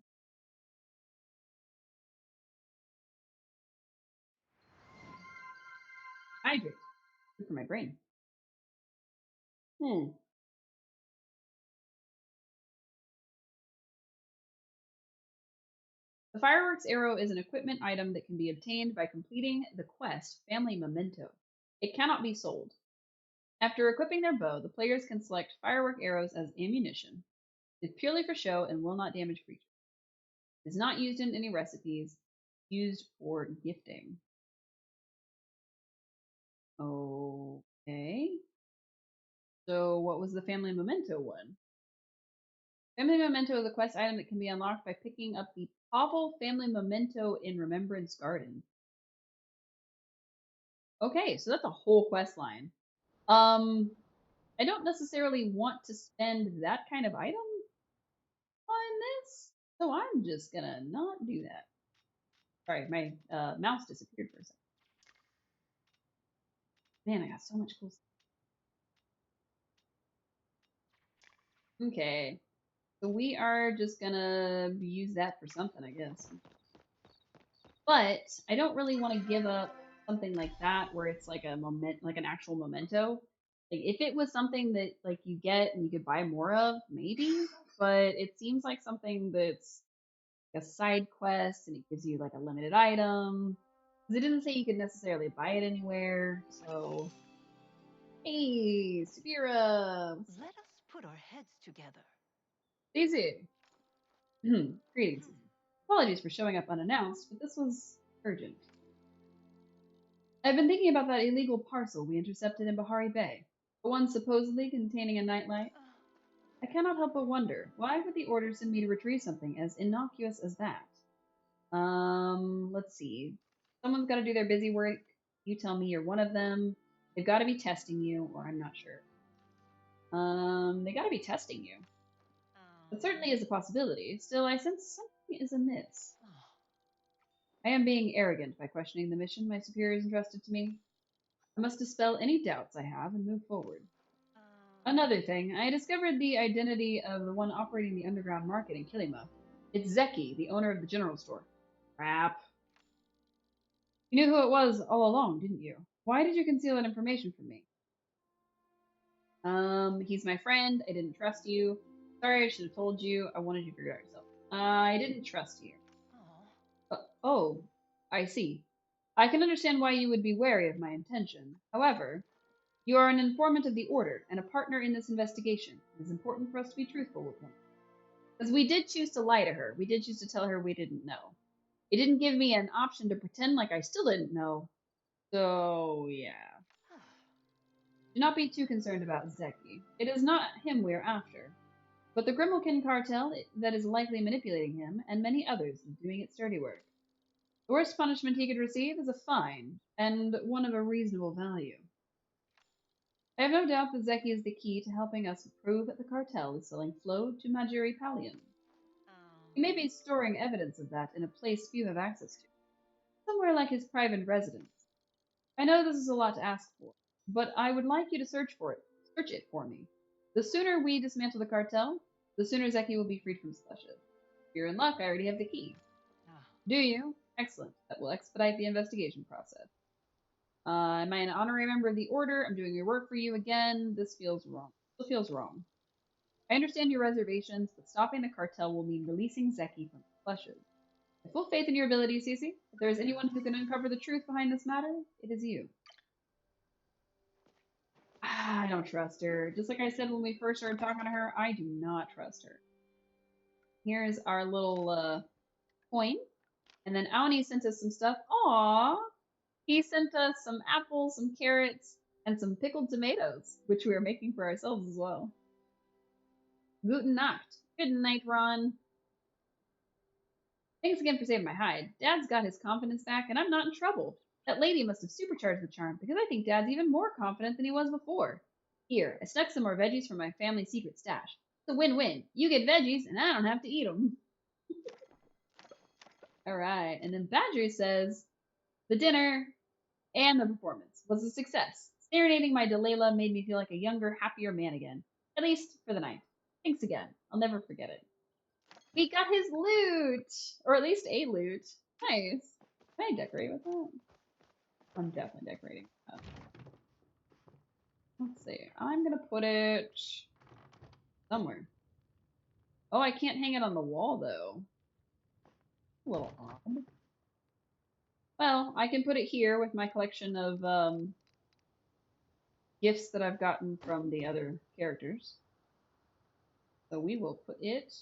Hydrate. Good for my brain. The fireworks arrow is an equipment item that can be obtained by completing the quest Family Memento. It cannot be sold. After equipping their bow, the players can select firework arrows as ammunition. It is purely for show and will not damage creatures. It is not used in any recipes. Used for gifting. Okay. So what was the Family Memento one? Family Memento is a quest item that can be unlocked by picking up the Pavel Family Memento in Remembrance Garden. Okay, so that's a whole quest line. I don't necessarily want to spend that kind of item on this, so I'm just gonna not do that. Sorry, my mouse disappeared for a second. Man, I got so much cool stuff. Okay, so we are just gonna use that for something, I guess. But I don't really want to give up something like that where it's like like an actual memento. Like if it was something that like you get and you could buy more of, maybe. But it seems like something that's a side quest and it gives you like a limited item. Because it didn't say you could necessarily buy it anywhere. So, hey, Spira, Let us put our heads together. Daisy. Greetings. Apologies for showing up unannounced, but this was urgent. I've been thinking about that illegal parcel we intercepted in Bahari Bay, the one supposedly containing a nightlight. I cannot help but wonder, why would the order send me to retrieve something as innocuous as that? Let's see. Someone's got to do their busy work. You tell me you're one of them. They've got to be testing you, or I'm not sure. They got to be testing you. That certainly is a possibility. Still, I sense something is amiss. I am being arrogant by questioning the mission my superiors entrusted to me. I must dispel any doubts I have and move forward. Another thing, I discovered the identity of the one operating the underground market in Kilima. It's Zeki, the owner of the general store. Crap. You knew who it was all along, didn't you? Why did you conceal that information from me? He's my friend. I didn't trust you. Sorry, I should have told you. I wanted you to figure it out yourself. I didn't trust you. Oh, I see. I can understand why you would be wary of my intention. However, you are an informant of the Order and a partner in this investigation. It is important for us to be truthful with one. Because we did choose to lie to her. We did choose to tell her we didn't know. It didn't give me an option to pretend like I still didn't know. So, yeah. Do not be too concerned about Zeki. It is not him we are after, but the Grimalkin cartel that is likely manipulating him, and many others doing its dirty work. The worst punishment he could receive is a fine, and one of a reasonable value. I have no doubt that Zeki is the key to helping us prove that the cartel is selling Flow to Majuri Palion. He may be storing evidence of that in a place few have access to, somewhere like his private residence. I know this is a lot to ask for, but I would like you to search it for me. The sooner we dismantle the cartel, the sooner Zeki will be freed from Slushes. If you're in luck, I already have the key. Do you? Excellent. That will expedite the investigation process. Am I an honorary member of the Order? I'm doing your work for you again. This feels wrong. Still feels wrong. I understand your reservations, but stopping the cartel will mean releasing Zeki from Slushes. I have full faith in your abilities, Cece. If there is anyone who can uncover the truth behind this matter, it is you. I don't trust her. Just like I said when we first started talking to her, I do not trust her. Here's our little coin. And then Aoni sent us some stuff. Aww! He sent us some apples, some carrots, and some pickled tomatoes, which we are making for ourselves as well. Guten Nacht. Good night, Ron. Thanks again for saving my hide. Dad's got his confidence back, and I'm not in trouble. That lady must have supercharged the charm, because I think Dad's even more confident than he was before. Here, I stuck some more veggies from my family secret stash. It's a win-win. You get veggies, and I don't have to eat them. Alright, and then Badger says, the dinner and the performance was a success. Serenading my Delilah made me feel like a younger, happier man again. At least for the night. Thanks again. I'll never forget it. We got his loot! Or at least a loot. Nice. Can I decorate with that? I'm definitely decorating that. Let's see. I'm gonna put it somewhere. Oh, I can't hang it on the wall, though. A little odd. Well, I can put it here with my collection of gifts that I've gotten from the other characters. So we will put it...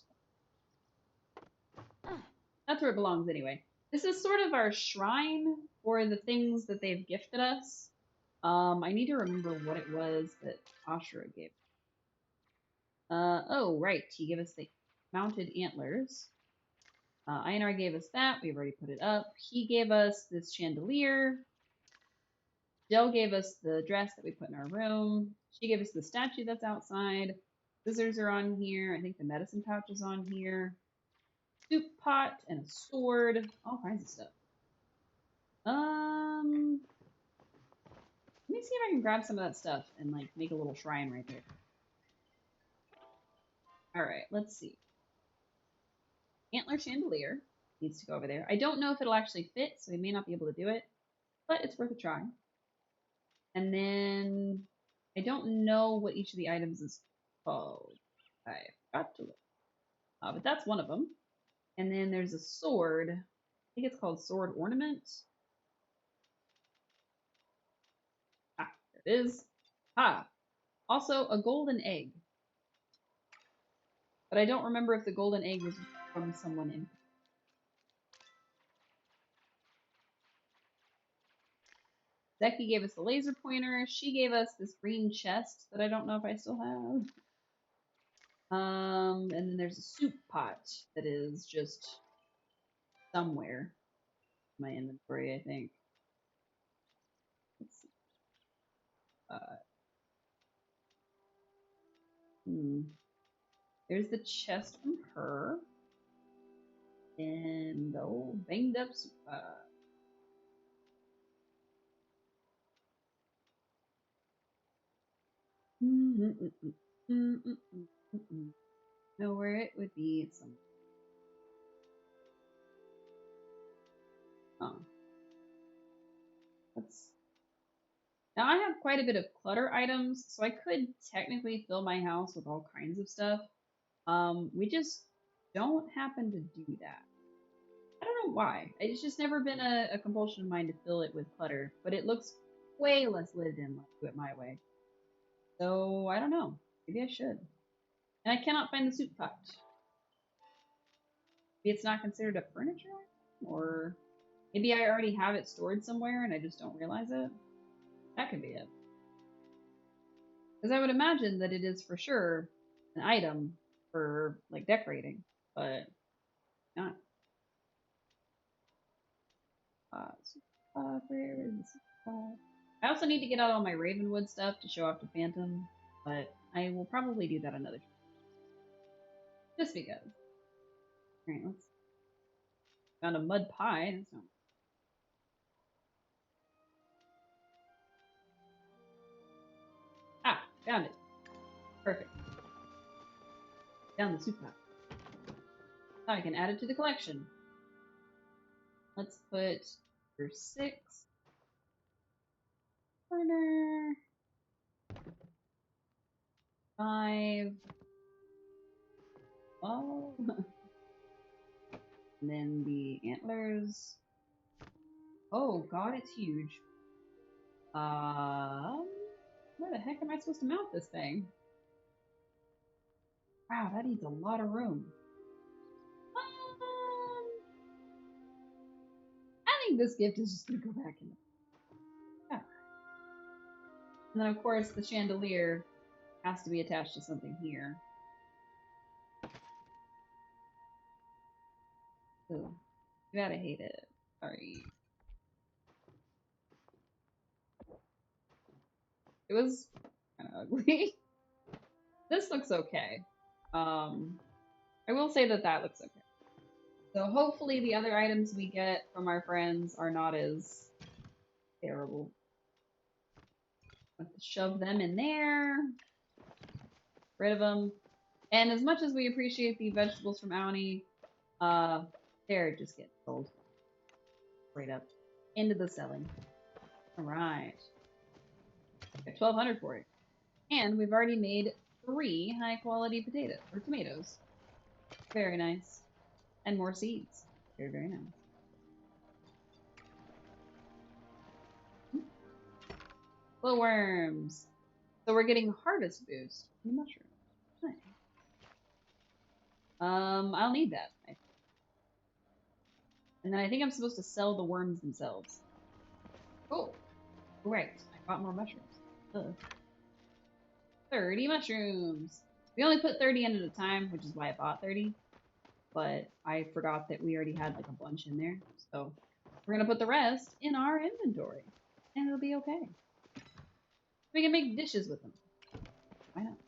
That's where it belongs anyway. This is sort of our shrine for the things that they've gifted us. I need to remember what it was that Ashura gave. Oh, right. He gave us the mounted antlers. Einar gave us that. We've already put it up. He gave us this chandelier. Dell gave us the dress that we put in our room. She gave us the statue that's outside. Scissors are on here. I think the medicine pouch is on here. Soup pot and a sword. All kinds of stuff. Let me see if I can grab some of that stuff and like make a little shrine right there. Alright, let's see. Antler chandelier needs to go over there. I don't know if it'll actually fit, so we may not be able to do it, but it's worth a try. And then I don't know what each of the items is called. I forgot to look. But that's one of them. And then there's a sword. I think it's called Sword Ornament. Ah, there it is. Ah, also a golden egg. But I don't remember if the golden egg was from someone in. Zeki gave us the laser pointer. She gave us this green chest that I don't know if I still have. And then there's a soup pot that is just somewhere in my inventory, I think. Let's see. There's the chest from her. And the old banged up soup pot. Know where it would be somewhere. Oh. Now I have quite a bit of clutter items, so I could technically fill my house with all kinds of stuff. We just don't happen to do that. I don't know why. It's just never been a compulsion of mine to fill it with clutter, but it looks way less lived in. Let's do it my way. So I don't know. Maybe I should. And I cannot find the soup pot. Maybe it's not considered a furniture item, or maybe I already have it stored somewhere and I just don't realize it. That could be it. Because I would imagine that it is for sure an item for like decorating, but not. Where is this? I also need to get out all my Ravenwood stuff to show off to Phantom, but I will probably do that another time. Just because. Alright, let's. Found a mud pie. That's not. Ah, found it. Perfect. Found the soup pot. Now I can add it to the collection. Let's put for 6. Corner. 5. Oh. And then the antlers. Oh god, it's huge. Where the heck am I supposed to mount this thing? Wow, that needs a lot of room. I think this gift is just gonna go back in. Yeah. And then of course the chandelier has to be attached to something here. Ooh, you gotta hate it. Sorry. It was kind of ugly. This looks okay. I will say that that looks okay. So hopefully the other items we get from our friends are not as terrible. Let's shove them in there. Rid of them. And as much as we appreciate the vegetables from Aoni, they're just getting sold. Straight up. Into the selling. Alright. Got 1,200 for it. And we've already made 3 high quality potatoes, or tomatoes. Very nice. And more seeds. Very, very nice. Glowworms. So we're getting harvest boost. Mushroom. Nice. I'll need that. And then I think I'm supposed to sell the worms themselves. Oh, right. I got more mushrooms. Ugh. 30 mushrooms. We only put 30 in at a time, which is why I bought 30. But I forgot that we already had like a bunch in there. So we're going to put the rest in our inventory. And it'll be okay. We can make dishes with them. Why not?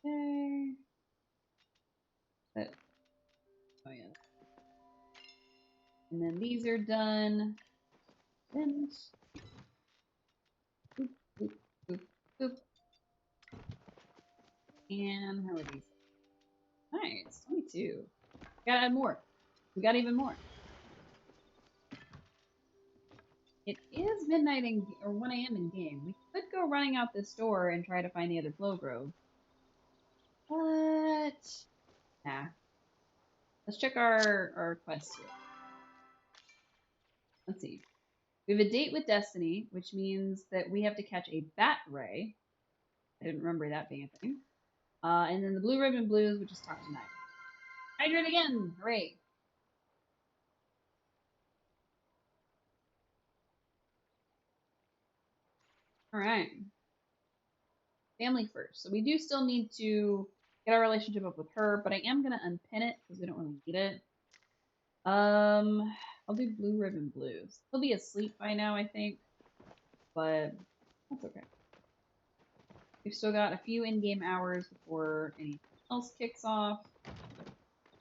Okay. But, oh yeah. And then these are done. And boop, boop, boop, boop. And how are these? Nice, 22. Gotta add more. We got even more. It is midnight or 1 a.m. in game. We could go running out this door and try to find the other Flow Grove. But nah. Let's check our quests here. Let's see. We have a date with Destiny, which means that we have to catch a Bat Ray. I didn't remember that being a thing. And then the Blue Ribbon Blues, which is talk tonight. Hydrate again! Hooray! All right. Family first. So we do still need to get our relationship up with her, but I am gonna unpin it because we don't really need it. I'll do Blue Ribbon Blues. He'll be asleep by now, I think, but that's okay. We've still got a few in-game hours before anything else kicks off.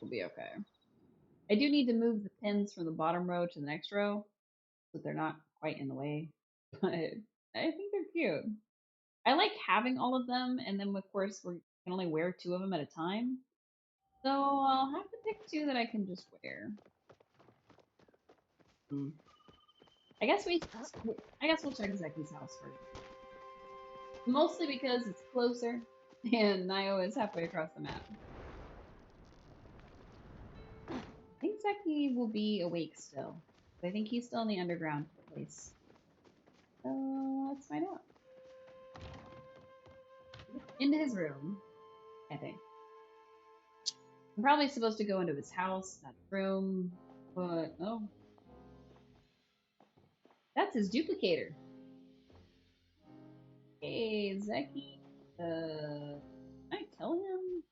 We'll be okay. I do need to move the pins from the bottom row to the next row, so they're not quite in the way, but I think they're cute. I like having all of them, and then of course we can only wear 2 of them at a time. So I'll have to pick 2 that I can just wear. I guess we'll check Zeki's house first. Mostly because it's closer, and Nio is halfway across the map. I think Zeki will be awake still. I think he's still in the underground place. So let's find out. Into his room, I think. I'm probably supposed to go into his house, not room, but oh. That's his duplicator. Hey, Zeki. Can I tell him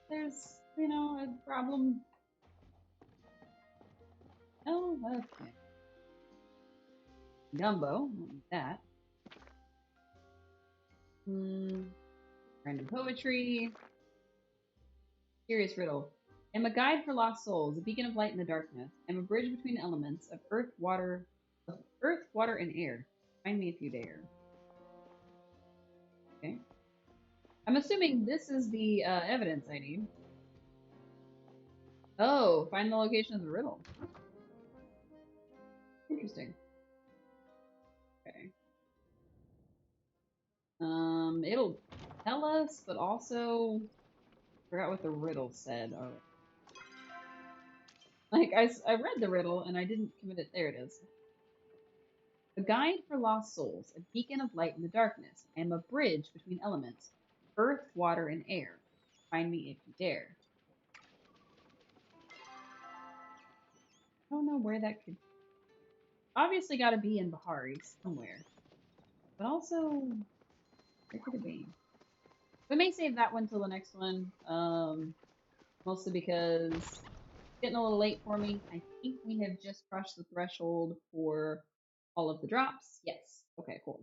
there's, a problem? Oh, okay. Gumbo, won't need that. Random poetry. Serious riddle. I'm a guide for lost souls, a beacon of light in the darkness. I'm a bridge between elements of earth, water, and air. Find me if you dare. Okay. I'm assuming this is the evidence I need. Oh, find the location of the riddle. Interesting. Okay. It'll tell us, but also forgot what the riddle said. Oh. Like I read the riddle and I didn't commit it. There it is. A guide for lost souls, a beacon of light in the darkness. I am a bridge between elements, earth, water, and air. Find me if you dare. I don't know where that could. Obviously, got to be in Bahari somewhere, but also where could it be? We may save that one till the next one. Mostly because it's getting a little late for me. I think we have just crushed the threshold for all of the drops. Yes. Okay, cool.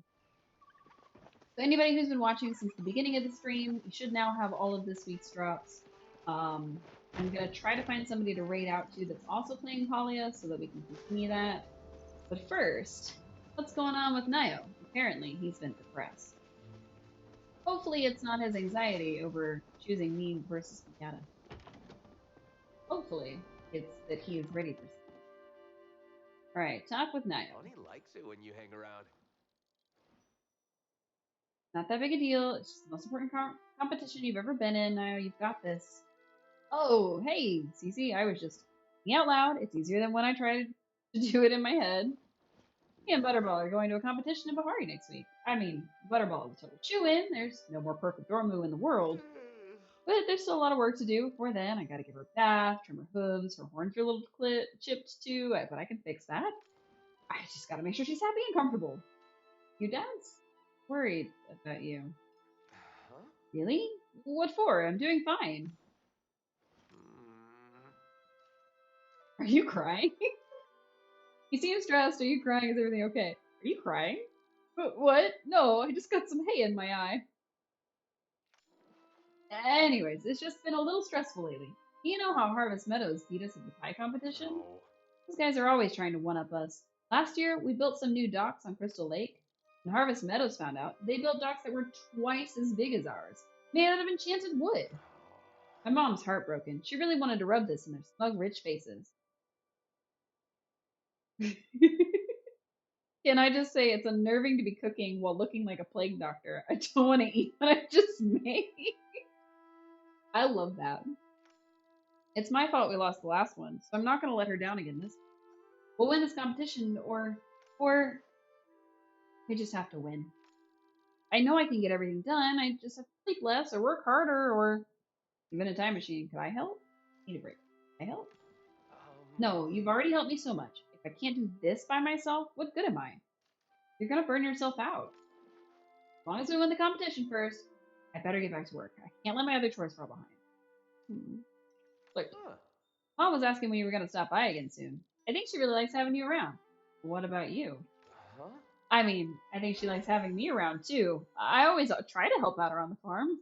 So anybody who's been watching since the beginning of the stream, you should now have all of this week's drops. I'm going to try to find somebody to raid out to that's also playing Palia so that we can continue that. But first, what's going on with Nio? Apparently, he's been depressed. Hopefully it's not his anxiety over choosing me versus Mikata. Hopefully it's that he is ready for something. Alright, talk with Nio. Bonnie likes it when you hang around. Not that big a deal. It's just the most important competition you've ever been in. Nio, you've got this. Oh, hey, Cece, I was just thinking out loud. It's easier than when I tried to do it in my head. Me and Butterball are going to a competition in Bahari next week. I mean, Butterball is a total chew-in. There's no more perfect Dormu in the world. But there's still a lot of work to do before then. I gotta give her a bath, trim her hooves, her horns are a little chipped too, but I can fix that. I just gotta make sure she's happy and comfortable. Your dad's worried about you. Huh? Really? What for? I'm doing fine. Are you crying? You seem stressed. Are you crying? Is everything okay? Are you crying? What? No, I just got some hay in my eye. Anyways, it's just been a little stressful lately. You know how Harvest Meadows beat us at the pie competition? No. Those guys are always trying to one-up us. Last year, we built some new docks on Crystal Lake. When Harvest Meadows found out, they built docks that were twice as big as ours, made out of enchanted wood. My mom's heartbroken. She really wanted to rub this in their smug, rich faces. Can I just say it's unnerving to be cooking while looking like a plague doctor. I don't want to eat what I just made. I love that. It's my fault we lost the last one, so I'm not going to let her down again this time. We'll win this competition, or we just have to win. I know I can get everything done. I just have to sleep less, or work harder, or even a time machine. Could I help? Need a break. Can I help? No, you've already helped me so much. If I can't do this by myself, what good am I? You're gonna burn yourself out. As long as we win the competition first, I better get back to work. I can't let my other chores fall behind. Look, Mom was asking when you were gonna stop by again soon. I think she really likes having you around. What about you? Huh? I mean, I think she likes having me around too. I always try to help out around the farm.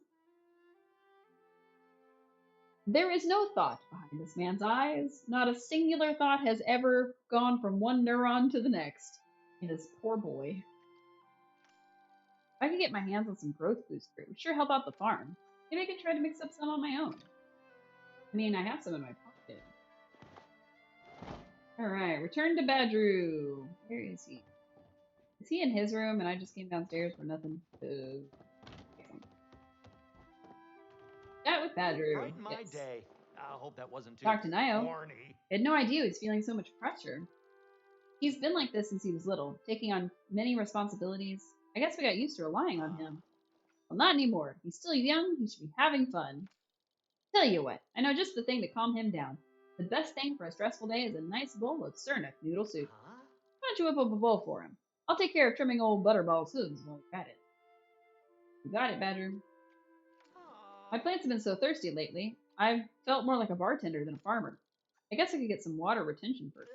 There is no thought behind this man's eyes. Not a singular thought has ever gone from one neuron to the next. In this poor boy. If I could get my hands on some growth booster, it would sure help out the farm. Maybe I could try to mix up some on my own. I mean, I have some in my pocket. Alright, return to Badru. Where is he? Is he in his room and I just came downstairs for nothing? Chat with Badru. Brighten my Yes. day. I hope that wasn't too Talk to Nio. corny. I had no idea he was feeling so much pressure. He's been like this since he was little, taking on many responsibilities. I guess we got used to relying on him. Well, not anymore. He's still young, he should be having fun. Tell you what, I know just the thing to calm him down. The best thing for a stressful day is a nice bowl of Sernuk noodle soup. Huh? Why don't you whip up a bowl for him? I'll take care of trimming old Butterball's hooves while we're at it. You got it, Badger. My plants have been so thirsty lately, I've felt more like a bartender than a farmer. I guess I could get some water retention first.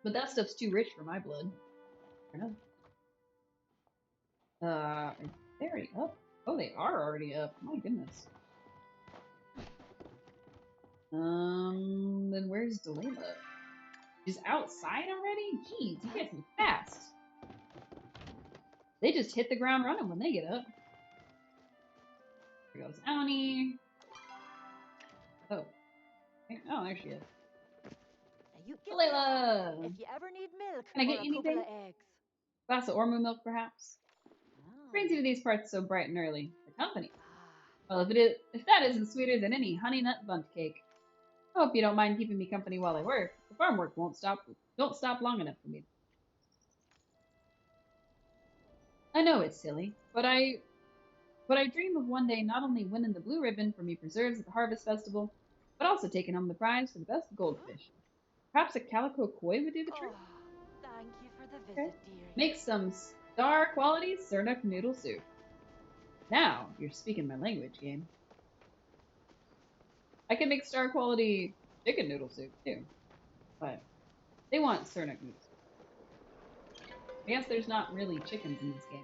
But that stuff's too rich for my blood. Fair enough. Are they already up? Oh, they are already up. My goodness. Then where's Delayla? She's outside already? Jeez, you guys move fast. They just hit the ground running when they get up. There goes Aoni. Oh. Okay. Oh, there she is. Now you get Delayla! if you ever need milk Can I or get a you couple anything? of eggs. Glass of Ormu milk, perhaps? Oh. Brings you to these parts so bright and early. The company. Ah. Well, if that isn't sweeter than any honey nut bundt cake. I hope you don't mind keeping me company while I work. The farm work don't stop long enough for me. I know it's silly, but I dream of one day not only winning the blue ribbon for me preserves at the Harvest Festival, but also taking home the prize for the best goldfish. Perhaps a calico koi would do the trick? Oh, thank you for the Okay. visit, dearie. Make some star quality Sernuk noodle soup. Now you're speaking my language, game. I can make star quality chicken noodle soup too, but they want Sernuk noodle soup. I guess there's not really chickens in this game.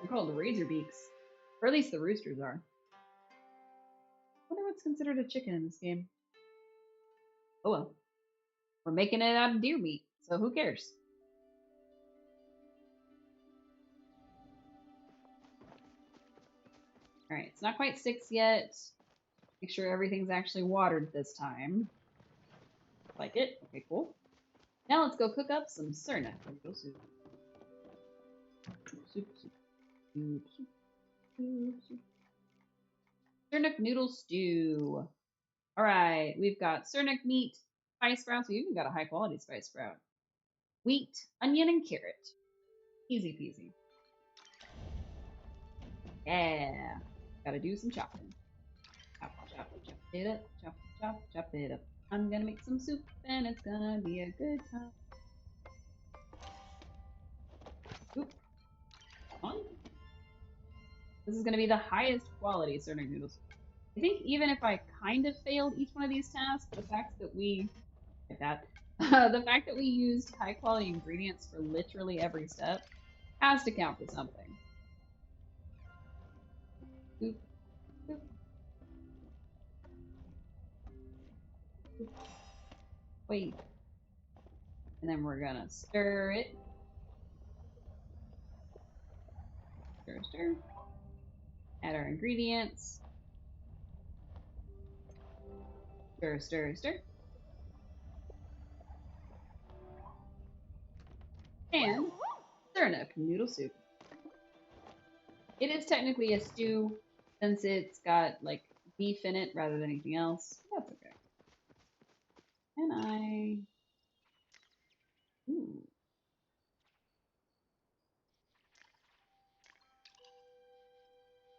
They're called razorbeaks, or at least the roosters are. I wonder what's considered a chicken in this game. Oh well. We're making it out of deer meat, so who cares? Alright, it's not quite 6 yet. Make sure everything's actually watered this time. Like it? Okay, cool. Now let's go cook up some Sernuk noodle soup. Sernuk noodle stew. Alright, we've got Sernuk meat, spice sprouts. We even got a high quality spice sprout. Wheat, onion, and carrot. Easy peasy. Yeah. Gotta do some chopping. Chop, chop, chop it up. Chop, chop, chop it up. I'm gonna make some soup and it's gonna be a good time. Oop. Come on. This is gonna be the highest quality Sernuk noodles. I think even if I kind of failed each one of these tasks, the fact that we the fact that we used high quality ingredients for literally every step has to count for something. Oop. Oop. Oop. Wait. And then we're gonna stir it. Stir, stir. Add our ingredients. Stir, stir, stir. And Sernuk noodle soup. It is technically a stew since it's got like beef in it rather than anything else. That's okay. And I... Ooh.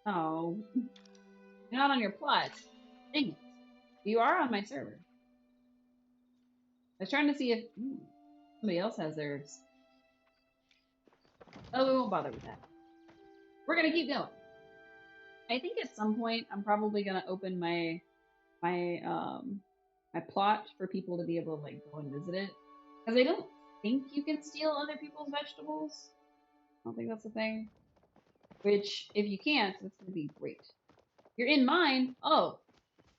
Oh. You're not on your plot. Dang it. You are on my server. I was trying to see if... Somebody else has theirs. Oh, we won't bother with that. We're gonna keep going. I think at some point I'm probably gonna open my my plot for people to be able to like go and visit it. Because I don't think you can steal other people's vegetables. I don't think that's a thing. Which, if you can't, that's gonna be great. You're in mine. Oh,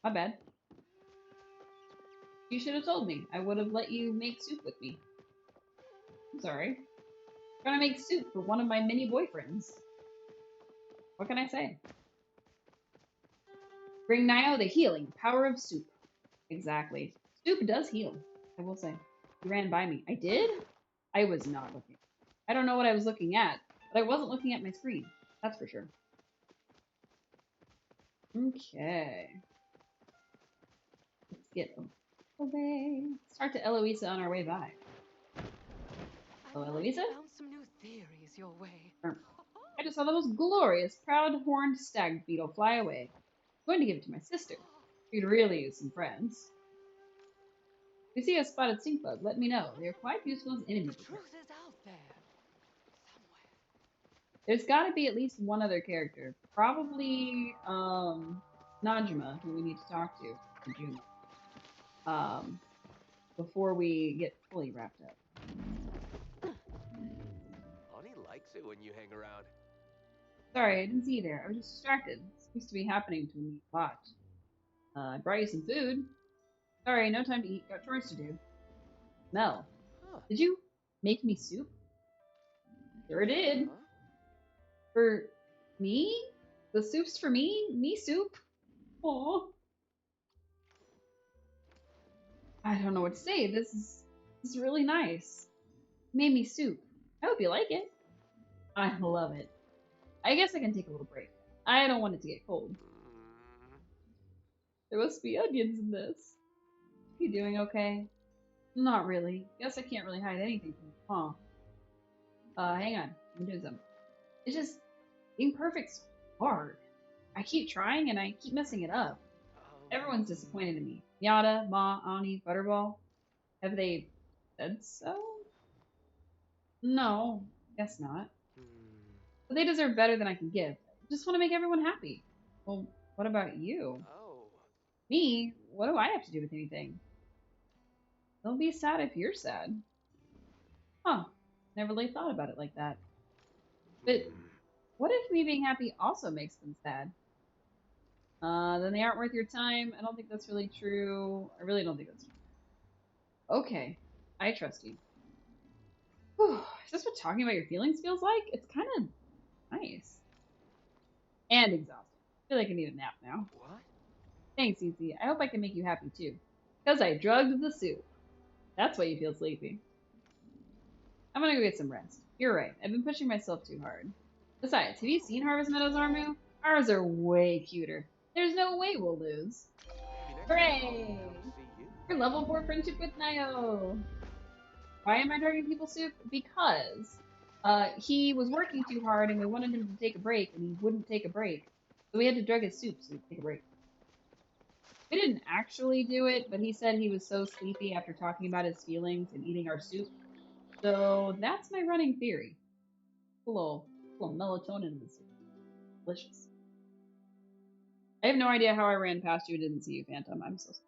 my bad. You should have told me. I would have let you make soup with me. I'm sorry. I'm gonna make soup for one of my many boyfriends. What can I say? Bring Nio the healing power of soup. Exactly. Soup does heal, I will say. You ran by me. I did? I was not looking. I don't know what I was looking at, but I wasn't looking at my screen. That's for sure. Okay. Let's get away. Let's talk to Eloisa on our way by. Hello, Eloisa? Found some new theories your way. I just saw the most glorious, proud-horned stag beetle fly away. I'm going to give it to my sister. She'd really use some friends. If you see a spotted stink bug, let me know. They're quite useful as enemies. The truth is out there. Somewhere. There's got to be at least one other character. Probably, Najima, who we need to talk to. Or Juma. Before we get fully wrapped up. Ani likes it when you hang around. Sorry, I didn't see you there. I was just distracted. This seems to be happening to me a lot. I brought you some food. Sorry, no time to eat. Got chores to do. Mel, Huh. did you make me soup? Sure did. Huh? For me? The soup's for me? Me soup? Aw. I don't know what to say. This is really nice. Made me soup. I hope you like it. I love it. I guess I can take a little break. I don't want it to get cold. There must be onions in this. You doing okay? Not really. Guess I can't really hide anything from you, huh? Hang on. I'm doing something. It's just, being perfect's hard. I keep trying and I keep messing it up. Everyone's disappointed in me. Miata, Ma, Ani, Butterball. Have they said so? No, guess not. But they deserve better than I can give. I just want to make everyone happy. Well, what about you? Oh. Me? What do I have to do with anything? Don't be sad if you're sad. Huh. Never really thought about it like that. But what if me being happy also makes them sad? Then they aren't worth your time. I don't think that's really true. I really don't think that's true. Okay. I trust you. Whew. Is this what talking about your feelings feels like? It's kind of nice. And exhausting. I feel like I need a nap now. What? Thanks, Easy. I hope I can make you happy too. Because I drugged the soup. That's why you feel sleepy. I'm gonna go get some rest. You're right. I've been pushing myself too hard. Besides, have you seen Harvest Meadows, Armu? Ours are way cuter. There's no way we'll lose. Hooray! Your level 4 friendship with Nio. Why am I drugging people's soup? Because he was working too hard and we wanted him to take a break and he wouldn't take a break. So we had to drug his soup so he'd take a break. We didn't actually do it, but he said he was so sleepy after talking about his feelings and eating our soup. So that's my running theory. A little melatonin in the soup. Delicious. I have no idea how I ran past you and didn't see you, Phantom. I'm so sorry.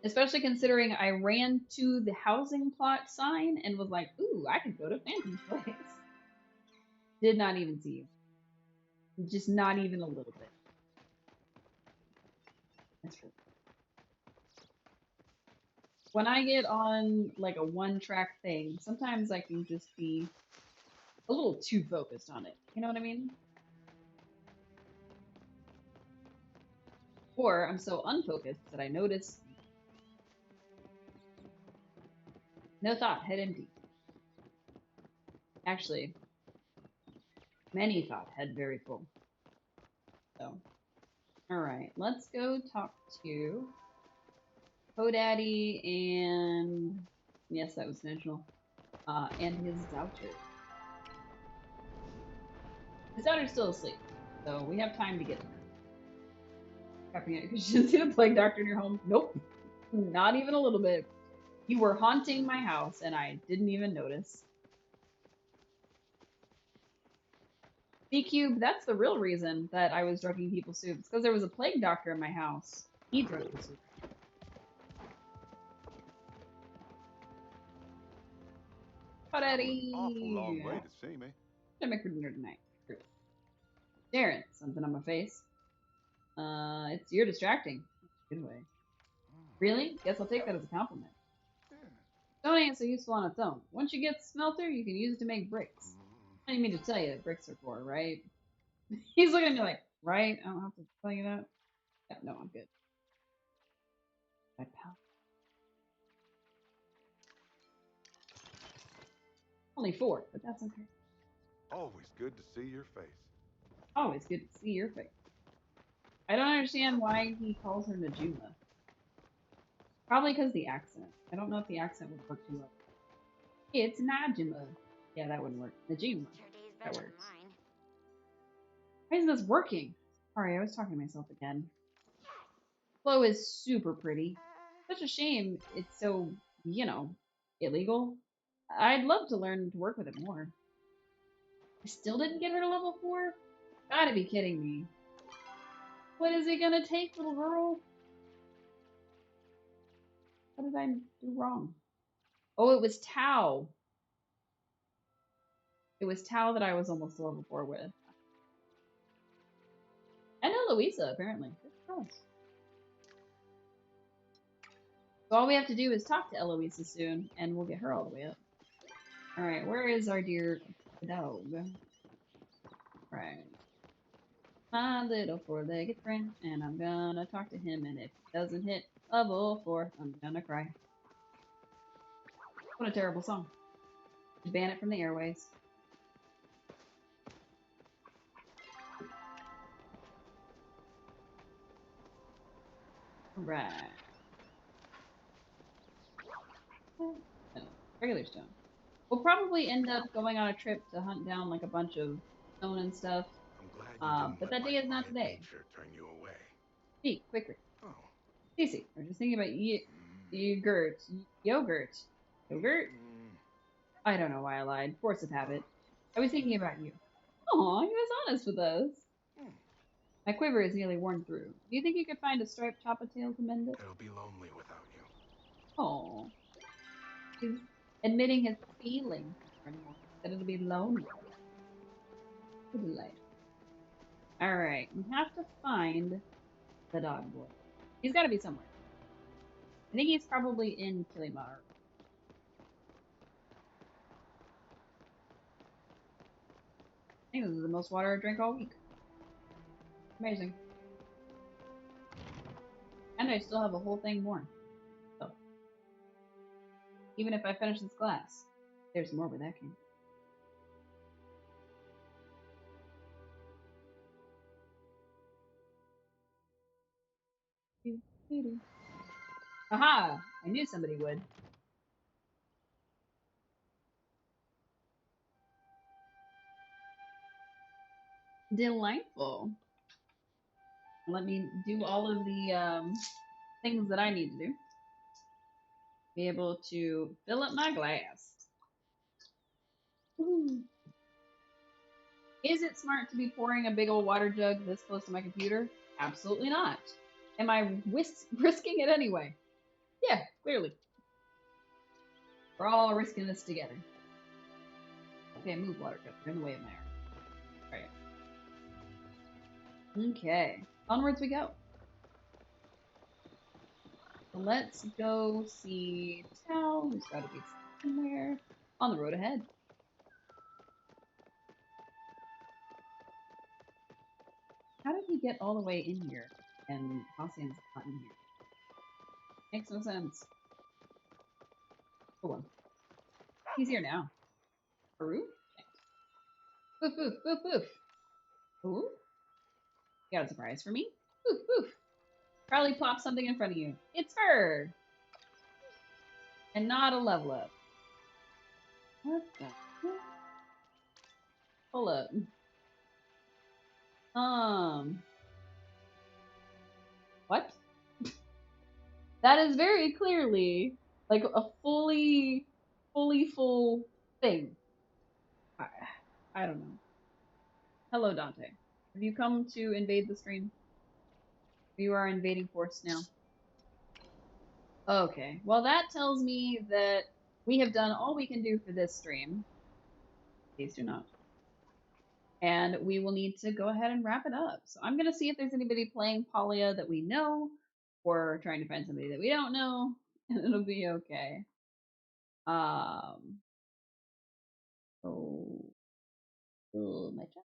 Especially considering I ran to the housing plot sign and was like, ooh, I could go to Phantom's place. Did not even see you. Just not even a little bit. That's true. When I get on like a one-track thing, sometimes I can just be a little too focused on it. You know what I mean? Or I'm so unfocused that I notice. No thought, head empty. Actually, many thought, head very full. So, alright, let's go talk to Hodaddy and, yes, that was intentional, and his daughter. His daughter's still asleep, so we have time to get to her. Because you didn't see the plague doctor in your home? Nope. Not even a little bit. You were haunting my house, and I didn't even notice. B-Cube, that's the real reason that I was drugging people's soup. It's because there was a plague doctor in my house. He drugged the soup. Buddy! Awful long way to see me. What make for dinner tonight? Darren, something on my face. You're distracting. Good way. Really? Guess I'll take that as a compliment. Stone ain't so useful on its own. Once you get smelter, you can use it to make bricks. I didn't mean to tell you that bricks are for, right? He's looking at me like, right? I don't have to tell you that. Yeah, no, I'm good. My pal. Only 4, but that's okay. Always good to see your face. Always good to see your face. I don't understand why he calls her Najuma. Probably because the accent. I don't know if the accent would work too well. It's Najuma. Yeah, that wouldn't work. Najuma. Your day's That better than works. mine. Why isn't this working? Sorry, I was talking to myself again. Flo is super pretty. Such a shame it's so, you know, illegal. I'd love to learn to work with it more. I still didn't get her to level 4? Gotta be kidding me. What is it gonna take, little girl? What did I do wrong? Oh, it was Tao. It was Tao that I was almost level 4 with. And Eloisa, apparently. Good girls. So all we have to do is talk to Eloisa soon, and we'll get her all the way up. Alright, where is our dear dog? Right. My little 4-legged friend, and I'm gonna talk to him, and if he doesn't hit level 4, I'm gonna cry. What a terrible song. Ban it from the airways. Right. No, regular stone. We'll probably end up going on a trip to hunt down like a bunch of stone and stuff. I'm glad you didn't But let that day my is not quiet today. nature turn you away. Speak quickly. Oh. Cece, I was just thinking about yogurt. Yogurt. Yogurt? I don't know why I lied. Force of habit. I was thinking about you. Aw, he was honest with us. My quiver is nearly worn through. Do you think you could find a striped choppa-tail to mend it? It'll be lonely without you. Oh, he's admitting his feelings. That it'll be lonely. Good delight. Alright, we have to find the dog boy. He's gotta be somewhere. I think he's probably in Kilimar. I think this is the most water I drank all week. Amazing. And I still have a whole thing more. So, even if I finish this glass, there's more where that came. Aha! I knew somebody would. Delightful. Let me do all of the things that I need to do. Be able to fill up my glass. Woo. Is it smart to be pouring a big old water jug this close to my computer? Absolutely not. Am I risking it anyway? Yeah, clearly. We're all risking this together. Okay, move water jug. You're in the way of my arm. Alright. Okay. Onwards we go. So let's go see Tao, who's got to be somewhere on the road ahead. How did he get all the way in here and Halcyon's not in here? Makes no sense. Go on. He's here now. Peru? Boof, boof, boof, boof. Ooh. You got a surprise for me? Boof, boof. Probably plop something in front of you. It's fur! And not a level up. What the heck? Hold up. What? That is very clearly like a fully full thing. I don't know. Hello, Dante. Have you come to invade the stream? You are invading force now. Okay. Well, that tells me that we have done all we can do for this stream. Please do not. And we will need to go ahead and wrap it up. So I'm going to see if there's anybody playing Palia that we know, or trying to find somebody that we don't know, and it'll be okay. Oh, my chat.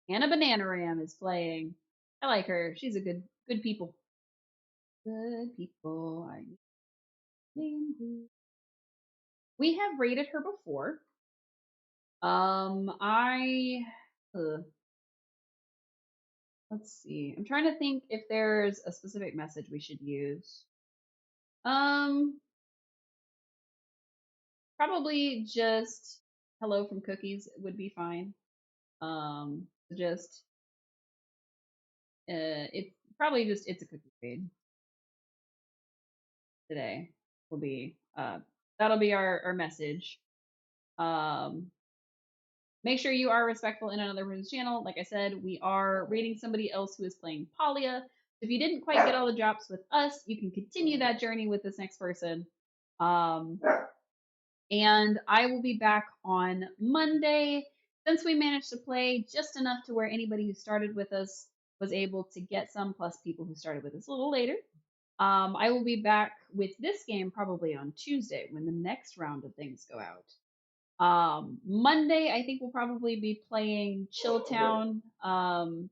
Hannah Bananaram is playing. I like her. She's a good people. Good people. We have rated her before. Let's see. I'm trying to think if there's a specific message we should use. Probably just hello from cookies would be fine. Just it's probably just it's a cookie raid today will be that'll be our message. Make sure you are respectful in another person's channel. Like I said, we are rating somebody else who is playing Palia. If you didn't quite get all the drops with us, you can continue that journey with this next person. And I will be back on Monday. Since we managed to play just enough to where anybody who started with us was able to get some, plus people who started with us a little later. I will be back with this game probably on Tuesday when the next round of things go out. Monday, I think we'll probably be playing Chilltown.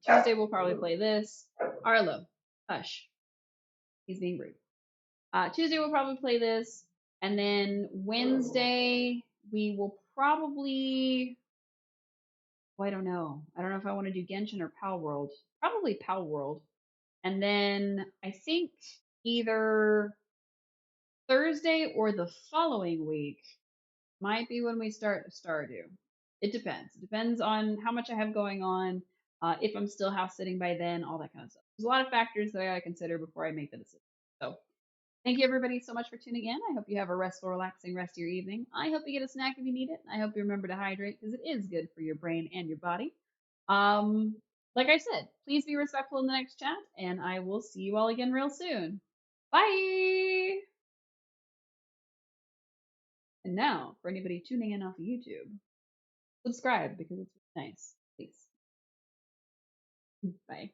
Tuesday, we'll probably play this. Arlo, hush. He's being rude. Tuesday, we'll probably play this. And then Wednesday, we will probably... Oh, I don't know. I don't know if I want to do Genshin or Pal World. Probably Pal World. And then I think either Thursday or the following week might be when we start Stardew. It depends. It depends on how much I have going on, if I'm still house sitting by then, all that kind of stuff. There's a lot of factors that I gotta consider before I make the decision. So thank you everybody so much for tuning in. I hope you have a restful, relaxing rest of your evening. I hope you get a snack if you need it. I hope you remember to hydrate because it is good for your brain and your body. Like I said, please be respectful in the next chat, and I will see you all again real soon. Bye! And now, for anybody tuning in off of YouTube, subscribe because it's nice. Please. Bye.